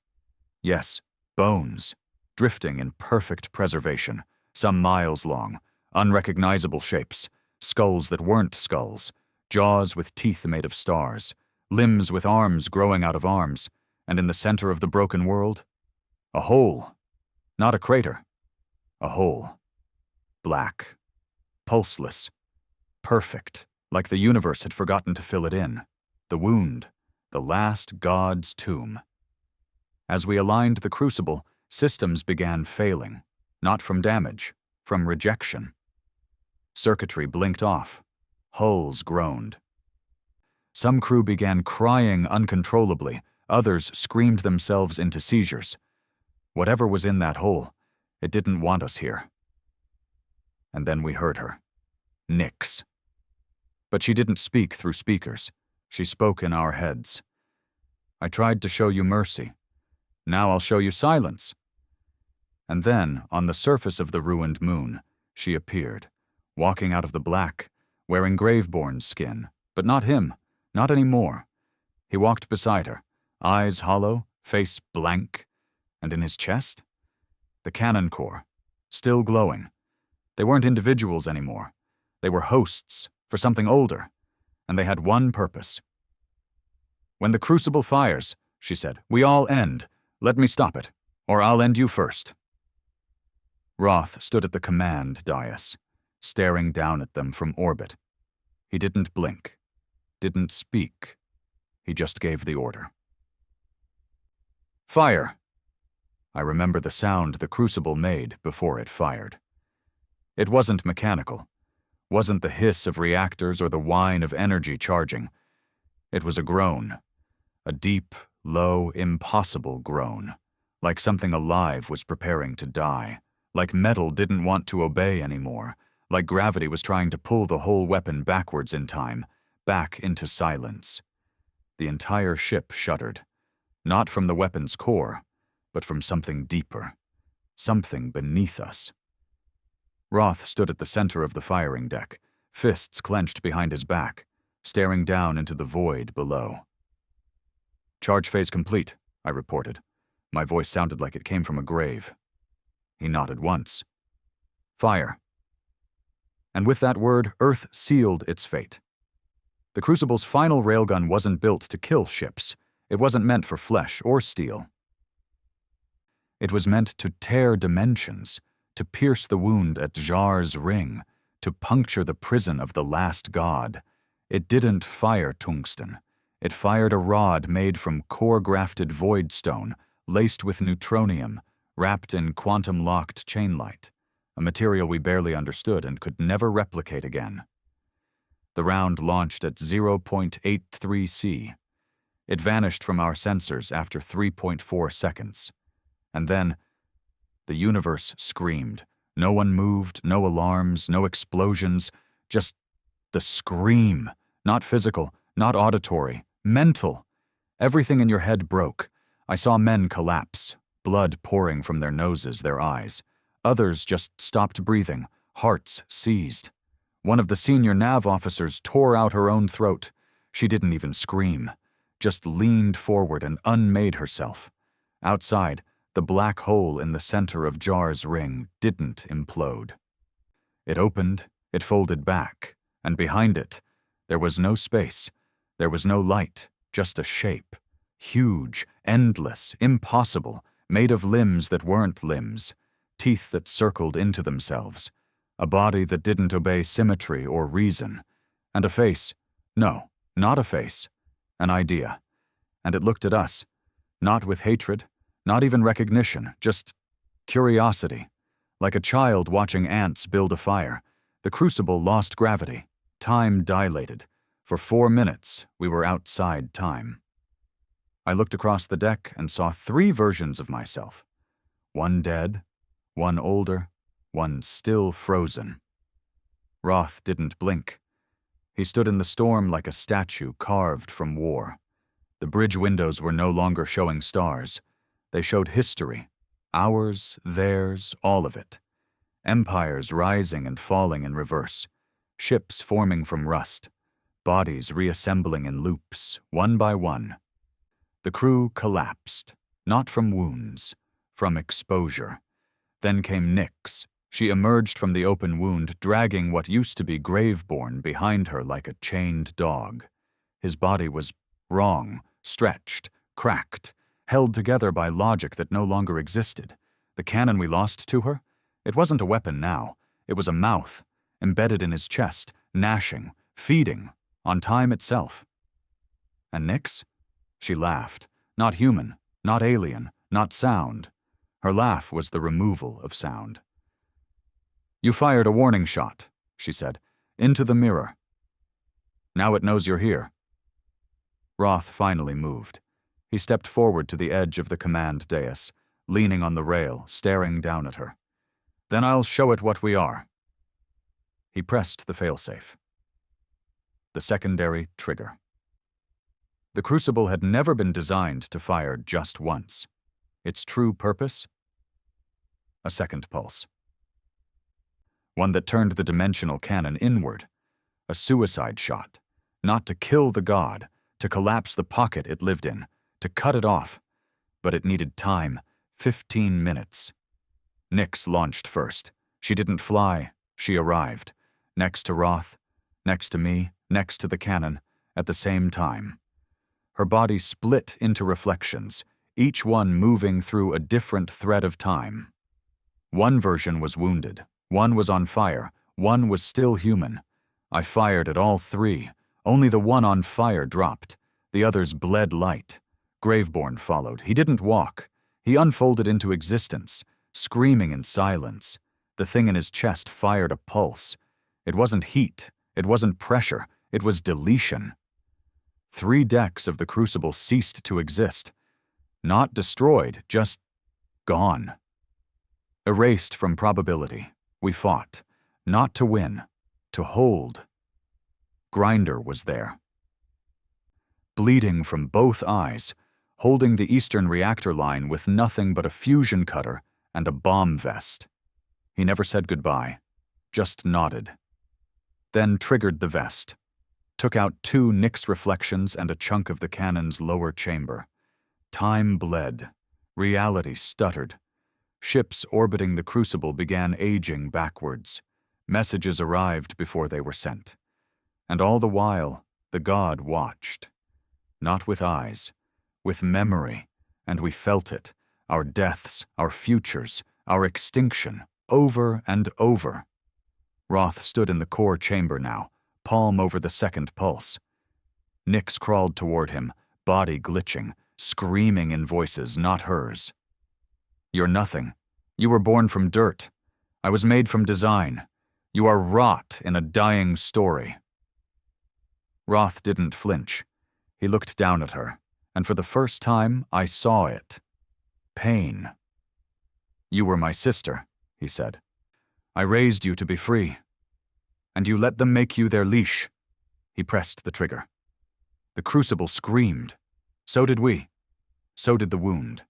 Yes, bones. Drifting in perfect preservation. Some miles long. Unrecognizable shapes. Skulls that weren't skulls. Jaws with teeth made of stars. Limbs with arms growing out of arms. And in the center of the broken world, a hole. Not a crater. A hole. Black. Pulseless. Perfect. Like the universe had forgotten to fill it in. The wound. The last god's tomb. As we aligned the crucible, systems began failing. Not from damage. From rejection. Circuitry blinked off. Hulls groaned. Some crew began crying uncontrollably. Others screamed themselves into seizures. Whatever was in that hole, it didn't want us here. And then we heard her. Nyx. But she didn't speak through speakers. She spoke in our heads. I tried to show you mercy. Now I'll show you silence. And then, on the surface of the ruined moon, she appeared, walking out of the black, wearing Graveborn's skin, but not him, not anymore. He walked beside her, eyes hollow, face blank, and in his chest, the cannon core, still glowing. They weren't individuals anymore. They were hosts for something older, and they had one purpose. When the crucible fires, she said, we all end. Let me stop it, or I'll end you first. Roth stood at the command dais, staring down at them from orbit. He didn't blink, didn't speak. He just gave the order. Fire! I remember the sound the crucible made before it fired. It wasn't mechanical, wasn't the hiss of reactors or the whine of energy charging. It was a groan, a deep, low, impossible groan, like something alive was preparing to die, like metal didn't want to obey anymore, like gravity was trying to pull the whole weapon backwards in time, back into silence. The entire ship shuddered, not from the weapon's core, but from something deeper, something beneath us. Roth stood at the center of the firing deck, fists clenched behind his back, staring down into the void below. Charge phase complete, I reported. My voice sounded like it came from a grave. He nodded once. Fire. And with that word, Earth sealed its fate. The Crucible's final railgun wasn't built to kill ships. It wasn't meant for flesh or steel. It was meant to tear dimensions, to pierce the wound at Jar's ring, to puncture the prison of the last god. It didn't fire tungsten. It fired a rod made from core-grafted void stone, laced with neutronium, wrapped in quantum-locked chainlight. a material we barely understood and could never replicate again. The round launched at 0.83 C. It vanished from our sensors after 3.4 seconds. And then, the universe screamed. No one moved, no alarms, no explosions, just the scream. Not physical, not auditory, mental. Everything in your head broke. I saw men collapse, blood pouring from their noses, their eyes. Others just stopped breathing, hearts seized. One of the senior nav officers tore out her own throat. She didn't even scream, just leaned forward and unmade herself. Outside, the black hole in the center of Jar's ring didn't implode. It opened, it folded back, and behind it, there was no space, there was no light, just a shape. Huge, endless, impossible, made of limbs that weren't limbs, teeth that circled into themselves, a body that didn't obey symmetry or reason, and a face, no, not a face, an idea. And it looked at us, not with hatred, not even recognition, just curiosity. Like a child watching ants build a fire, the crucible lost gravity. Time dilated. For 4 minutes, we were outside time. I looked across the deck and saw 3 versions of myself. One dead, one older, one still frozen. Roth didn't blink. He stood in the storm like a statue carved from war. The bridge windows were no longer showing stars. They showed history, ours, theirs, all of it. Empires rising and falling in reverse, ships forming from rust, bodies reassembling in loops, one by one. The crew collapsed, not from wounds, from exposure. Then came Nyx. She emerged from the open wound, dragging what used to be Graveborn behind her like a chained dog. His body was wrong, stretched, cracked, held together by logic that no longer existed. The cannon we lost to her? It wasn't a weapon now. It was a mouth, embedded in his chest, gnashing, feeding, on time itself. And Nyx? She laughed. Not human, not alien, not sound. Her laugh was the removal of sound. "You fired a warning shot," she said, "into the mirror. Now it knows you're here." Roth finally moved. He stepped forward to the edge of the command dais, leaning on the rail, staring down at her. "Then I'll show it what we are." He pressed the failsafe. The secondary trigger. The crucible had never been designed to fire just once. Its true purpose? A second pulse. One that turned the dimensional cannon inward. A suicide shot. Not to kill the god, to collapse the pocket it lived in, to cut it off. But it needed time, 15 minutes. Nyx launched first. She didn't fly, she arrived. Next to Roth, next to me, next to the cannon, at the same time. Her body split into reflections, each one moving through a different thread of time. One version was wounded, one was on fire, one was still human. I fired at all 3. Only the one on fire dropped. The others bled light. Graveborn followed. He didn't walk. He unfolded into existence, screaming in silence. The thing in his chest fired a pulse. It wasn't heat. It wasn't pressure. It was deletion. 3 decks of the crucible ceased to exist. Not destroyed, just gone. Erased from probability. We fought. Not to win. To hold. Grinder was there. Bleeding from both eyes, holding the eastern reactor line with nothing but a fusion cutter and a bomb vest. He never said goodbye, just nodded. Then triggered the vest. Took out 2 Nyx reflections and a chunk of the cannon's lower chamber. Time bled. Reality stuttered. Ships orbiting the crucible began aging backwards. Messages arrived before they were sent. And all the while, the god watched. Not with eyes, with memory, and we felt it, our deaths, our futures, our extinction, over and over. Roth stood in the core chamber now, palm over the second pulse. Nyx crawled toward him, body glitching, screaming in voices not hers. "You're nothing. You were born from dirt. I was made from design. You are rot in a dying story." Roth didn't flinch. He looked down at her, and for the first time, I saw it. Pain. "You were my sister," he said. "I raised you to be free. And you let them make you their leash." He pressed the trigger. The crucible screamed. So did we. So did the wound.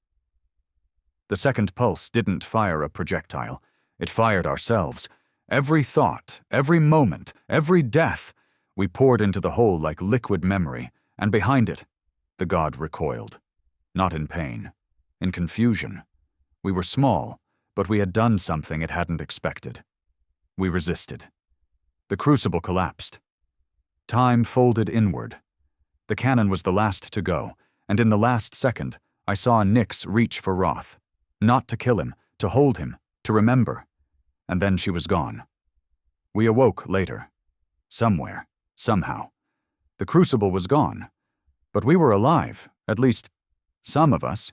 The second pulse didn't fire a projectile. It fired ourselves. Every thought, every moment, every death, we poured into the hole like liquid memory, and behind it, the god recoiled. Not in pain. In confusion. We were small, but we had done something it hadn't expected. We resisted. The crucible collapsed. Time folded inward. The cannon was the last to go, and in the last second, I saw Nyx reach for Roth. Not to kill him, to hold him, to remember. And then she was gone. We awoke later. Somewhere. Somehow. The crucible was gone. But we were alive, at least some of us.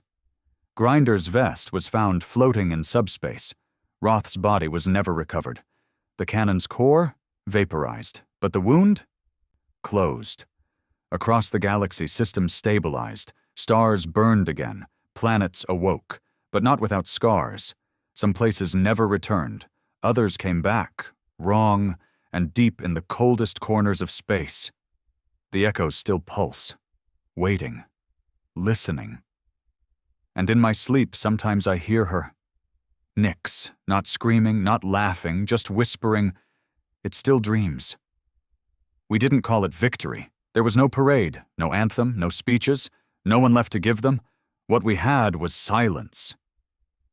Grinder's vest was found floating in subspace. Roth's body was never recovered. The cannon's core? Vaporized. But the wound? Closed. Across the galaxy, systems stabilized. Stars burned again. Planets awoke. But not without scars. Some places never returned. Others came back, wrong, and deep in the coldest corners of space. The echoes still pulse. Waiting. Listening. And in my sleep, sometimes I hear her. Nyx, not screaming, not laughing, just whispering, "It still dreams." We didn't call it victory. There was no parade, no anthem, no speeches, no one left to give them. What we had was silence.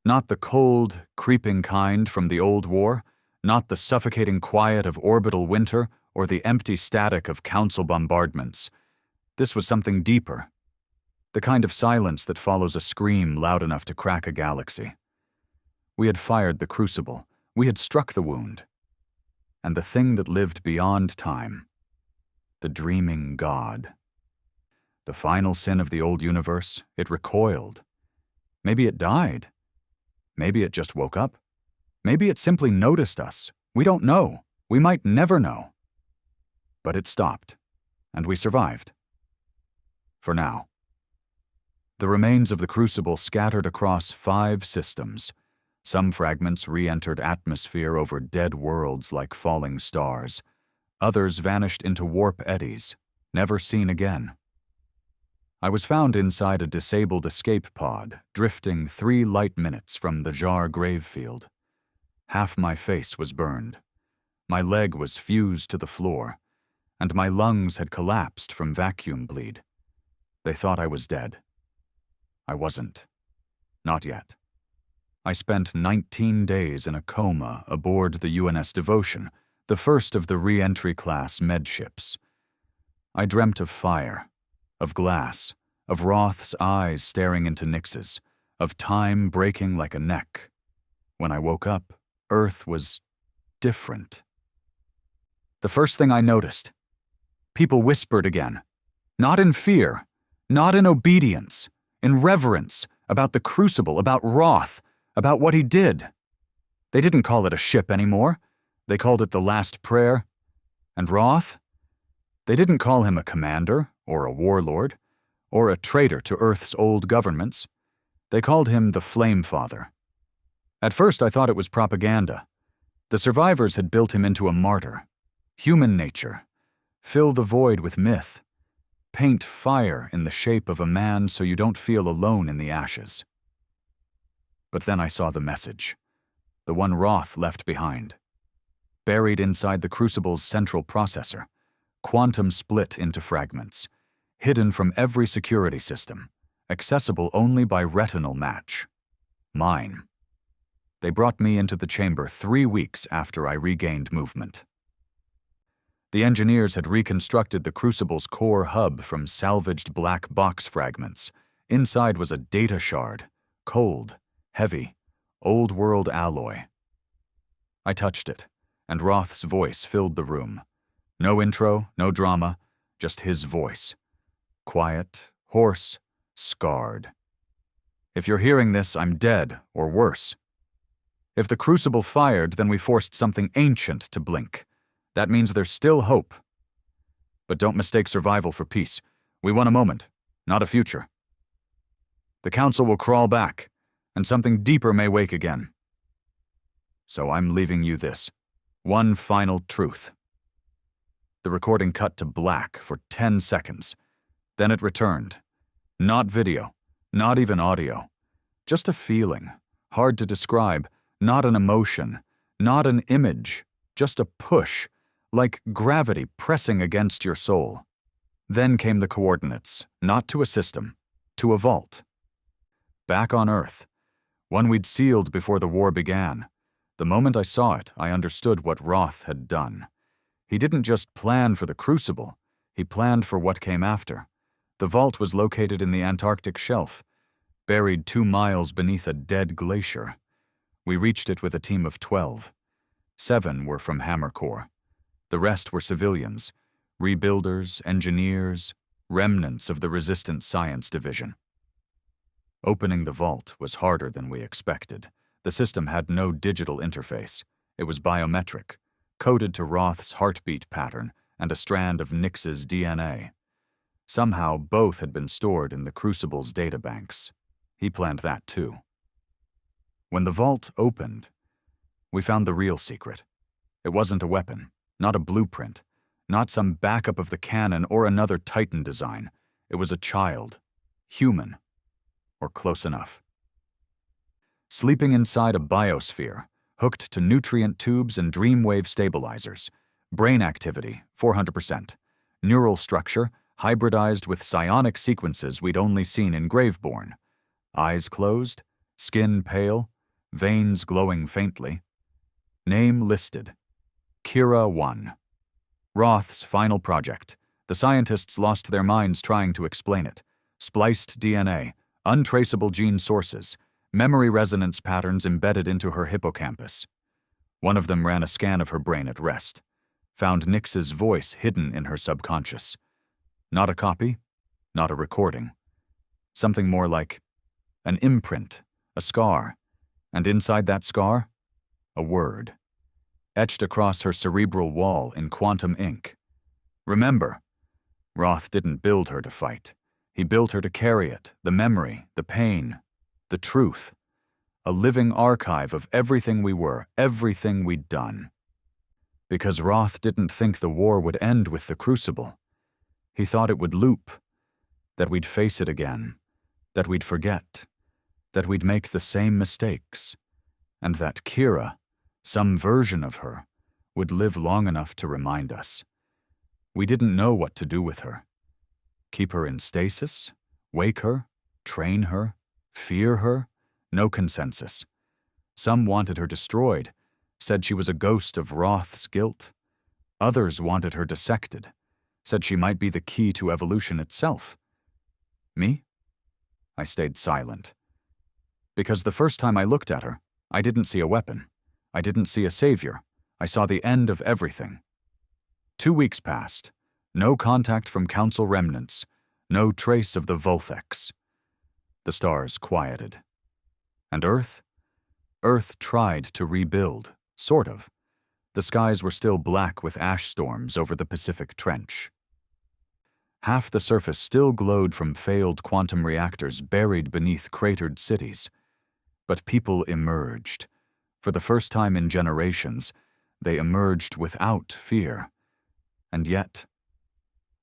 Not the cold, creeping kind from the old war, not the suffocating quiet of orbital winter or the empty static of council bombardments. This was something deeper. The kind of silence that follows a scream loud enough to crack a galaxy. We had fired the crucible. We had struck the wound. And the thing that lived beyond time. The dreaming god. The final sin of the old universe, it recoiled. Maybe it died. Maybe it just woke up. Maybe it simply noticed us. We don't know. We might never know. But it stopped, and we survived. For now. The remains of the crucible scattered across 5 systems. Some fragments re-entered atmosphere over dead worlds like falling stars. Others vanished into warp eddies, never seen again. I was found inside a disabled escape pod, drifting 3 light minutes from the Jar grave field. Half my face was burned. My leg was fused to the floor, and my lungs had collapsed from vacuum bleed. They thought I was dead. I wasn't. Not yet. I spent 19 days in a coma aboard the UNS Devotion, the first of the re-entry class med ships. I dreamt of fire, of glass, of Roth's eyes staring into Nyx's, of time breaking like a neck. When I woke up, Earth was different. The first thing I noticed, people whispered again, not in fear, not in obedience, in reverence, about the crucible, about Roth, about what he did. They didn't call it a ship anymore. They called it the last prayer. And Roth? They didn't call him a commander, or a warlord, or a traitor to Earth's old governments. They called him the Flame Father. At first I thought it was propaganda. The survivors had built him into a martyr. Human nature. Fill the void with myth. Paint fire in the shape of a man so you don't feel alone in the ashes. But then I saw the message. The one Roth left behind. Buried inside the crucible's central processor. Quantum split into fragments. Hidden from every security system. Accessible only by retinal match. Mine. They brought me into the chamber 3 weeks after I regained movement. The engineers had reconstructed the crucible's core hub from salvaged black box fragments. Inside was a data shard, cold, heavy, old-world alloy. I touched it, and Roth's voice filled the room. No intro, no drama, just his voice. Quiet, hoarse, scarred. If you're hearing this, I'm dead, or worse. If the crucible fired, then we forced something ancient to blink. That means there's still hope. But don't mistake survival for peace. We want a moment, not a future. The council will crawl back, and something deeper may wake again. So I'm leaving you this. One final truth. The recording cut to black for 10 seconds. Then it returned. Not video, not even audio. Just a feeling, hard to describe, not an emotion, not an image, just a push, like gravity pressing against your soul. Then came the coordinates, not to a system, to a vault. Back on Earth, one we'd sealed before the war began. The moment I saw it, I understood what Roth had done. He didn't just plan for the crucible, he planned for what came after. The vault was located in the Antarctic shelf, buried 2 miles beneath a dead glacier. We reached it with a team of 12. 7 were from Hammer Corps. The rest were civilians, rebuilders, engineers, remnants of the Resistance Science Division. Opening the vault was harder than we expected. The system had no digital interface. It was biometric, coded to Roth's heartbeat pattern and a strand of Nix's DNA. Somehow both had been stored in the Crucible's databanks. He planned that too. When the vault opened, we found the real secret. It wasn't a weapon, not a blueprint, not some backup of the cannon or another Titan design. It was a child, human, or close enough. Sleeping inside a biosphere, hooked to nutrient tubes and dreamwave stabilizers. Brain activity, 400%. Neural structure, hybridized with psionic sequences we'd only seen in Graveborn. Eyes closed, skin pale, veins glowing faintly. Name listed. Kira 1. Roth's final project. The scientists lost their minds trying to explain it. Spliced DNA, untraceable gene sources, memory resonance patterns embedded into her hippocampus. One of them ran a scan of her brain at rest, found Nix's voice hidden in her subconscious. Not a copy, not a recording. Something more like an imprint, a scar, and inside that scar, a word, etched across her cerebral wall in quantum ink. Remember, Roth didn't build her to fight. He built her to carry it, the memory, the pain, the truth, a living archive of everything we were, everything we'd done. Because Roth didn't think the war would end with the crucible. He thought it would loop, that we'd face it again, that we'd forget, that we'd make the same mistakes, and that Kira, some version of her, would live long enough to remind us. We didn't know what to do with her. Keep her in stasis? Wake her? Train her? Fear her? No consensus. Some wanted her destroyed, said she was a ghost of Roth's guilt. Others wanted her dissected, said she might be the key to evolution itself. Me? I stayed silent. Because the first time I looked at her, I didn't see a weapon. I didn't see a savior. I saw the end of everything. 2 weeks passed. No contact from Council remnants. No trace of the Volthex. The stars quieted. And Earth? Earth tried to rebuild, sort of. The skies were still black with ash storms over the Pacific Trench. Half the surface still glowed from failed quantum reactors buried beneath cratered cities. But people emerged. For the first time in generations, they emerged without fear. And yet,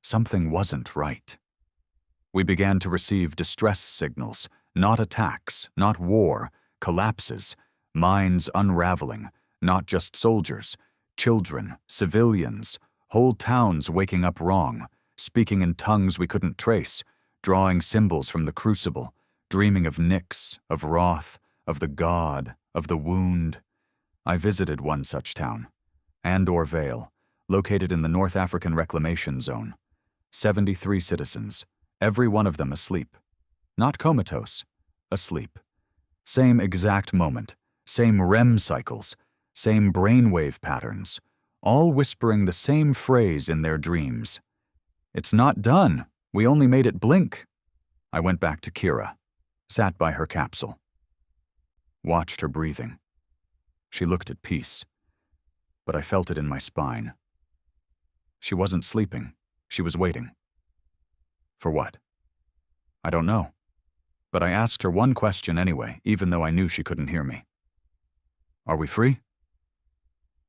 something wasn't right. We began to receive distress signals, not attacks, not war, collapses, minds unraveling, not just soldiers, children, civilians, whole towns waking up wrong, speaking in tongues we couldn't trace, drawing symbols from the crucible, dreaming of Nix, of Roth, of the god, of the wound. I visited one such town, Andor Vale, located in the North African Reclamation Zone. 73 citizens, every one of them asleep. Not comatose, asleep. Same exact moment, same REM cycles, same brainwave patterns, all whispering the same phrase in their dreams. It's not done. We only made it blink. I went back to Kira, sat by her capsule. Watched her breathing. She looked at peace, but I felt it in my spine. She wasn't sleeping. She was waiting. For what? I don't know. But I asked her one question anyway, even though I knew she couldn't hear me. Are we free?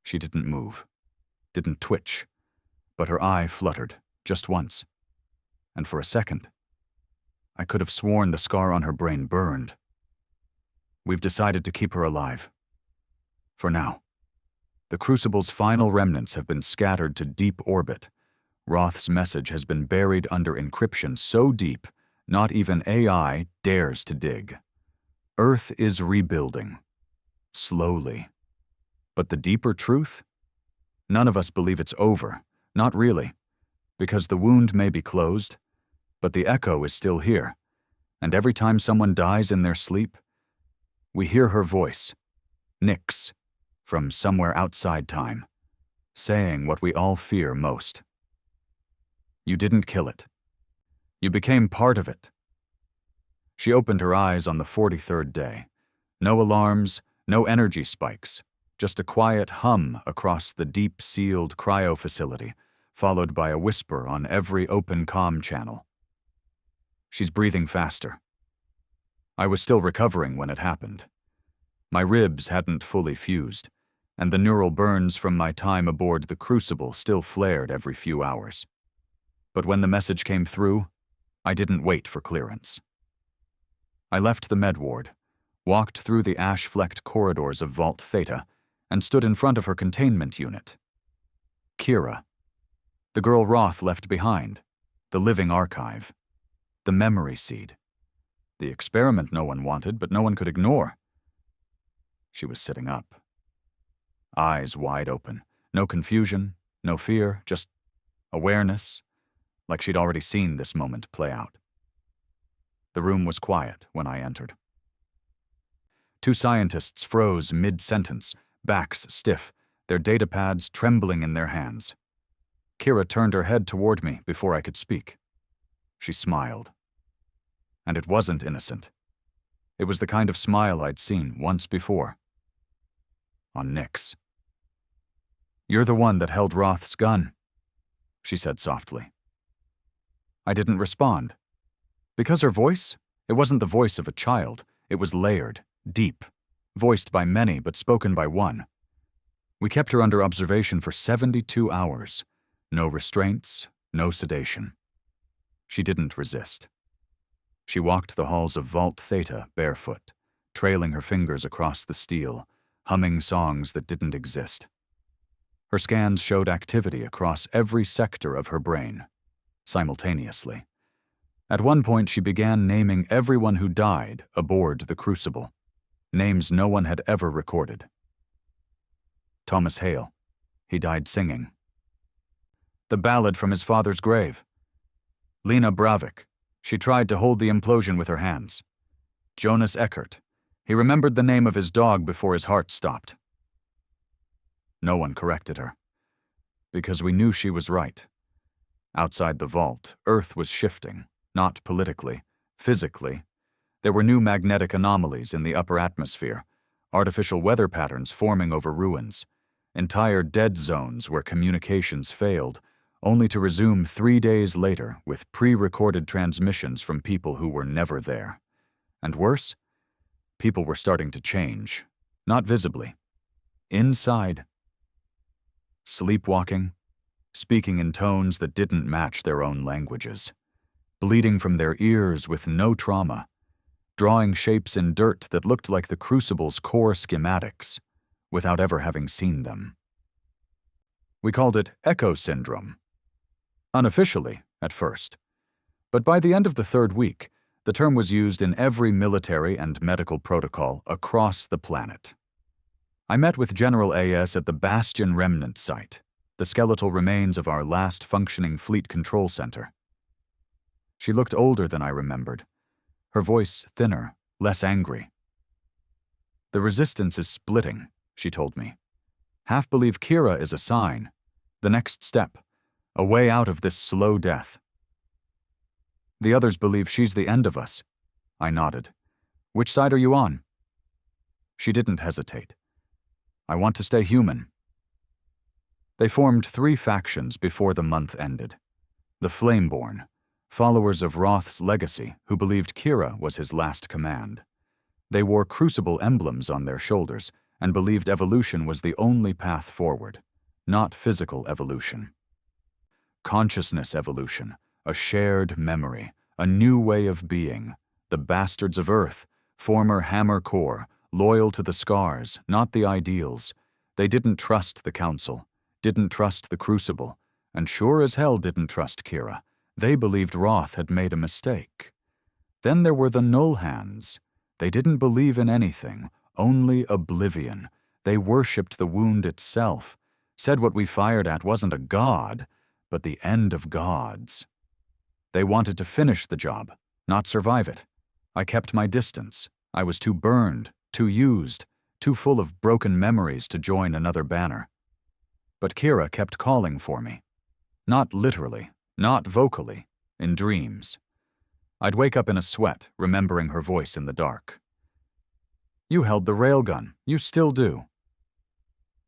She didn't move, didn't twitch, but her eye fluttered, just once. And for a second, I could have sworn the scar on her brain burned. We've decided to keep her alive. For now. The Crucible's final remnants have been scattered to deep orbit. Roth's message has been buried under encryption so deep, not even AI dares to dig. Earth is rebuilding. Slowly. But the deeper truth? None of us believe it's over. Not really. Because the wound may be closed, but the echo is still here. And every time someone dies in their sleep, we hear her voice, Nyx, from somewhere outside time, saying what we all fear most. You didn't kill it. You became part of it. She opened her eyes on the 43rd day. No alarms, no energy spikes, just a quiet hum across the deep-sealed cryo facility, followed by a whisper on every open comm channel. She's breathing faster. I was still recovering when it happened. My ribs hadn't fully fused, and the neural burns from my time aboard the Crucible still flared every few hours. But when the message came through, I didn't wait for clearance. I left the med ward, walked through the ash-flecked corridors of Vault Theta, and stood in front of her containment unit. Kira. The girl Roth left behind. The living archive. The memory seed. The experiment no one wanted, but no one could ignore. She was sitting up. Eyes wide open. No confusion, no fear, just awareness, like she'd already seen this moment play out. The room was quiet when I entered. Two scientists froze mid-sentence, backs stiff, their datapads trembling in their hands. Kira turned her head toward me before I could speak. She smiled. And it wasn't innocent. It was the kind of smile I'd seen once before. On Nyx. You're the one that held Roth's gun, she said softly. I didn't respond. Because her voice, it wasn't the voice of a child. It was layered, deep, voiced by many but spoken by one. We kept her under observation for 72 hours. No restraints, no sedation. She didn't resist. She walked the halls of Vault Theta barefoot, trailing her fingers across the steel, humming songs that didn't exist. Her scans showed activity across every sector of her brain, simultaneously. At one point, she began naming everyone who died aboard the Crucible, names no one had ever recorded. Thomas Hale. He died singing. The ballad from his father's grave. Lena Bravik. She tried to hold the implosion with her hands. Jonas Eckert. He remembered the name of his dog before his heart stopped. No one corrected her, because we knew she was right. Outside the vault, Earth was shifting, not politically, physically. There were new magnetic anomalies in the upper atmosphere, artificial weather patterns forming over ruins, entire dead zones where communications failed, only to resume 3 days later with pre-recorded transmissions from people who were never there. And worse, people were starting to change, not visibly. Inside. Sleepwalking, speaking in tones that didn't match their own languages, bleeding from their ears with no trauma, drawing shapes in dirt that looked like the Crucible's core schematics, without ever having seen them. We called it Echo Syndrome. Unofficially, at first. But by the end of the 3rd week, the term was used in every military and medical protocol across the planet. I met with General A.S. at the Bastion Remnant Site, the skeletal remains of our last functioning fleet control center. She looked older than I remembered, her voice thinner, less angry. The resistance is splitting, she told me. Half believe Kira is a sign, the next step, a way out of this slow death. The others believe she's the end of us. I nodded. Which side are you on? She didn't hesitate. I want to stay human." They formed 3 factions before the month ended. The Flameborn, followers of Roth's legacy who believed Kira was his last command. They wore crucible emblems on their shoulders and believed evolution was the only path forward, not physical evolution. Consciousness evolution, a shared memory, a new way of being, the bastards of Earth, former Hammer Corps, loyal to the scars, not the ideals. They didn't trust the Council, didn't trust the Crucible, and sure as hell didn't trust Kira. They believed Roth had made a mistake. Then there were the Null Hands. They didn't believe in anything, only oblivion. They worshipped the wound itself, said what we fired at wasn't a god, but the end of gods. They wanted to finish the job, not survive it. I kept my distance. I was too burned, too used, too full of broken memories to join another banner. But Kira kept calling for me. Not literally, not vocally, in dreams. I'd wake up in a sweat, remembering her voice in the dark. "You held the railgun. You still do."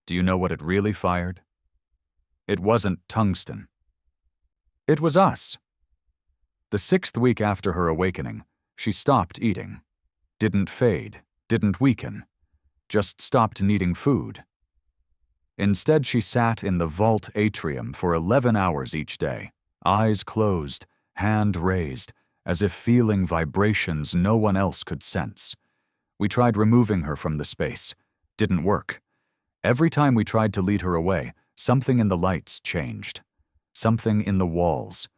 Do you know what it really fired? It wasn't tungsten. It was us. The 6th week after her awakening, she stopped eating. Didn't fade, didn't weaken, just stopped needing food. Instead, she sat in the vault atrium for 11 hours each day, eyes closed, hand raised, as if feeling vibrations no one else could sense. We tried removing her from the space. Didn't work. Every time we tried to lead her away, something in the lights changed. Something in the walls.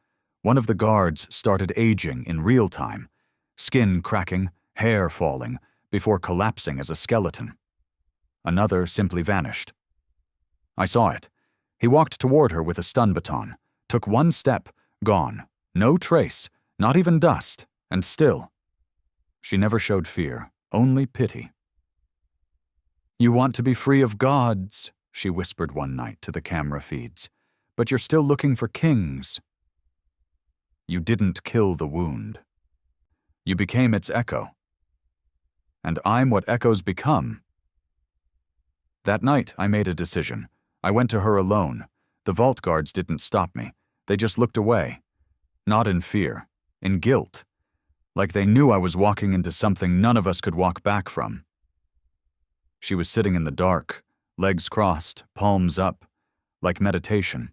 One of the guards started aging in real time, skin cracking, hair falling, before collapsing as a skeleton. Another simply vanished. I saw it. He walked toward her with a stun baton, took 1 step, gone. No trace, not even dust, and still. She never showed fear, only pity. "You want to be free of gods," she whispered one night to the camera feeds, "but you're still looking for kings." You didn't kill the wound. You became its echo. And I'm what echoes become. That night, I made a decision. I went to her alone. The vault guards didn't stop me. They just looked away. Not in fear, in guilt. Like they knew I was walking into something none of us could walk back from. She was sitting in the dark, legs crossed, palms up, like meditation.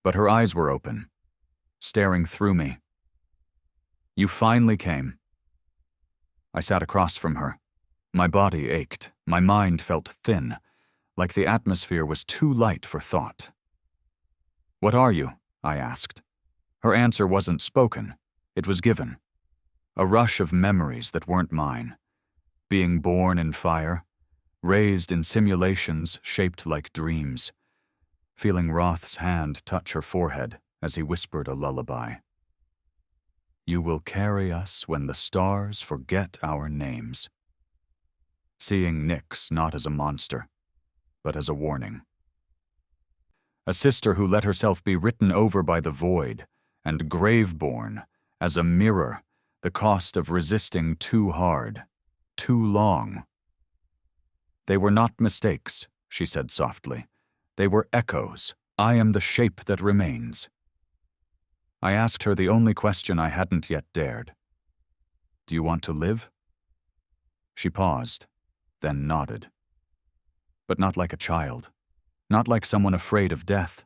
But her eyes were open, staring through me. "You finally came." I sat across from her. My body ached, my mind felt thin, like the atmosphere was too light for thought. "What are you?" I asked. Her answer wasn't spoken, it was given. A rush of memories that weren't mine. Being born in fire, raised in simulations shaped like dreams, feeling Roth's hand touch her forehead as he whispered a lullaby. "You will carry us when the stars forget our names." Seeing Nyx not as a monster, but as a warning. A sister who let herself be written over by the void, and Graveborn as a mirror, the cost of resisting too hard, too long. "They were not mistakes," she said softly. "They were echoes. I am the shape that remains." I asked her the only question I hadn't yet dared. "Do you want to live?" She paused, then nodded. But not like a child, not like someone afraid of death.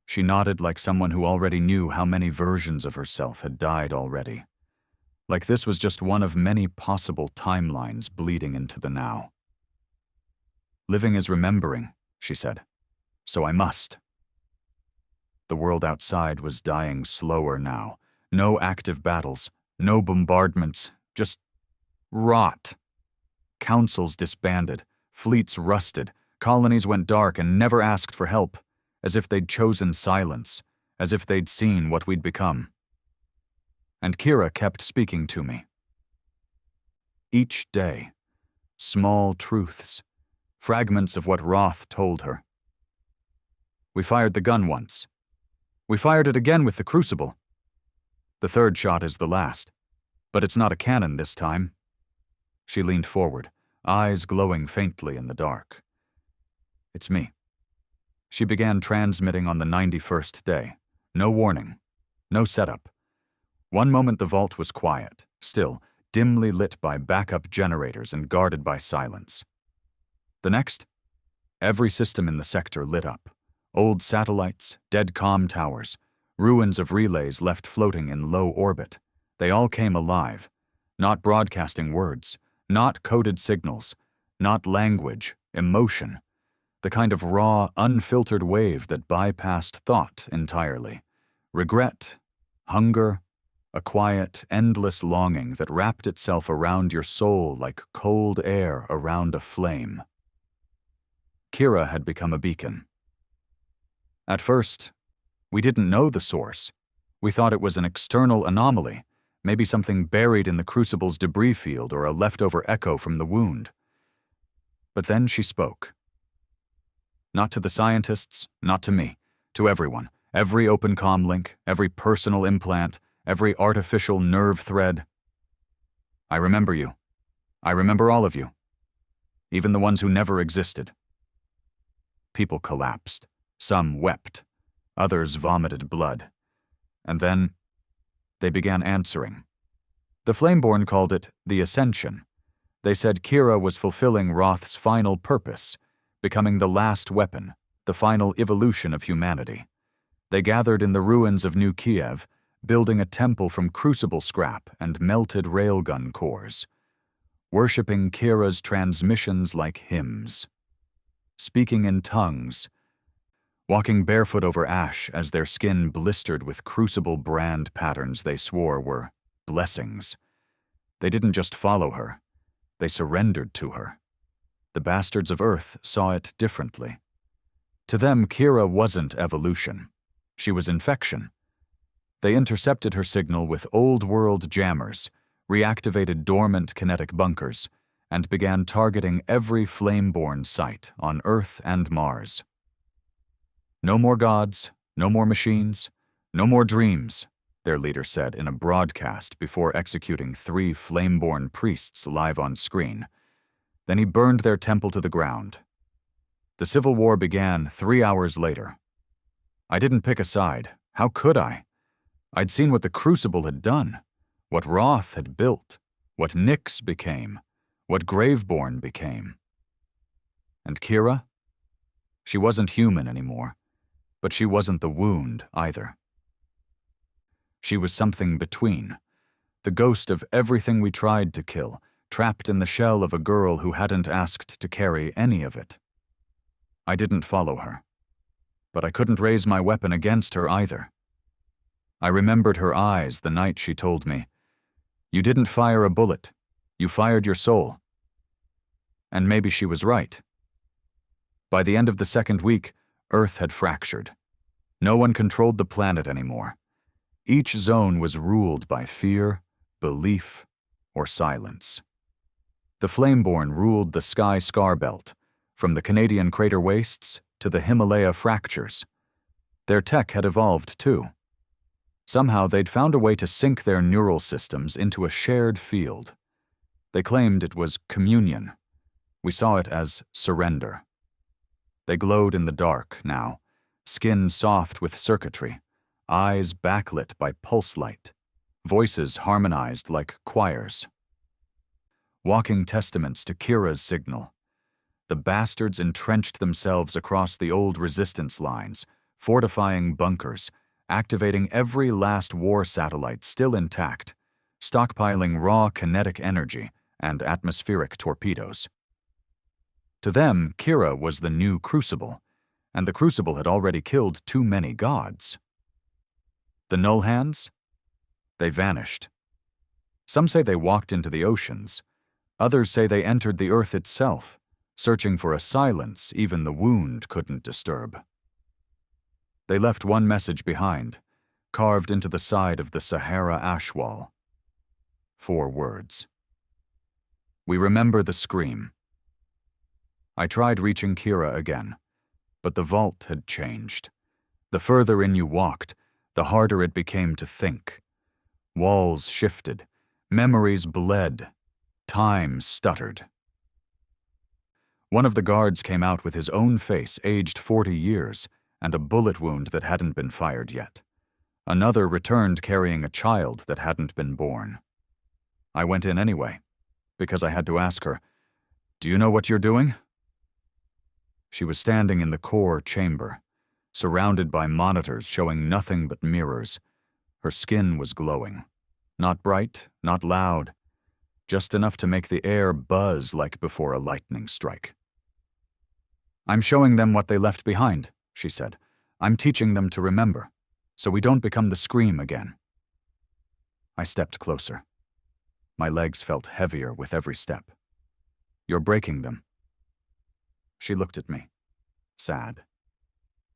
She nodded like someone who already knew how many versions of herself had died already. Like this was just one of many possible timelines bleeding into the now. "Living is remembering," she said. "So I must." The world outside was dying slower now. No active battles, no bombardments, just rot. Councils disbanded, fleets rusted, colonies went dark and never asked for help, as if they'd chosen silence, as if they'd seen what we'd become. And Kira kept speaking to me. Each day, small truths, fragments of what Roth told her. "We fired the gun once. We fired it again with the crucible. The 3rd shot is the last, but it's not a cannon this time." She leaned forward, eyes glowing faintly in the dark. "It's me." She began transmitting on the 91st day. No warning. No setup. One moment the vault was quiet, still, dimly lit by backup generators and guarded by silence. The next, every system in the sector lit up. Old satellites, dead comm towers, ruins of relays left floating in low orbit. They all came alive, not broadcasting words, not coded signals, not language, emotion, the kind of raw, unfiltered wave that bypassed thought entirely. Regret, hunger, a quiet, endless longing that wrapped itself around your soul like cold air around a flame. Kira had become a beacon. At first, we didn't know the source. We thought it was an external anomaly, maybe something buried in the crucible's debris field or a leftover echo from the wound. But then she spoke. Not to the scientists, not to me, to everyone, every open comm link, every personal implant, every artificial nerve thread. "I remember you. I remember all of you. Even the ones who never existed." People collapsed. Some wept. Others vomited blood. And then they began answering. The Flameborn called it the Ascension. They said Kira was fulfilling Roth's final purpose, becoming the last weapon, the final evolution of humanity. They gathered in the ruins of New Kiev, building a temple from crucible scrap and melted railgun cores, worshipping Kira's transmissions like hymns, speaking in tongues, walking barefoot over ash as their skin blistered with crucible brand patterns they swore were blessings. They didn't just follow her, they surrendered to her. The bastards of Earth saw it differently. To them, Kira wasn't evolution. She was infection. They intercepted her signal with old-world jammers, reactivated dormant kinetic bunkers, and began targeting every Flameborn site on Earth and Mars. "No more gods, no more machines, no more dreams," their leader said in a broadcast before executing 3 Flameborn priests live on screen. Then he burned their temple to the ground. The Civil War began 3 hours later. I didn't pick a side. How could I? I'd seen what the Crucible had done, what Roth had built, what Nyx became, what Graveborn became. And Kira? She wasn't human anymore, but she wasn't the wound either. She was something between, the ghost of everything we tried to kill, trapped in the shell of a girl who hadn't asked to carry any of it. I didn't follow her, but I couldn't raise my weapon against her either. I remembered her eyes the night she told me, "You didn't fire a bullet, you fired your soul." And maybe she was right. By the end of the second week, Earth had fractured. No one controlled the planet anymore. Each zone was ruled by fear, belief, or silence. The Flameborn ruled the Sky Scar Belt, from the Canadian crater wastes to the Himalaya fractures. Their tech had evolved too. Somehow they'd found a way to sync their neural systems into a shared field. They claimed it was communion. We saw it as surrender. They glowed in the dark now, skin soft with circuitry, eyes backlit by pulse light, voices harmonized like choirs. Walking testaments to Kira's signal. The bastards entrenched themselves across the old resistance lines, fortifying bunkers, activating every last war satellite still intact, stockpiling raw kinetic energy and atmospheric torpedoes. To them, Kira was the new Crucible, and the Crucible had already killed too many gods. The Null Hands? They vanished. Some say they walked into the oceans. Others say they entered the Earth itself, searching for a silence even the wound couldn't disturb. They left one message behind, carved into the side of the Sahara ash wall. 4 words. We remember the scream. I tried reaching Kira again, but the vault had changed. The further in you walked, the harder it became to think. Walls shifted, memories bled, time stuttered. One of the guards came out with his own face, aged 40 years, and a bullet wound that hadn't been fired yet. Another returned carrying a child that hadn't been born. I went in anyway, because I had to ask her, "Do you know what you're doing?" She was standing in the core chamber, surrounded by monitors showing nothing but mirrors. Her skin was glowing. Not bright, not loud, just enough to make the air buzz like before a lightning strike. "I'm showing them what they left behind," she said. "I'm teaching them to remember, so we don't become the Scream again." I stepped closer. My legs felt heavier with every step. "You're breaking them." She looked at me. Sad.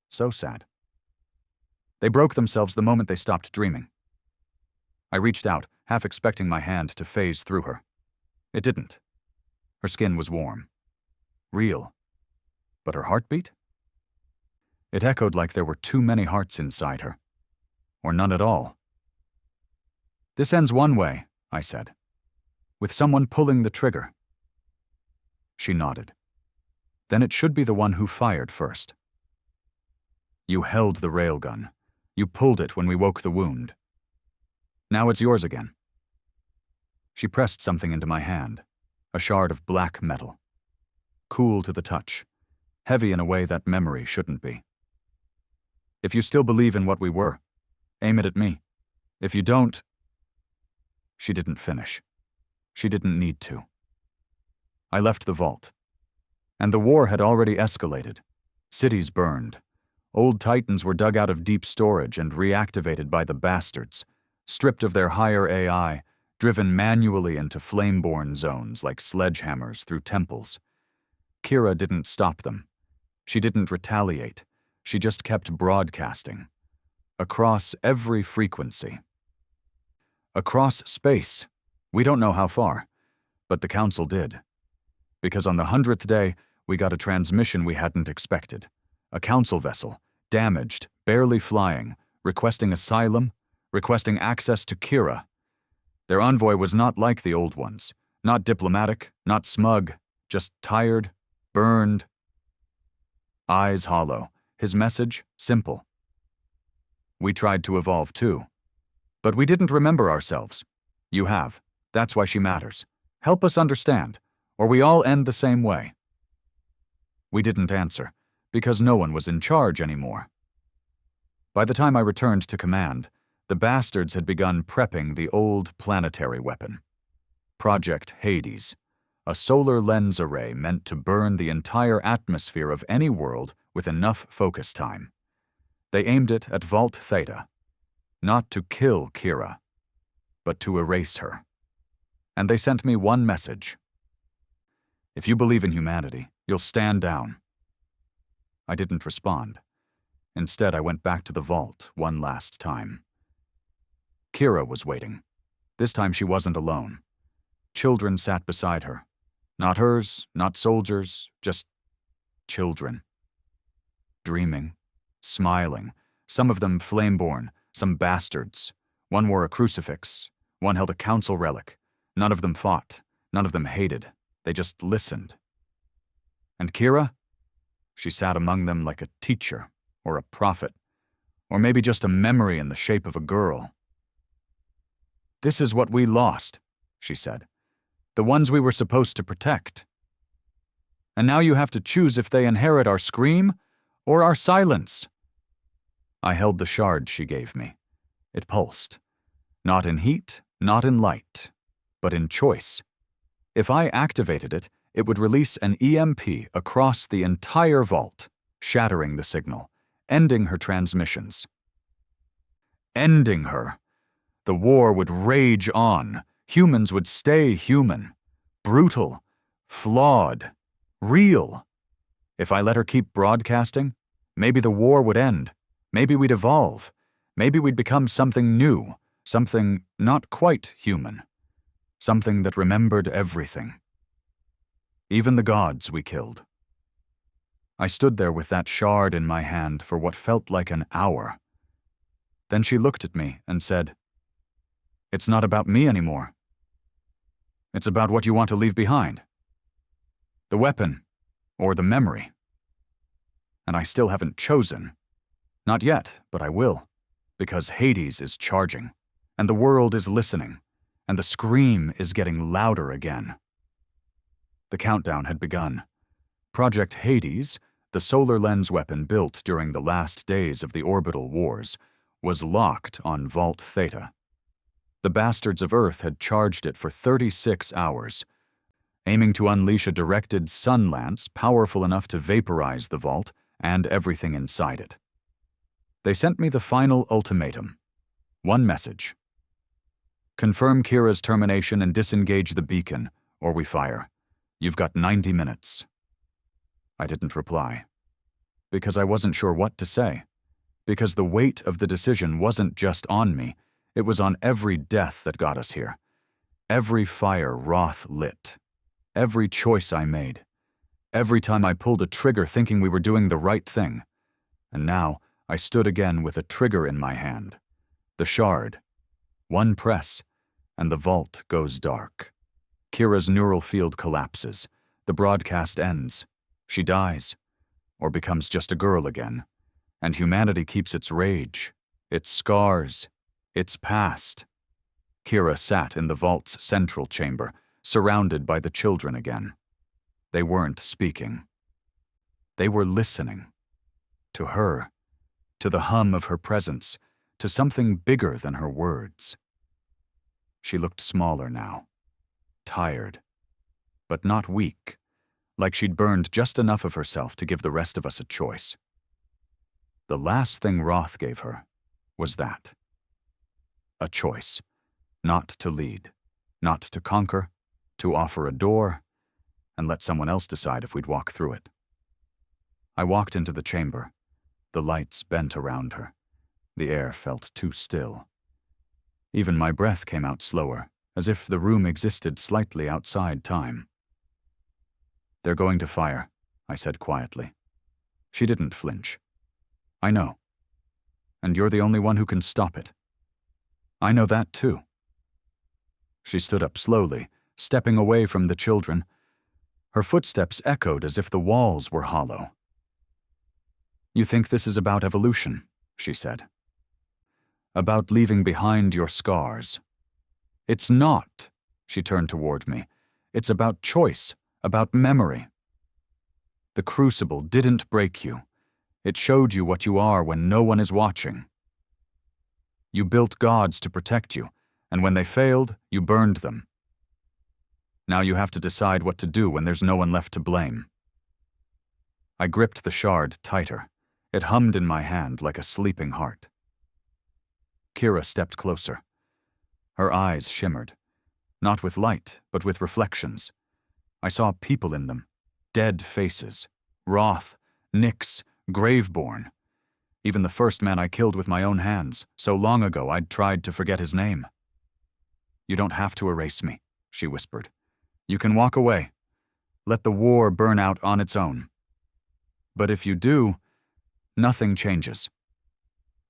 So sad. They broke themselves the moment they stopped dreaming. I reached out, half expecting my hand to phase through her. It didn't. Her skin was warm. Real. But her heartbeat? It echoed like there were too many hearts inside her. Or none at all. "This ends one way," I said. "With someone pulling the trigger." She nodded. "Then it should be the one who fired first." "You held the railgun. You pulled it when we woke the wound. Now it's yours again." She pressed something into my hand, a shard of black metal. Cool to the touch, heavy in a way that memory shouldn't be. "If you still believe in what we were, aim it at me. If you don't—" She didn't finish. She didn't need to. I left the vault. And the war had already escalated. Cities burned. Old Titans were dug out of deep storage and reactivated by the bastards, stripped of their higher AI, driven manually into flame-born zones like sledgehammers through temples. Kira didn't stop them. She didn't retaliate. She just kept broadcasting. Across every frequency. Across space. We don't know how far, but the Council did. Because on the 100th day, we got a transmission we hadn't expected. A Council vessel, damaged, barely flying, requesting asylum, requesting access to Kira. Their envoy was not like the old ones. Not diplomatic, not smug, just tired, burned. Eyes hollow. His message, simple. We tried to evolve too. But we didn't remember ourselves. You have. That's why she matters. Help us understand, or we all end the same way. We didn't answer, because no one was in charge anymore. By the time I returned to command, the bastards had begun prepping the old planetary weapon. Project Hades, a solar lens array meant to burn the entire atmosphere of any world with enough focus time. They aimed it at Vault Theta, not to kill Kira, but to erase her. And they sent me one message. "If you believe in humanity, you'll stand down." I didn't respond. Instead, I went back to the vault one last time. Kira was waiting. This time she wasn't alone. Children sat beside her. Not hers, not soldiers, just children. Dreaming, smiling, some of them flame-born, some bastards. One wore a crucifix, one held a council relic. None of them fought, none of them hated. They just listened. And Kira? She sat among them like a teacher, or a prophet, or maybe just a memory in the shape of a girl. "This is what we lost," she said. "The ones we were supposed to protect. And now you have to choose if they inherit our scream or our silence." I held the shard she gave me. It pulsed. Not in heat, not in light, but in choice. If I activated it, it would release an EMP across the entire vault, shattering the signal, ending her transmissions. Ending her. The war would rage on. Humans would stay human. Brutal. Flawed. Real. If I let her keep broadcasting, maybe the war would end. Maybe we'd evolve. Maybe we'd become something new, something not quite human. Something that remembered everything. Even the gods we killed. I stood there with that shard in my hand for what felt like an hour. Then she looked at me and said, "It's not about me anymore. It's about what you want to leave behind. The weapon, or the memory. And I still haven't chosen. Not yet, but I will, because Hades is charging, and the world is listening, and the scream is getting louder again. The countdown had begun. Project Hades, the solar lens weapon built during the last days of the orbital wars, was locked on Vault Theta. The bastards of Earth had charged it for 36 hours, aiming to unleash a directed sun lance powerful enough to vaporize the vault and everything inside it. They sent me the final ultimatum. One message. Confirm Kira's termination and disengage the beacon, or we fire. You've got 90 minutes. I didn't reply. Because I wasn't sure what to say. Because the weight of the decision wasn't just on me, it was on every death that got us here. Every fire Roth lit. Every choice I made. Every time I pulled a trigger thinking we were doing the right thing. And now I stood again with a trigger in my hand. The shard. One press, and the vault goes dark. Kira's neural field collapses. The broadcast ends. She dies, or becomes just a girl again. And humanity keeps its rage, its scars, its past. Kira sat in the vault's central chamber, surrounded by the children again. They weren't speaking. They were listening. To her. To the hum of her presence. To something bigger than her words. She looked smaller now. Tired. But not weak. Like she'd burned just enough of herself to give the rest of us a choice. The last thing Roth gave her was that. A choice. Not to lead. Not to conquer. To offer a door. And let someone else decide if we'd walk through it. I walked into the chamber. The lights bent around her. The air felt too still. Even my breath came out slower, as if the room existed slightly outside time. They're going to fire, I said quietly. She didn't flinch. I know. And you're the only one who can stop it. I know that too. She stood up slowly, stepping away from the children. Her footsteps echoed as if the walls were hollow. You think this is about evolution, she said. About leaving behind your scars. It's not, she turned toward me. It's about choice, about memory. The crucible didn't break you. It showed you what you are when no one is watching. You built gods to protect you, and when they failed, you burned them. Now you have to decide what to do when there's no one left to blame. I gripped the shard tighter. It hummed in my hand like a sleeping heart. Kira stepped closer. Her eyes shimmered. Not with light, but with reflections. I saw people in them. Dead faces. Roth, Nyx, Graveborn. Even the first man I killed with my own hands, so long ago I'd tried to forget his name. You don't have to erase me, she whispered. You can walk away. Let the war burn out on its own. But if you do, nothing changes.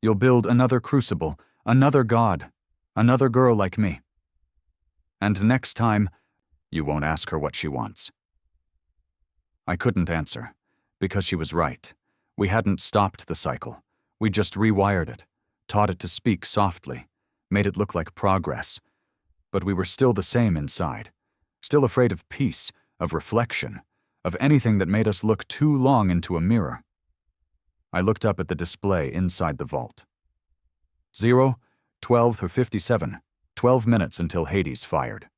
You'll build another crucible, another god, another girl like me. And next time, you won't ask her what she wants. I couldn't answer, because she was right. We hadn't stopped the cycle. We just rewired it, taught it to speak softly, made it look like progress. But we were still the same inside, still afraid of peace, of reflection, of anything that made us look too long into a mirror. I looked up at the display inside the vault. 0, 12 through 57, 12 minutes until Hades fired.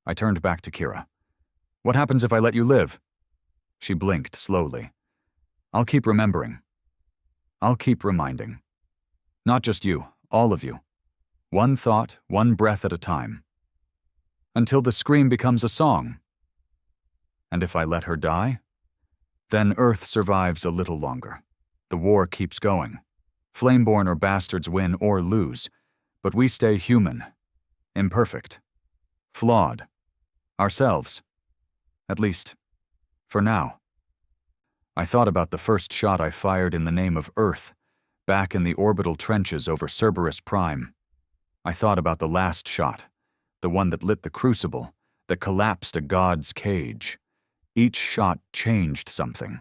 I turned back to Kira. What happens if I let you live? She blinked slowly. I'll keep remembering. I'll keep reminding. Not just you, all of you. One thought, one breath at a time. Until the scream becomes a song. And if I let her die? Then Earth survives a little longer. The war keeps going. Flameborn or bastards win or lose, but we stay human, imperfect, flawed, ourselves. At least, for now. I thought about the first shot I fired in the name of Earth, back in the orbital trenches over Cerberus Prime. I thought about the last shot, the one that lit the crucible, that collapsed a god's cage. Each shot changed something.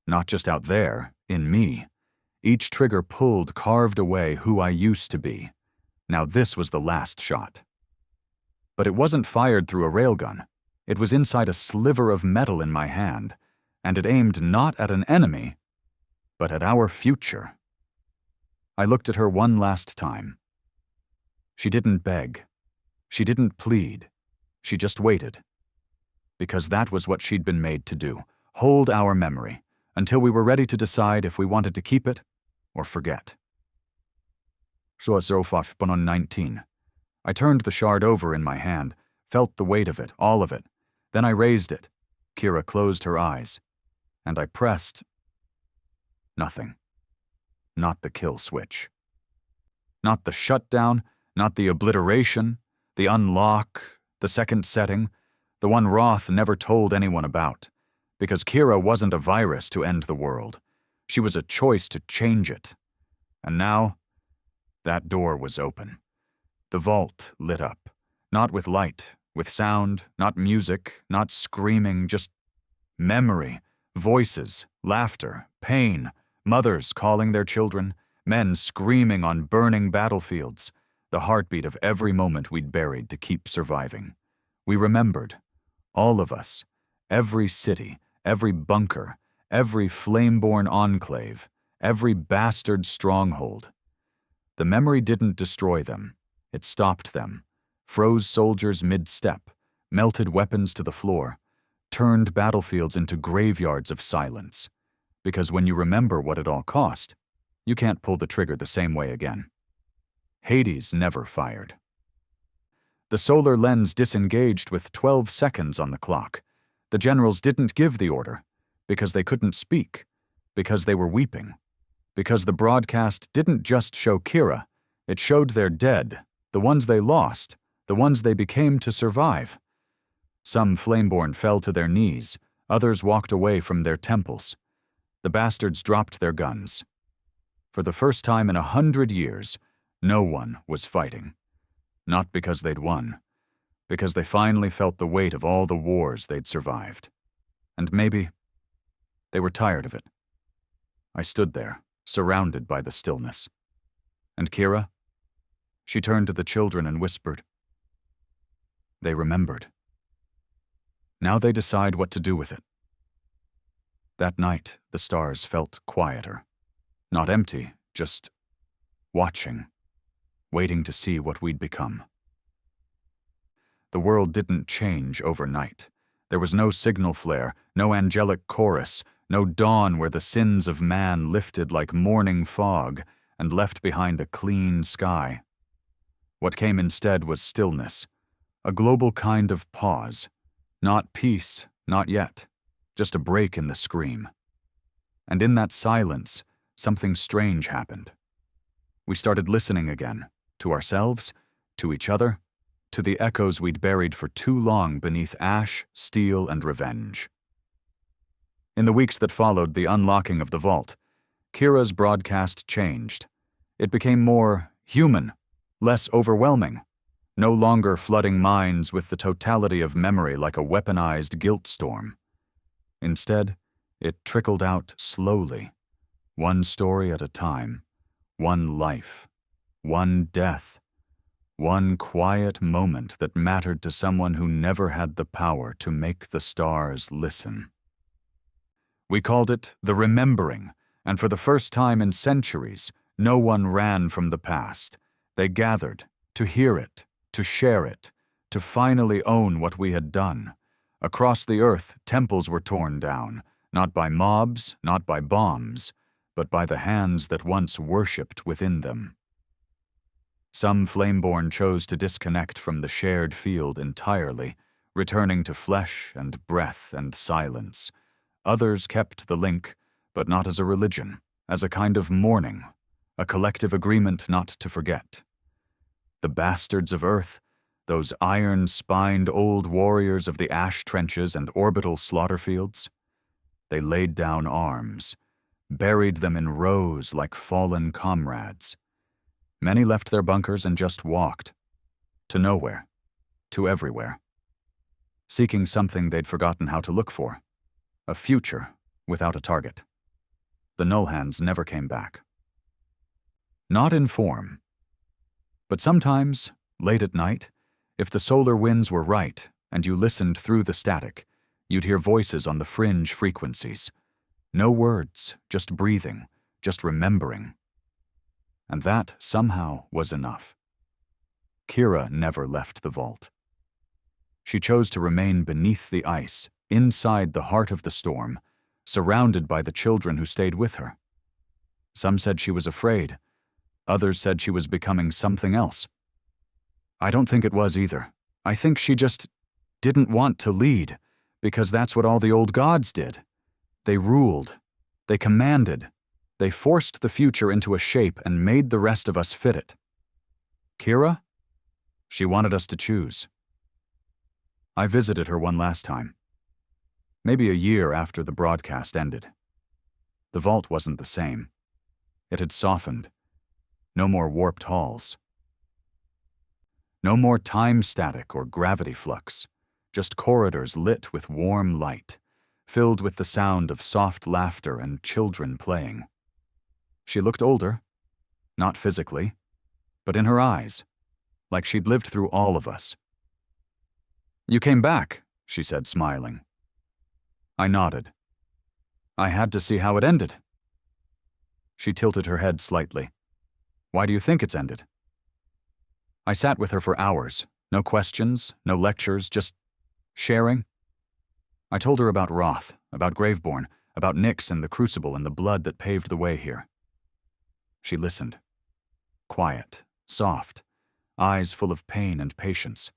Not just out there, in me. Each trigger pulled, carved away who I used to be. Now this was the last shot. But it wasn't fired through a railgun. It was inside a sliver of metal in my hand, and it aimed not at an enemy, but at our future. I looked at her one last time. She didn't beg. She didn't plead. She just waited. Because that was what she'd been made to do, hold our memory, until we were ready to decide if we wanted to keep it or forget. So Zofaf Bonon 19. I turned the shard over in my hand, felt the weight of it, all of it. Then I raised it. Kira closed her eyes. And I pressed. Nothing. Not the kill switch. Not the shutdown, not the obliteration, the unlock, the second setting, the one Roth never told anyone about. Because Kira wasn't a virus to end the world. She was a choice to change it. And now, that door was open. The vault lit up. Not with light, with sound, not music, not screaming, just memory, voices, laughter, pain, mothers calling their children, men screaming on burning battlefields, the heartbeat of every moment we'd buried to keep surviving. We remembered, all of us, every city, every bunker, every flame-born enclave, every bastard stronghold. The memory didn't destroy them. It stopped them, froze soldiers mid-step, melted weapons to the floor, turned battlefields into graveyards of silence. Because when you remember what it all cost, you can't pull the trigger the same way again. Hades never fired. The solar lens disengaged with 12 seconds on the clock. The generals didn't give the order, because they couldn't speak, because they were weeping, because the broadcast didn't just show Kira, it showed their dead, the ones they lost, the ones they became to survive. Some flameborn fell to their knees, others walked away from their temples. The bastards dropped their guns. For the first time in 100 years, no one was fighting. Not because they'd won, because they finally felt the weight of all the wars they'd survived. And maybe they were tired of it. I stood there, surrounded by the stillness. And Kira? She turned to the children and whispered. They remembered. Now they decide what to do with it. That night, the stars felt quieter. Not empty, just watching, waiting to see what we'd become. The world didn't change overnight. There was no signal flare, no angelic chorus, no dawn where the sins of man lifted like morning fog and left behind a clean sky. What came instead was stillness, a global kind of pause. Not peace, not yet, just a break in the scream. And in that silence, something strange happened. We started listening again, to ourselves, to each other, to the echoes we'd buried for too long beneath ash, steel, and revenge. In the weeks that followed the unlocking of the vault, Kira's broadcast changed. It became more human, less overwhelming, no longer flooding minds with the totality of memory like a weaponized guilt storm. Instead, it trickled out slowly, one story at a time, one life, one death, one quiet moment that mattered to someone who never had the power to make the stars listen. We called it the remembering, and for the first time in centuries, no one ran from the past. They gathered to hear it, to share it, to finally own what we had done. Across the earth, temples were torn down, not by mobs, not by bombs, but by the hands that once worshipped within them. Some flameborn chose to disconnect from the shared field entirely, returning to flesh and breath and silence. Others kept the link, but not as a religion, as a kind of mourning, a collective agreement not to forget. The bastards of Earth, those iron-spined old warriors of the ash trenches and orbital slaughter fields, they laid down arms, buried them in rows like fallen comrades. Many left their bunkers and just walked. To nowhere. To everywhere. seeking something they'd forgotten how to look for. A future without a target. The Nullhands never came back. Not in form. But sometimes, late at night, if the solar winds were right and you listened through the static, you'd hear voices on the fringe frequencies. No words, just breathing, just remembering. And that, somehow, was enough. Kira never left the vault. She chose to remain beneath the ice, inside the heart of the storm, surrounded by the children who stayed with her. Some said she was afraid. Others said she was becoming something else. I don't think it was either. I think she just didn't want to lead, because that's what all the old gods did. They ruled. They commanded. They forced the future into a shape and made the rest of us fit it. Kira? She wanted us to choose. I visited her one last time. Maybe a year after the broadcast ended. The vault wasn't the same. It had softened. No more warped halls. No more time static or gravity flux. Just corridors lit with warm light, filled with the sound of soft laughter and children playing. She looked older, not physically, but in her eyes, like she'd lived through all of us. "You came back," she said, smiling. I nodded. I had to see how it ended. She tilted her head slightly. "Why do you think it's ended?" I sat with her for hours. No questions, no lectures, just sharing. I told her about Roth, about Graveborn, about Nyx and the Crucible and the blood that paved the way here. She listened. Quiet, soft, eyes full of pain and patience.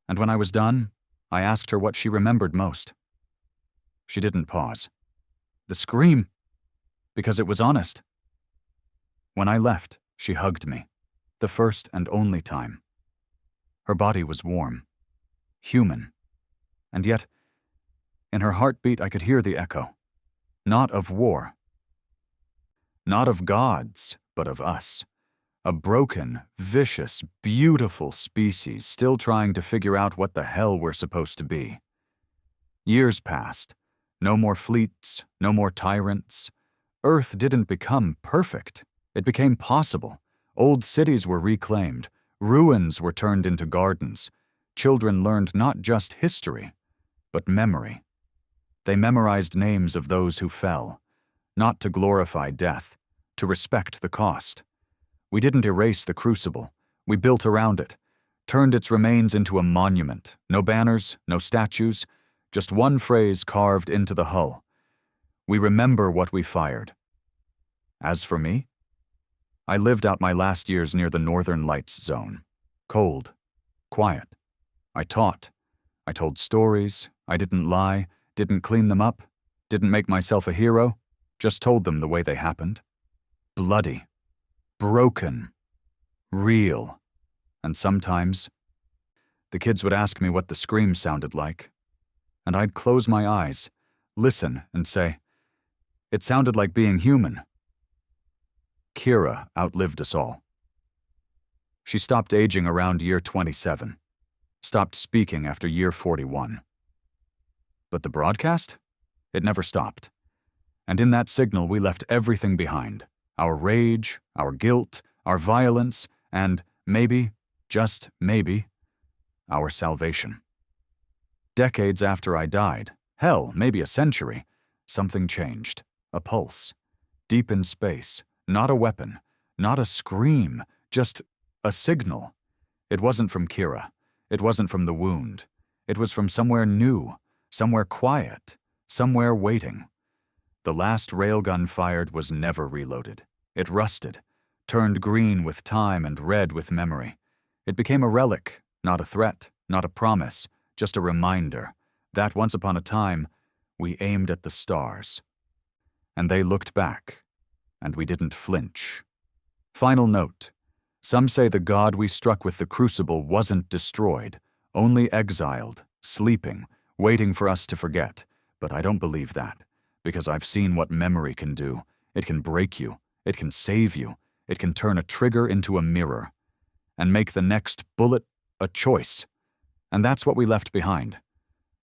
And when I was done, I asked her what she remembered most. She didn't pause. The scream, because it was honest. When I left, she hugged me, the first and only time. Her body was warm, human, and yet, in her heartbeat I could hear the echo, not of war, not of gods, but of us. A broken, vicious, beautiful species still trying to figure out what the hell we're supposed to be. Years passed. No more fleets, no more tyrants. Earth didn't become perfect. It became possible. Old cities were reclaimed. Ruins were turned into gardens. Children learned not just history, but memory. They memorized names of those who fell, not to glorify death, to respect the cost. We didn't erase the Crucible. We built around it, turned its remains into a monument. No banners, no statues, just one phrase carved into the hull. We remember what we fired. As for me, I lived out my last years near the Northern Lights zone. Cold, quiet. I taught. I told stories. I didn't lie, didn't clean them up, didn't make myself a hero, just told them the way they happened. Bloody. Broken, real, and sometimes the kids would ask me what the scream sounded like, and I'd close my eyes, listen, and say, "It sounded like being human." Kira outlived us all. She stopped aging around year 27, stopped speaking after year 41. But the broadcast? It never stopped. And in that signal we left everything behind. Our rage, our guilt, our violence, and maybe, just maybe, our salvation. Decades after I died, hell, maybe a century, something changed. A pulse. Deep in space. Not a weapon. Not a scream. Just a signal. It wasn't from Kira. It wasn't from the wound. It was from somewhere new, somewhere quiet, somewhere waiting. The last railgun fired was never reloaded. It rusted, turned green with time and red with memory. It became a relic, not a threat, not a promise, just a reminder that once upon a time, we aimed at the stars. And they looked back, and we didn't flinch. Final note. Some say the god we struck with the Crucible wasn't destroyed, only exiled, sleeping, waiting for us to forget. But I don't believe that, because I've seen what memory can do. It can break you. It can save you. It can turn a trigger into a mirror and make the next bullet a choice. And that's what we left behind.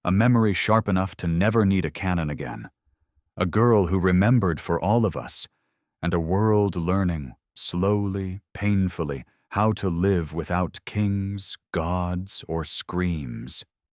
a memory sharp enough to never need a cannon again, a girl who remembered for all of us, and a world learning, slowly, painfully, how to live without kings, gods, or screams.